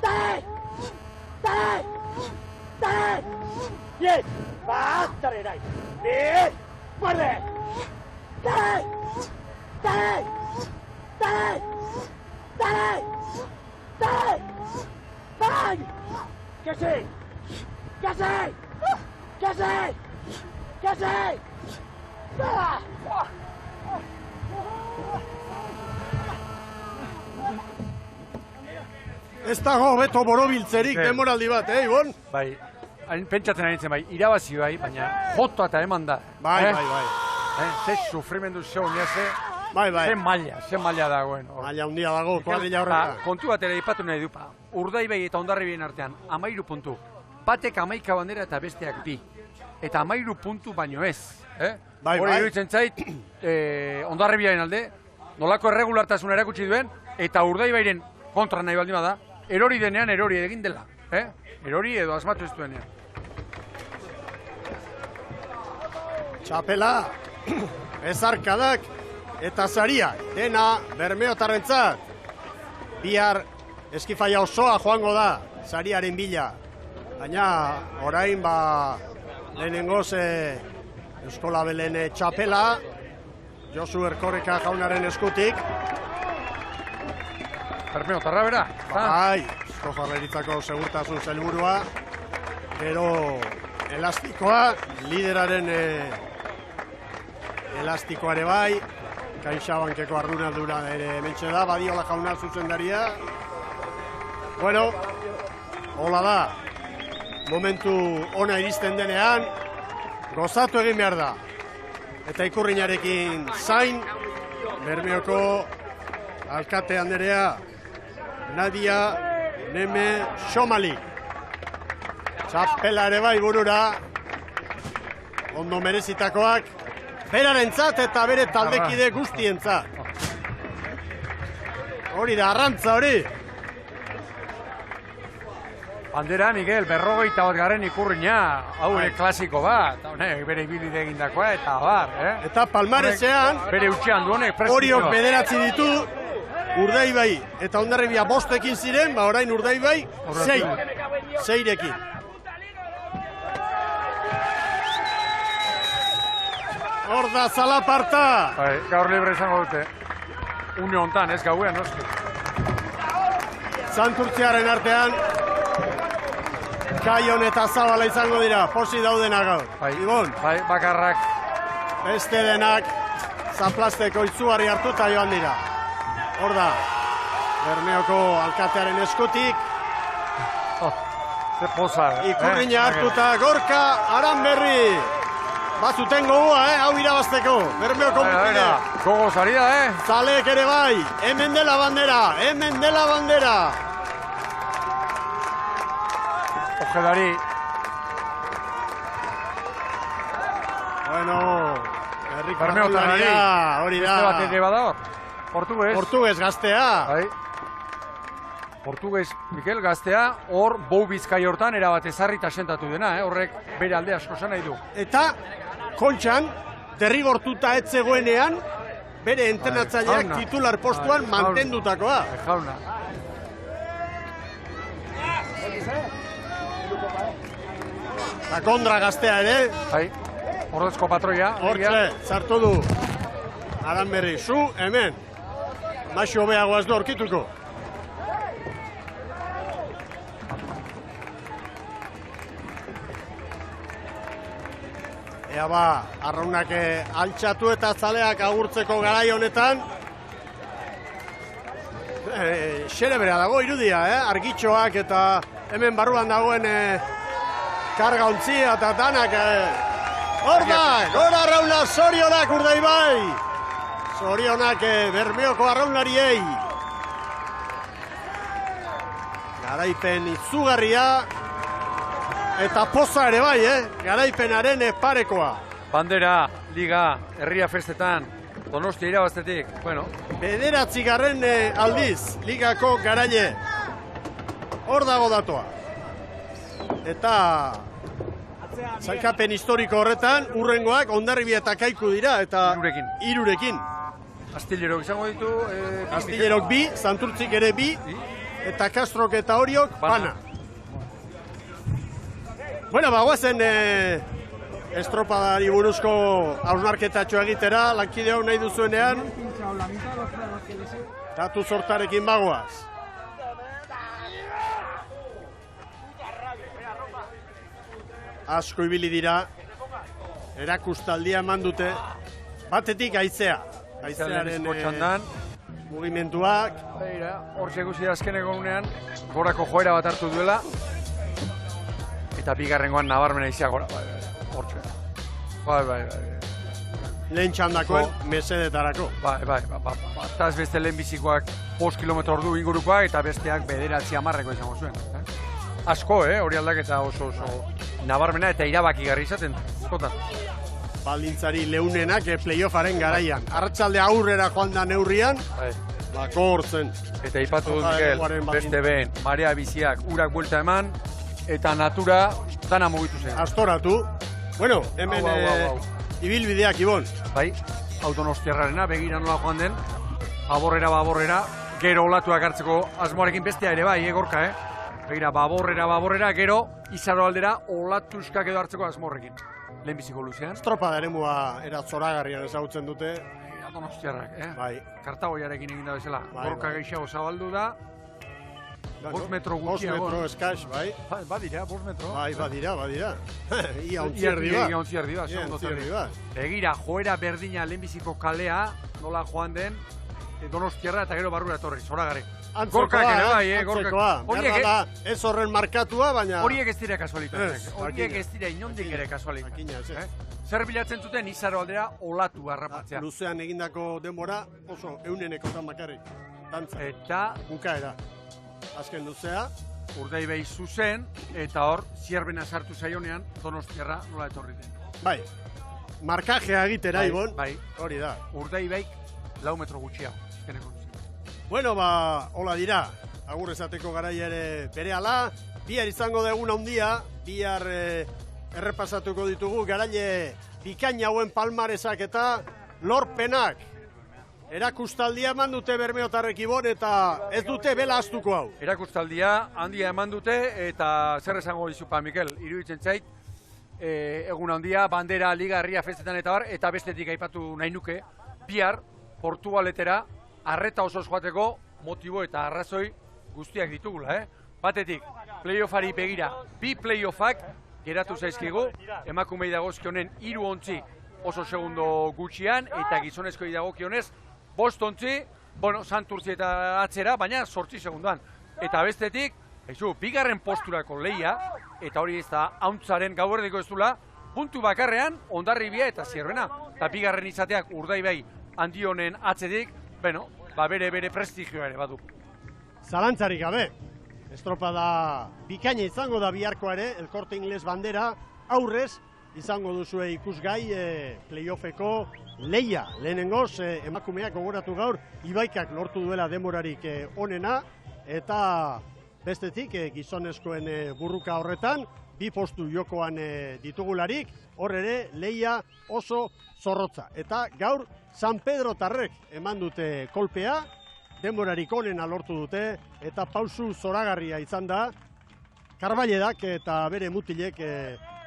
Dale! Dale! Dale! Bien! Bat! Dale, nahi! Bi! Muerde! Dale! Dale! Dale! Dale! Dale! Bai! Que sí! Que sí! Que sí! Que sí! Ez dago beto borobiltzerik denboraldi bat, Ibon? Bai, hain pentsatzen ari nintzen bai, irabazi bai, baina jotoa eta eman da. Bai. Ze sufrimendu ze uniaze, Bai. ze maila dagoen. Maila handia dago, kuadrilla horreta. Kontu bat ere ipatu nahi dupa, Urdaibai eta Hondarribien artean, 13 puntu. Batek 11 bandera eta besteak 2. Eta 13 puntu baino ez. Bai. Hori iruditzen zait, Hondarribiaren alde, nolako erregulartasuna erakutsi duen, eta Urdaibairen kontra nahi baldin bada, erori denean erori egin dela. Erori edo asmatu ez duenean. Txapela, ezarkadak eta zariak, dena bermeotarrentzat. Bihar eskifaia osoa joango da, zariaren bila. Baina, orain lehenengoz Eskola Belen txapela, Josu Erkorreka jaunaren eskutik. Bermeotarra bera. Bai, Eusko Jaurlaritzako segurtasun sailburua. Gero elastikoa, lideraren elastikoa ere bai. CaixaBankeko ardunaldura ere hementxe da, Badiola jauna zuzendaria. Bueno, hola da. Momentu ona iristen denean, gozatu egin behar da. Eta ikurrinarekin zain, Bermeoko alkate anderea, Nadia Neme Xomali. Txapela ere bai burura, ondo merezitakoak, berarentzat eta bere taldekide guztientzat. Hori da, arrantza hori. Bandera, Miguel, 51 garren ikurrina, hau ere klasiko bat, bere ibilbide egindakoa, eta bar, Eta palmarezean, bere utxean du honek, Oriok 9 ditu, Urdaibai eta Hondarribia 5 ziren, orain Urdaibai 6 Hor da zalaparta! Gaur libre izango dute. Une hontan, ez gauean, noski. Santurtziaren artean, Kaion eta Zabala izango dira, posi daudena gaur. Ibon? Bakarrak. Beste denak, zaplasteko itzugarri hartuta joan dira. Hor da, Bermeoko alkatearen eskutik. Ze poza. Ikurrina hartuta Gorka Aranberri. Bazuten gogoa, hau irabazteko. Bermeoko mutile. Gogo zari da, Zalek ere bai. Hemen dela bandera. Ojedari. Bueno, Bermeotarari. Hori da. Beste bat ere bada. Portugues gaztea. Portugues Mikel gaztea, hor Bou Bizkai hortan erabat ezarri eta sentatu dena, horrek bere alde asko nahi du. Eta kontxan, derrigortuta ez zegoenean, bere entrenatzaileak titular postuan mantendutakoa. Jauna. Eta kondra gaztea ere. Ordezko patroia. Hortze, zartu du. Aranberri, zu, hemen. Maxo beagoaz du orkituko. Ea arraunak altxatu eta zaleak agurtzeko garai honetan. Xere bera dago irudia, argitxoak eta hemen barruan dagoen karga ontzia eta danak. Hor da, gora arrauna, zorionak Urdaibai. Zorionak Bermeoko arraunariei. Garaipen izugarria. Eta poza ere bai, garaipenaren parekoa. Bandera, Liga, herria festetan, Donostia irabaztetik, bueno. 9. aldiz, Ligako garaile. Hor dago datoa. eta sailkapen historiko horretan, urrengoak Hondarribia eta Kaiku dira, eta irurekin. Astillerok izango ditu... Astillerok 2, Santurtzik ere 2, eta Kastrok eta Oriok bana. Bueno, guazen estropadari buruzko hausnarketatxoa egitera, lankideok nahi duzuenean, datu sortarekin bagoaz. Asko ibili dira, erakustaldia eman dute, batetik haizea. Haizearen mugimenduak. Hor seguzi azkeneko unean, gorako joera bat hartu duela, eta bigarrengoan nabarmena izia gora. Hortxe. Bai. Lehen txandakoen mesedetarako. Bai. Eta ez beste lehen bizikoak 5 kilometro ordu ingurukoak, eta besteak 9-10 izango zuen. Asko, hori aldaketa oso nabarmena eta irabakigarri izaten. Askotan. Baldintzari leunenak playoffaren garaian. Arratsalde aurrera joan da neurrian, gortzen. Eta ipatu dut, Mikel, beste behen, marea biziak urak buelta eman, eta natura dana mugitu zen. Astoratu. Bueno, hemen ibilbideak, Ibon. Bai, Donostiarrarena, begira nola joan den, baborrera, gero olatuak hartzeko asmoarekin bestea ere bai, Gorka, Begira, baborrera, gero, izaro aldera, olatuskak edo hartzeko asmoarekin. Lehenbiziko luzean. Estropada eremua zoragarrian ezagutzen dute. Donostiarrak, Bai. Kartagoiarekin egin da bezala. Gorka gehiago zabaldu da. 5 metro gutxiago. 5 metro eskaz, bai. Badira, 5 metro. Bai, badira. Ia ontzierdi bat. Begira, joera berdina lehenbiziko kalea, nola joan den, Donostiarra eta gero barrura etorri, zoragarri. Antzekoa, berda ez horren markatua, baina... Horiek ez dira kasualitatek, horiek ez dira inondik ere kasualitatek. Zer bilatzen zuten izaro aldera olatu harrapatzea. Luzean egindako denbora oso eunenekotan bakarrik. Dantza. Eta... Bukaera. Azken luzea. Urdaibai zuzen, eta hor, Zierbena sartu zaionean, Donostiarra nola etorri den. Bai, markajea egitera, Ibon. Bai, hori da. Urdaibaik 4 metro gutxiago. Bueno, hola dira, agur esateko garaia ere berehala, bihar izango da egun handia, bihar errepasatuko ditugu, garaile bikaina hauen palmaresak eta lorpenak. Erakustaldia eman dute Bermeotarrek, Ibon, eta ez dute bela astuko hau. Erakustaldia handia eman dute, eta zer esango dizupa, Mikel, iruditzen zait, egun handia, bandera, liga, herria, festetan eta bar, eta bestetik aipatu nahi nuke, bihar, Portugaletera, arreta osoz joateko motibo eta arrazoi guztiak ditugula, Batetik, playoffari begira, 2 playoffak geratu zaizkigu, emakumei dagozkionen 3 ontzi oso segundo gutxian, eta gizonezkoi dagokionez 5 ontzi, Santurtzi eta atzera, baina 8 segundoan. Eta bestetik, bigarren posturako lehia, eta hori ez da hauntzaren gauerdiko ez dula, puntu bakarrean, Hondarribia eta Zierbena. Eta bigarren izateak Urdaibai handi honen atzetik, bere prestigioa ere badu. Zalantzarik gabe, estropada bikaina izango da biharkoa ere, El Corte Inglés bandera, aurrez, izango duzue ikusgai playoffeko lehia. Lehenengoz, emakumeak gogoratu gaur, Ibaikak lortu duela demorarik onena, eta bestetik gizonezkoen burruka horretan, 2 postu jokoan ditugularik, hor ere lehia oso zorrotza. Eta gaur, San Pedro Tarrek eman dute kolpea, denborarik onena lortu dute, eta pausu zoragarria izan da, Karballedak eta bere mutilek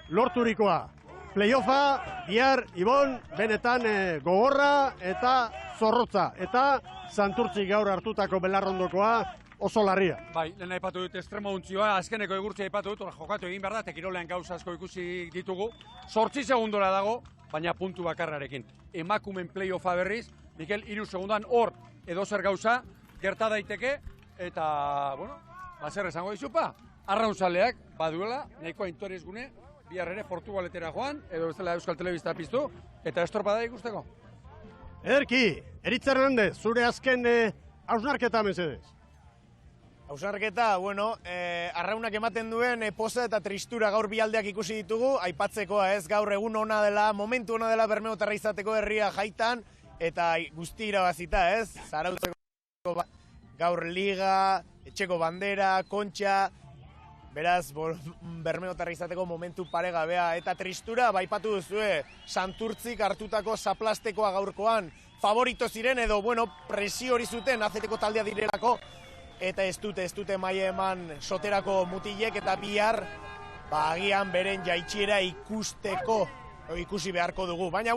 lorturikoa. Playoffa, bihar, Ibon, benetan gogorra eta zorrotza. Eta Santurtzi gaur hartutako belarrondokoa oso larria. Bai, lehen aipatu dut estremo untzioa, azkeneko egurtzea aipatu dut, jokatu egin behar da, tekirolean gauza asko ikusi ditugu. 8 segundora dago, baina puntu bakarrarekin. Emakumen playoffa berriz, Mikel, 3 segundan hor edozer gauza, gerta daiteke, eta, zer esango dizupa, arraunzaleak baduela, nahikoa interez gune, bihar ere Portugaletera joan, edo bezala Euskal Telebista piztu, eta estropada ikusteko. Ederki, Eritz Hernandez, zure azken hausnarketa mesedez. Hausnarketa, arraunak ematen duen poza eta tristura gaur bi aldeak ikusi ditugu, aipatzekoa ez, gaur egun ona dela, momentu ona dela Bermeotarra izateko herria jaitan, eta guzti irabazita ez, Zarautzeko gaur liga, etxeko bandera, kontxa, Beraz, Bermeotarra izateko momentu paregabea eta tristura, baipatu duzue, Santurtzik hartutako zaplastekoa gaurkoan, favorito ziren edo, presio hori zuten, azeteko taldea direlako, eta ez dute maila eman soterako mutilek eta bihar, agian beren jaitsiera ikusi beharko dugu. Baina,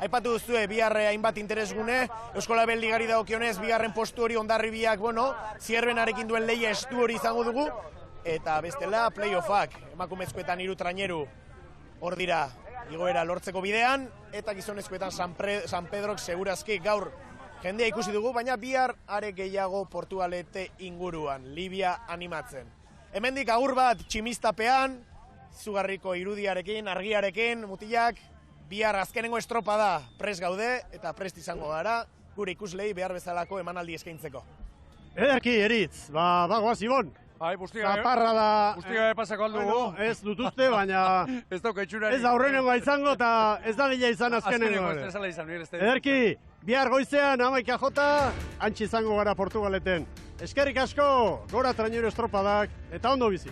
aipatu duzue, bihar hainbat interesgune, Euskola Beldigari dagokionez, bigarren postu hori Hondarribiak, Zierbenarekin duen lehia estu hori izango dugu, eta bestela playoffak, emakumezkoetan 3 traineru hor dira igoera lortzeko bidean, eta gizonezkoetan San Pedrok segurazki gaur jendea ikusi dugu, baina bihar are gehiago Portugalete inguruan, Libia animatzen. Hemendik agur bat tximistapean, izugarriko irudiarekin, argiarekin, mutilak, bihar azkenengo estropada prest gaude, eta prest izango gara, gure ikuslei behar bezalako emanaldi eskaintzeko. Ederki, Eritz, bagoaz, Ibon. Bai, Zaparra da... Bustiga pasako aldugu. Ez dut uste, baina... Ez dauka itxurari. Ez aurrenengoa izango eta ez da dila izan azkenengo. Ederki, bihar goizean 11 jota, antxe izango gara Portugaleten. Eskerrik asko, gora trainero estropadak, eta ondo bizi.